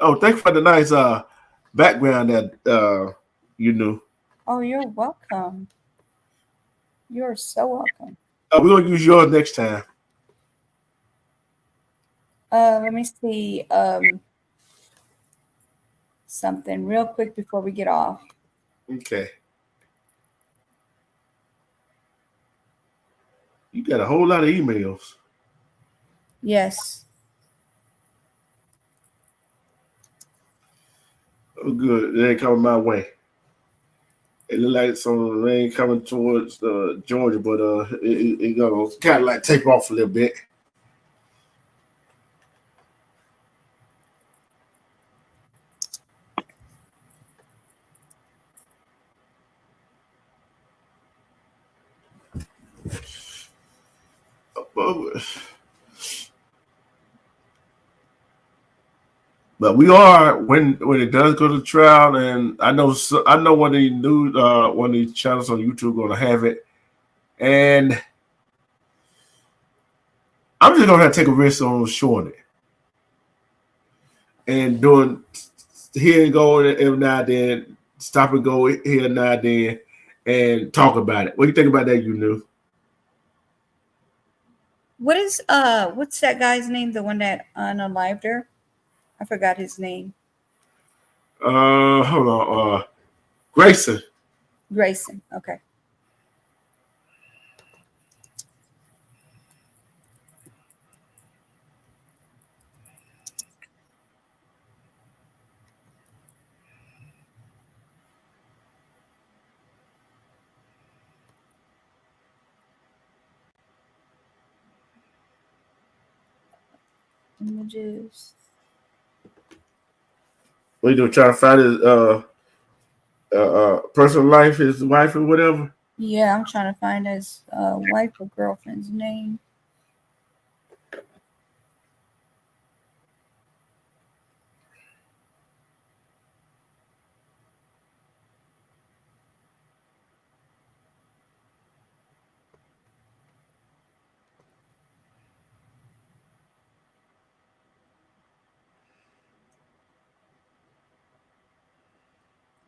Oh, thank you for the nice background that you knew. Oh, you're welcome. You're so welcome. We're gonna use yours next time. Let me see something real quick before we get off. Okay. You got a whole lot of emails. Yes. Oh, good. They ain't coming my way. It look like some rain coming towards Georgia, but it gonna kind of like take off a little bit. But we are when it does go to trial, and I know one of the new one of these channels on YouTube going to have it, and I'm just gonna have to take a risk on showing it and doing here and go every now and then, stop and go here and now and then, and talk about it. What do you think about that? You knew. What's that guy's name? The one that unalived her? I forgot his name. Hold on. Grayson. Grayson. Okay. Images. What you doing? Trying to find his personal life, his wife or whatever. Yeah, I'm trying to find his wife or girlfriend's name.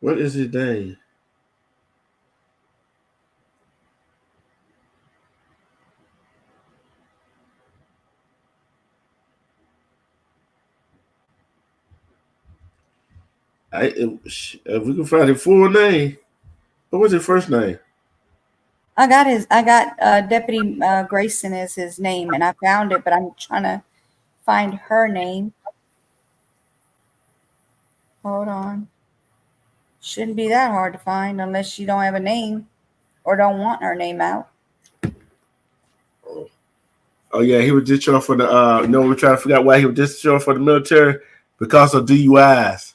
What is his name? If we can find his full name, what was his first name? I got Deputy Grayson as his name, and I found it, but I'm trying to find her name. Hold on. Shouldn't be that hard to find unless you don't have a name or don't want her name out. Oh yeah, he was discharged for the we're trying to figure out why he was discharged for the military because of DUIs.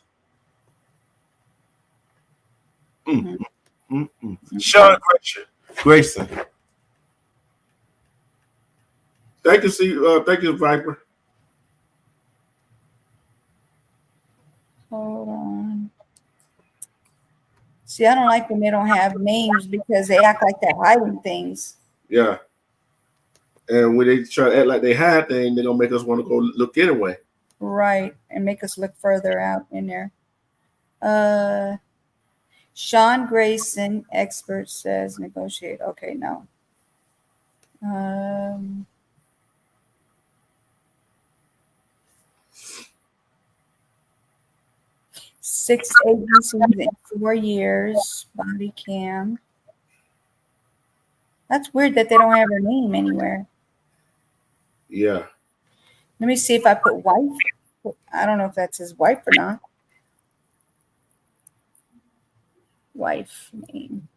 Sean Grayson. Thank you, Viper. Hold on. See, I don't like when they don't have names because they act like they're hiding things. Yeah. And when they try to act like they hide things, they're gonna make us want to go look anyway. Right. And make us look further out in there. Sean Grayson, expert says negotiate. Okay, no. 6 agencies in 4 years. Body cam. That's weird that they don't have her name anywhere. Yeah. Let me see if I put wife. I don't know if that's his wife or not. Wife name.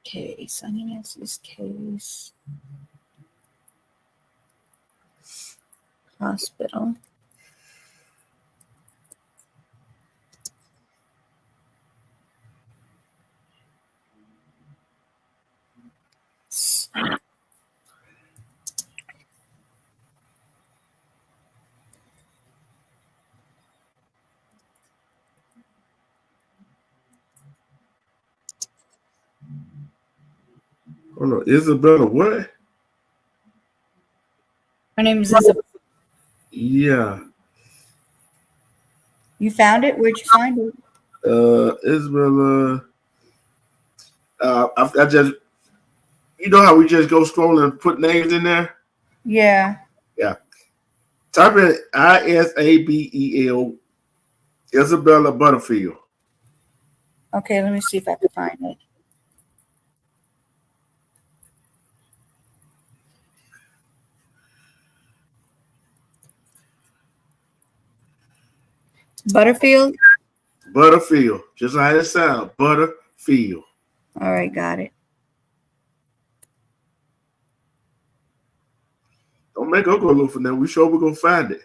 Okay, Sonya Massey's case. Hospital. Oh no, Isabella what? Her name is Isabella. Yeah. You found it? Where'd you find it? Isabella. I just, you know how we just go scrolling and put names in there? Yeah. Yeah. Type in Isabel Isabella Butterfield. Okay, let me see if I can find it. Butterfield? Butterfield. Just like it sounds. Butterfield. All right, got it. Don't make her go look for them. We sure we're going to find it.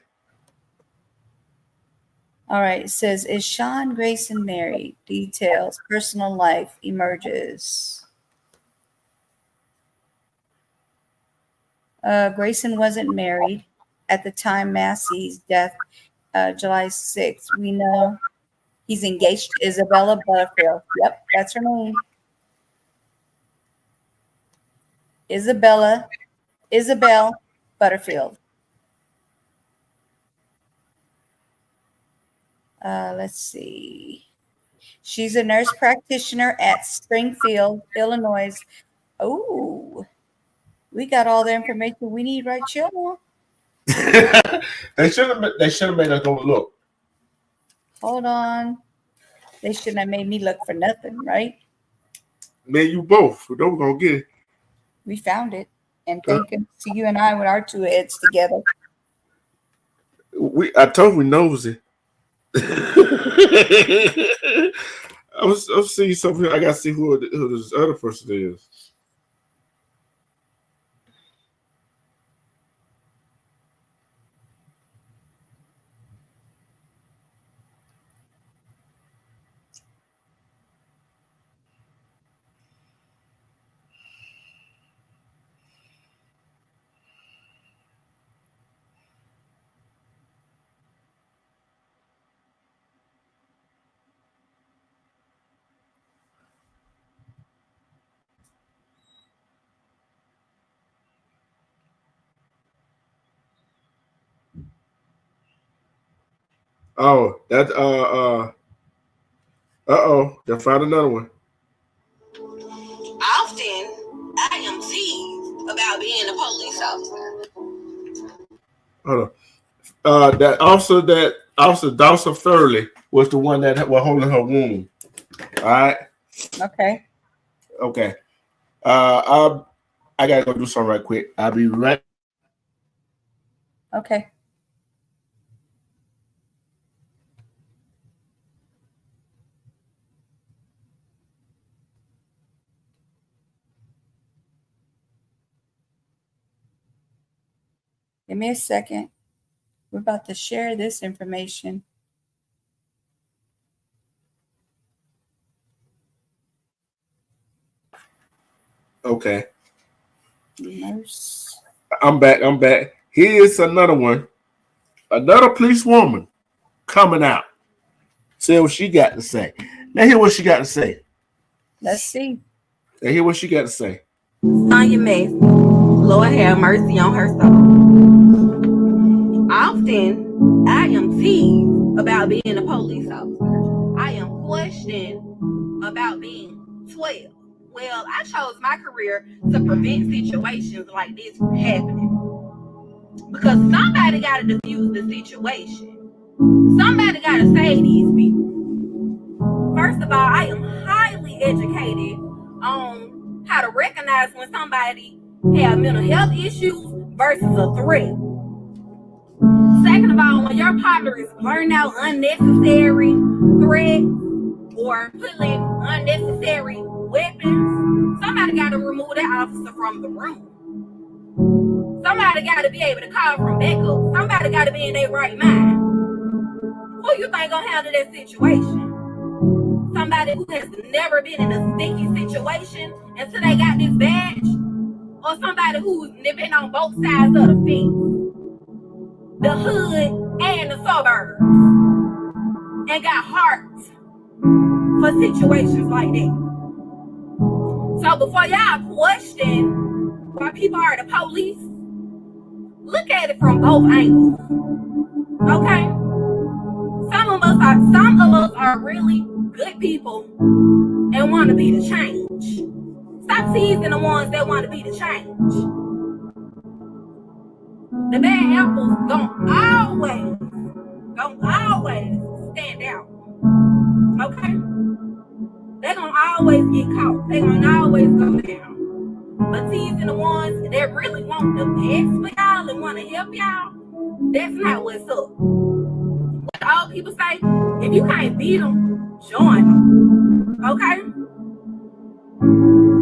All right, it says, is Sean Grayson married? Details, personal life emerges. Grayson wasn't married at the time Massey's death, July 6th. We know he's engaged to Isabella Butterfield. Yep, that's her name. Isabel Butterfield. Let's see. She's a nurse practitioner at Springfield, Illinois. Oh, we got all the information we need right here. They should have made us go look. Hold on. They shouldn't have made me look for nothing, right? Man, you both. We know we're going to get it. We found it. And thank you to you and I with our two heads together. I told we nosy. I'm seeing something. I got to see who this other person is. Oh, that's they found another one. Often, I am teased about being a police officer. Hold on. That officer Dawson Furley was the one that was holding her wound. All right. Okay. Okay. I gotta go do something right quick. I'll be right. Okay. Give me a second. We're about to share this information. Okay. Nurse. I'm back. Here's another one. Another police woman coming out. See what she got to say. Now hear what she got to say. Let's see. Now hear what she got to say. Sonya Massey, Lord have mercy on her soul. Often, I am teased about being a police officer. I am questioned about being 12. Well, I chose my career to prevent situations like this from happening. Because somebody got to defuse the situation. Somebody got to save these people. First of all, I am highly educated on how to recognize when somebody has mental health issues versus a threat. Second of all, when your partner is blurting out unnecessary threats or pulling unnecessary weapons, somebody remove that officer from the room. Somebody got to be able to call from backup. Somebody got to be in their right mind. Who you think gonna handle that situation? Somebody who has never been in a sticky situation until they got this badge, or somebody who's been on both sides of the fence, the hood and the suburbs, and got hearts for situations like that. So before y'all question why people are the police, look at it from both angles. Okay? Some of us are really good people and want to be the change. Stop teasing the ones that want to be the change. The bad apples gonna always stand out. Okay? They're gonna always get caught. They're gonna always go down. But teasing the ones that really want the best for y'all and want to help y'all, that's not what's up. What all people say, if you can't beat them, join them. Okay?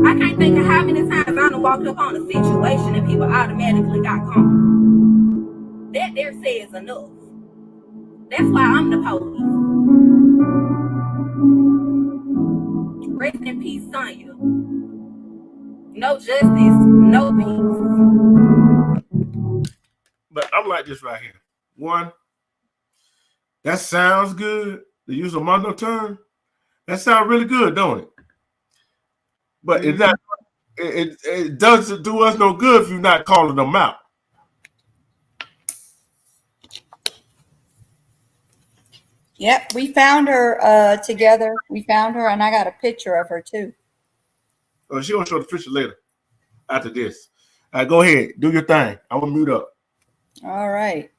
I can't think of how many times I done walked up on a situation and people automatically got comfortable. That there says enough. That's why I'm the police. Rest in peace, Sonya. No justice, no peace. But I'm like this right here. One, that sounds good. To use a Mondo term, that sounds really good, don't it? But it's not. It doesn't do us no good if you're not calling them out. Yep, we found her together. We found her, and I got a picture of her too. Oh, she will show the picture later. After this, go ahead, do your thing. I'm gonna mute up. All right.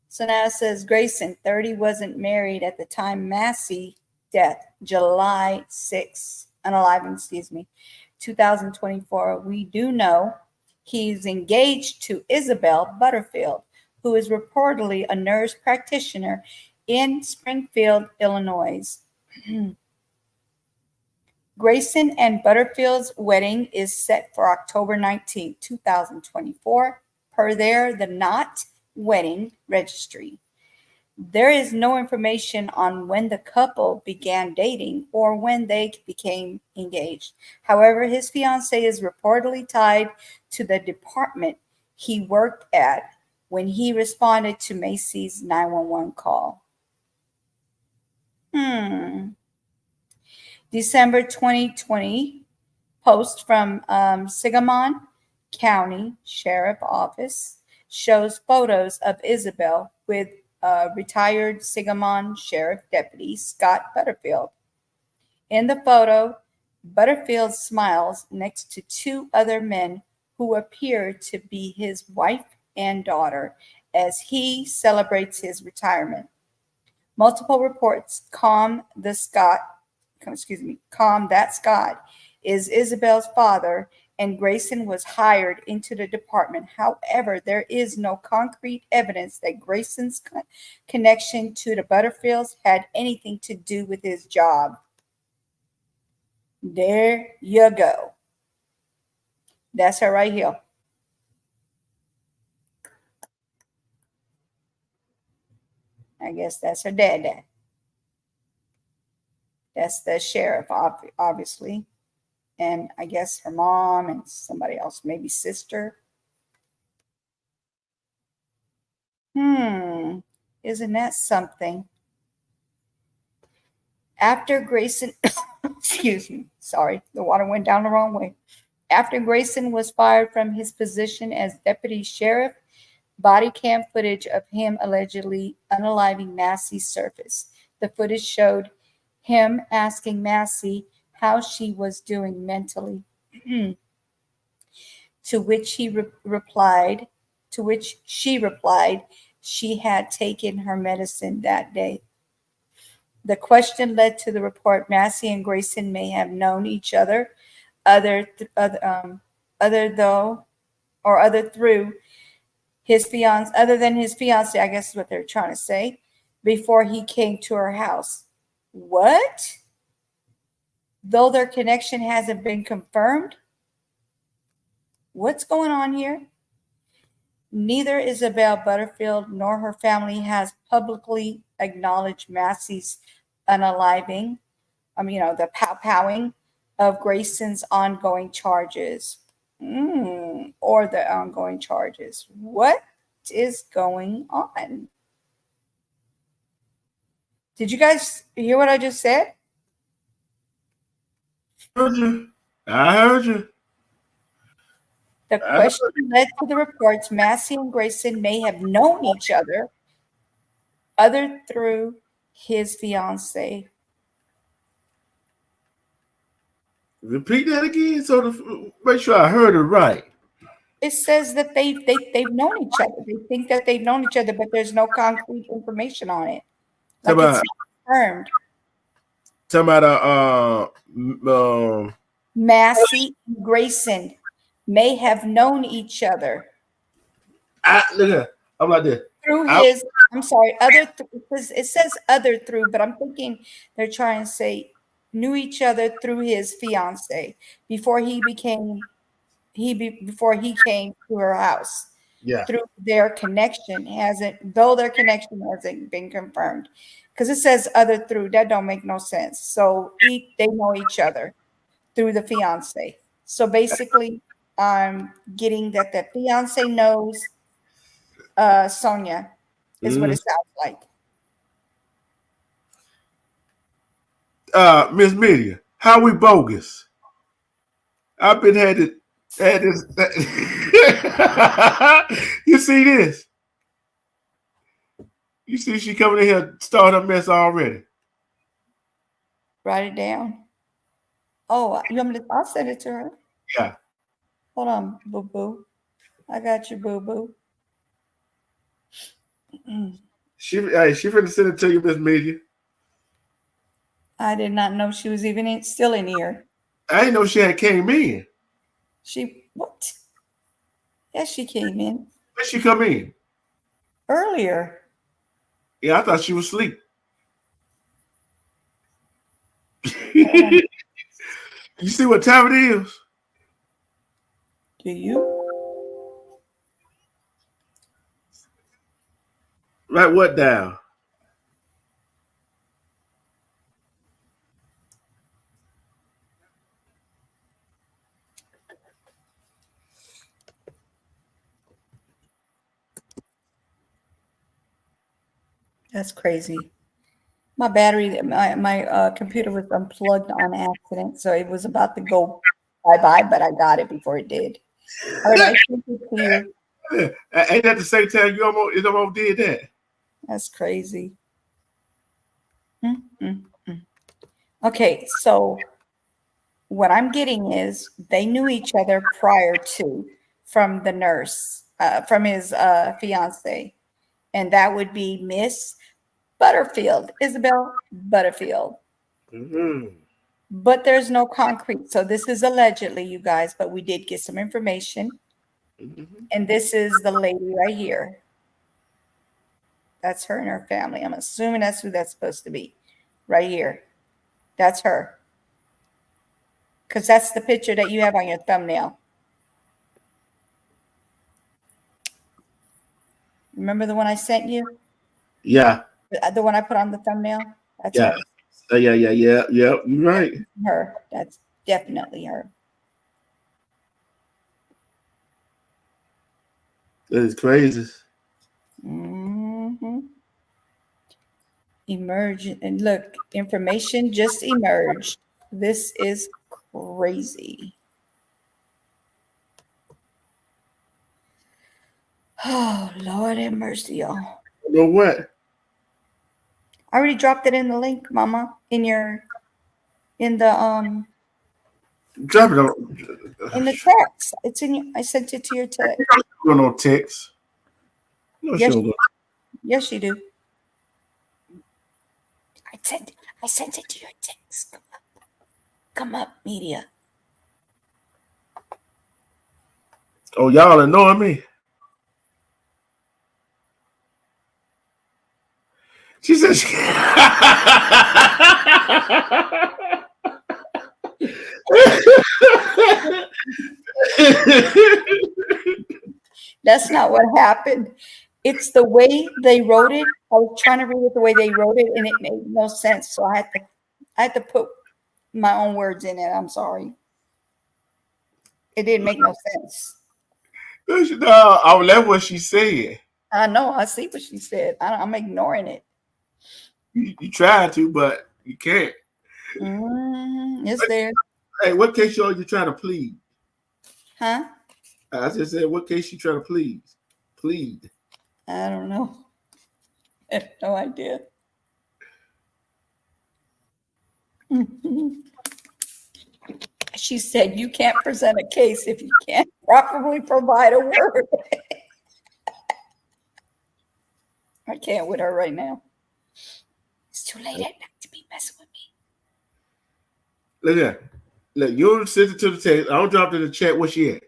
So now it says Grayson, 30, wasn't married at the time Massey death, July 6, unaliving, 2024. We do know he's engaged to Isabel Butterfield, who is reportedly a nurse practitioner in Springfield, Illinois. Grayson and Butterfield's wedding is set for October 19, 2024, per the Knot Wedding Registry. There is no information on when the couple began dating or when they became engaged. However, his fiancée is reportedly tied to the department he worked at when he responded to Massey's 911 call. December 2020 post from Sangamon County Sheriff Office shows photos of Isabel with retired Sangamon Sheriff Deputy Scott Butterfield. In the photo, Butterfield smiles next to two other men who appear to be his wife and daughter as he celebrates his retirement. Multiple reports calm that Scott is Isabel's father, and Grayson was hired into the department. However, there is no concrete evidence that Grayson's connection to the Butterfields had anything to do with his job. There you go. That's her right here. I guess that's her dad. That's the sheriff, obviously. And I guess her mom and somebody else, maybe sister. Isn't that something? After Grayson, excuse me, sorry, the water went down the wrong way. After Grayson was fired from his position as deputy sheriff, body cam footage of him allegedly unaliving Massey surfaced. The footage showed him asking Massey how she was doing mentally, to which she replied she had taken her medicine that day. The question led to the report Massey and Grayson may have known each other other through his fiance, other than his fiance, I guess is what they're trying to say, before he came to her house. What? though their connection hasn't been confirmed. What's going on here? Neither Isabel Butterfield nor her family has publicly acknowledged Massey's unaliving, the powing of Grayson's ongoing charges. Or the ongoing charges. What is going on? Did you guys hear what I just said? Heard you. I heard you. The question led to the reports Massey and Grayson may have known each other through his fiance. Repeat that again, so to make sure I heard it right. It says that they've known each other. They think that they've known each other, but there's no concrete information on it. Like it's not confirmed. Talking about Massey and Grayson may have known each other. Look at I'm like this. Through his, I'm sorry, it says other through, but I'm thinking they're trying to say knew each other through his fiance before he came to her house. Yeah. Through their connection though their connection hasn't been confirmed. Because it says other through, that don't make no sense. So they know each other through the fiance. So basically, I'm getting that the fiance knows Sonya is what it sounds like. Miss Media, how we bogus? I've been had this. You see this? You see she coming in here start a mess already. Write it down. Oh, you want me to? I'll send it to her. Yeah. Hold on, boo boo. I got you, boo boo. She finna send it to you, Miss Media. I did not know she was even still in here. I didn't know she had came in. What? Yes, she came in. When she come in? Earlier. Yeah, I thought she was asleep. You see what time it is? Do you? Write what down? That's crazy. My battery, my computer was unplugged on accident, so it was about to go bye-bye, but I got it before it did. All right, I sent it to you. Ain't that the same time you almost did that? That's crazy. Okay, so what I'm getting is they knew each other prior to from the nurse, from his fiance, and that would be Miss Butterfield, Isabel Butterfield. But there's no concrete. So this is allegedly, you guys, but we did get some information. And this is the lady right here. That's her and her family. I'm assuming that's who that's supposed to be. Right here. That's her. Because that's the picture that you have on your thumbnail. Remember the one I sent you? Yeah. The one I put on the thumbnail? That's yeah. her. Yeah. You're right. Her. That's definitely her. That is crazy. Emerge and look, information just emerged. This is crazy. Oh, Lord have mercy, y'all. You know what? I already dropped it in the link, Mama. In the Drop it on. In the text. It's in your, I sent it to your text. Go no text. No, yes, you do. I sent it to your text. Come up, media. Oh, y'all annoying me. She said she That's not what happened. It's the way they wrote it. I was trying to read it the way they wrote it, and it made no sense. So I had to put my own words in it. I'm sorry. It didn't make no sense. No, that's what she said. I know. I see what she said. I'm ignoring it. You tried to, but you can't. It's there. Hey, what case you trying to plead? Huh? I just said, what case you trying to plead? Plead. I don't know. I have no idea. She said, you can't present a case if you can't properly provide a word. I can't with her right now. It's too late at night to be messing with me. Look at that. Look, you send it to the text. I don't drop it in the chat. Where she at?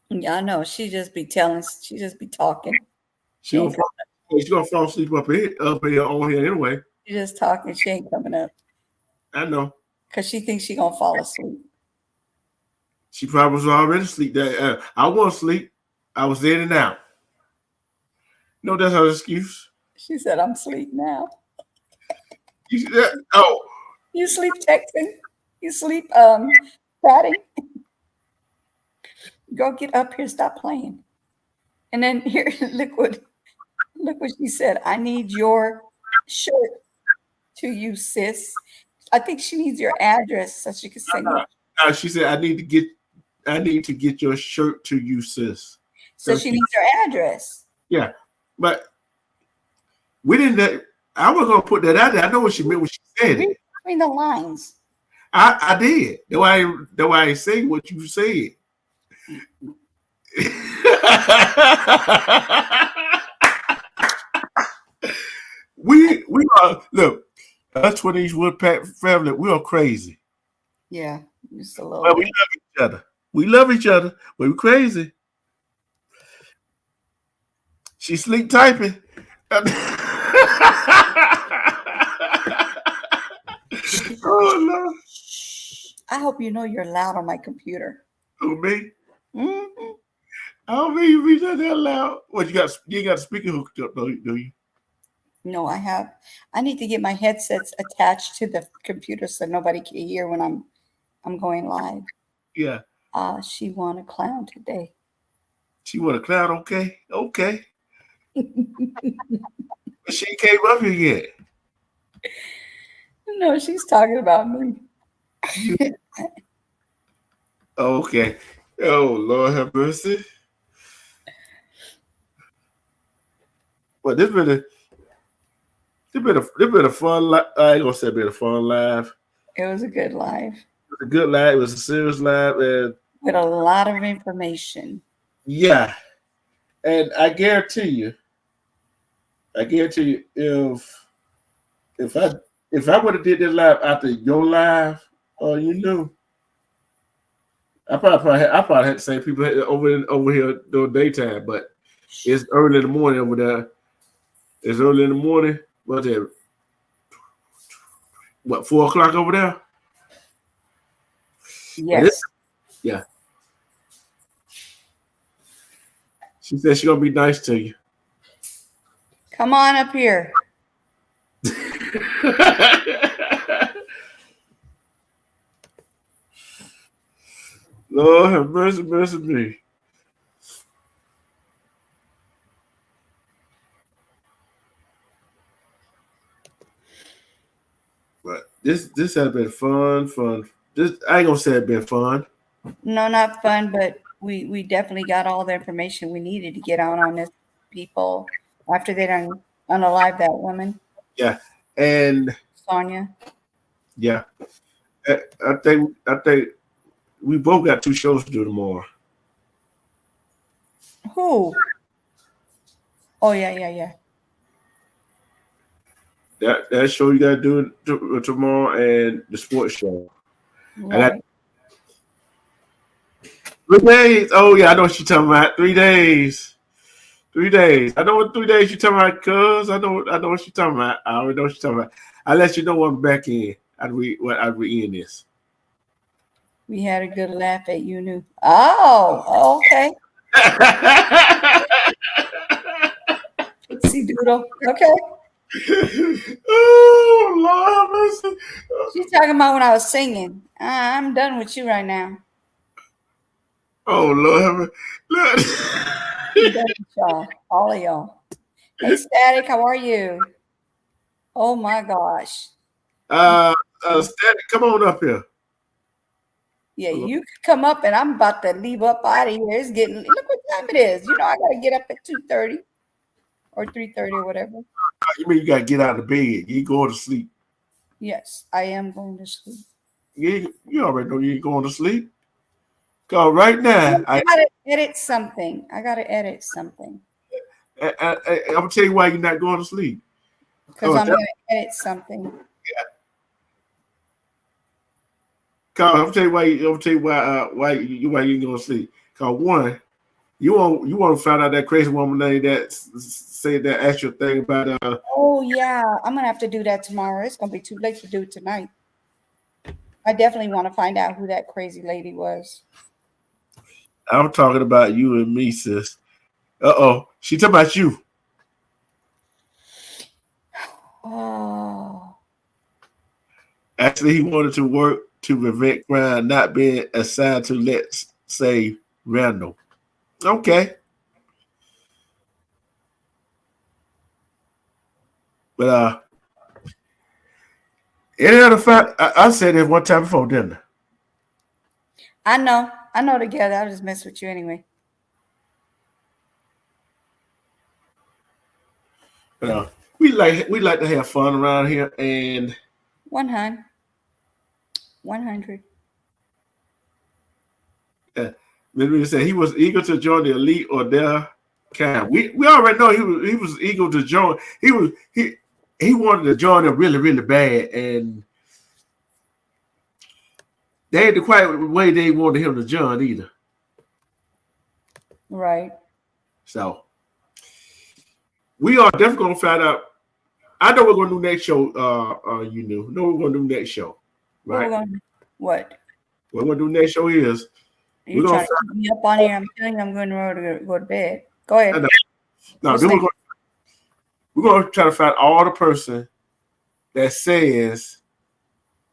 Yeah, I know. She just be telling. She just be talking. She's gonna fall asleep up here on here anyway. She just talking. She ain't coming up. I know. Because she thinks she gonna fall asleep. She probably was already asleep. I wasn't asleep. I was in and out. No, that's her excuse. She said, I'm asleep now. Oh. You sleep texting? You sleep chatting? Go get up here, stop playing. And then here, look what she said. I need your shirt to you, sis. I think she needs your address so she can send you. She said, I need to get your shirt to you, sis. So she needs your address. Yeah. But we didn't. I was gonna put that out there. I know what she meant when she said it. Between the lines. I did. That's why I ain't saying what you said. we are look. Us 20 Woodpack family. We are crazy. Yeah, just a little. But we love each other. We love each other. But we're crazy. She sleep typing. Oh no! I hope you know you're loud on my computer. Who, me? Mm-hmm. I don't mean you be that loud. What you got? You ain't got a speaker hooked up, do you? No, I have. I need to get my headsets attached to the computer so nobody can hear when I'm going live. Yeah. She won a clown today. She won a clown. Okay. She came up here yet. No, she's talking about me. Okay. Oh, Lord have mercy. Well, this been a fun live. I ain't gonna say been a fun live. It was a good live. It was a good live. It was a serious live, and with a lot of information. Yeah, and I guarantee you, if I would have did this live after your live, I probably had the same people over here during daytime, but it's early in the morning over there. It's early in the morning. What's it? What, 4 o'clock over there? Yes. Yeah. She said she's gonna be nice to you. Come on up here. Lord have mercy, mercy me. But this has been fun. This I ain't gonna say it's been fun. No, not fun, but we definitely got all the information we needed to get out on this people after they done unalive that woman. Yeah, and Sonya. Yeah, I think we both got 2 shows to do tomorrow. Who? Oh yeah. That show you got to do tomorrow, and the sports show. Right. 3 days. Oh yeah, I know what you're talking about. 3 days. 3 days. I know what 3 days you're talking about, cuz. I know what you're talking about. I already know what you're talking about. I'll let you know when I'm back in. I'd we end this. We had a good laugh at you, knew. Oh, okay. Pixie Doodle. Okay. Oh, Lord. She's talking about when I was singing. I'm done with you right now. Oh, Lord. Look. I'm done with y'all. All of y'all. Hey, Static, how are you? Oh, my gosh. Static, come on up here. Yeah, you could come up, and I'm about to leave up out of here. It's getting, look what time it is. You know, I got to get up at 2:30 or 3:30 or whatever. You mean you got to get out of bed? You going to sleep? Yes, I am going to sleep. You already know you ain't going to sleep. Cause right now, I got to edit something. I'm gonna tell you why you're not going to sleep. Because I'm gonna edit something. Yeah. Cause I'm tell you why you ain't going to sleep. Cause one, you want to find out that crazy woman name that said that actual thing about Oh yeah, I'm gonna have to do that tomorrow. It's gonna be too late to do it tonight. I definitely want to find out who that crazy lady was. I'm talking about you and me, sis. She talking about you. Oh. Actually, he wanted to work to prevent crime not being assigned to, let's say, Randall. Okay. But any other fact, I said it one time before, didn't I? I know together. I'll just mess with you anyway. We like to have fun around here, and 100. Let me say he was eager to join the elite or their kind. We already know he was eager to join. He wanted to join them really, really bad, and they ain't the quite way they wanted him to join either. Right. So we are definitely gonna find out. I know we're gonna do next show. You know we're gonna do next show, right? What? What we're gonna do next show is You're trying to keep me up on here. I'm telling you, I'm going to go to bed. Go ahead. No, then we're gonna try to find all the person that said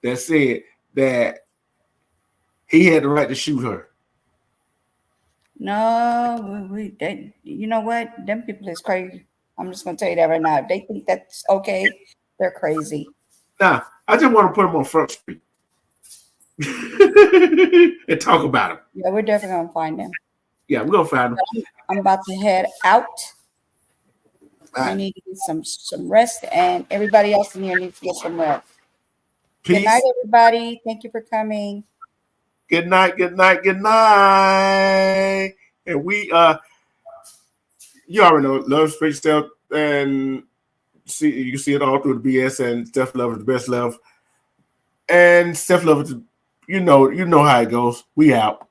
that he had the right to shoot her. No, you know what? Them people is crazy. I'm just gonna tell you that right now. If they think that's okay, they're crazy. Nah, I just want to put him on Front Street and talk about him. Yeah, we're definitely gonna find them. Yeah, we're gonna find him. I'm about to head out. I need to get some rest, and everybody else in here needs to get some rest. Peace. Good night, everybody. Thank you for coming. Good night, good night, good night. And we you already know, love, space, self, and you can see it all through the BS, and self-love is the best love. And self-love is, you know how it goes. We out.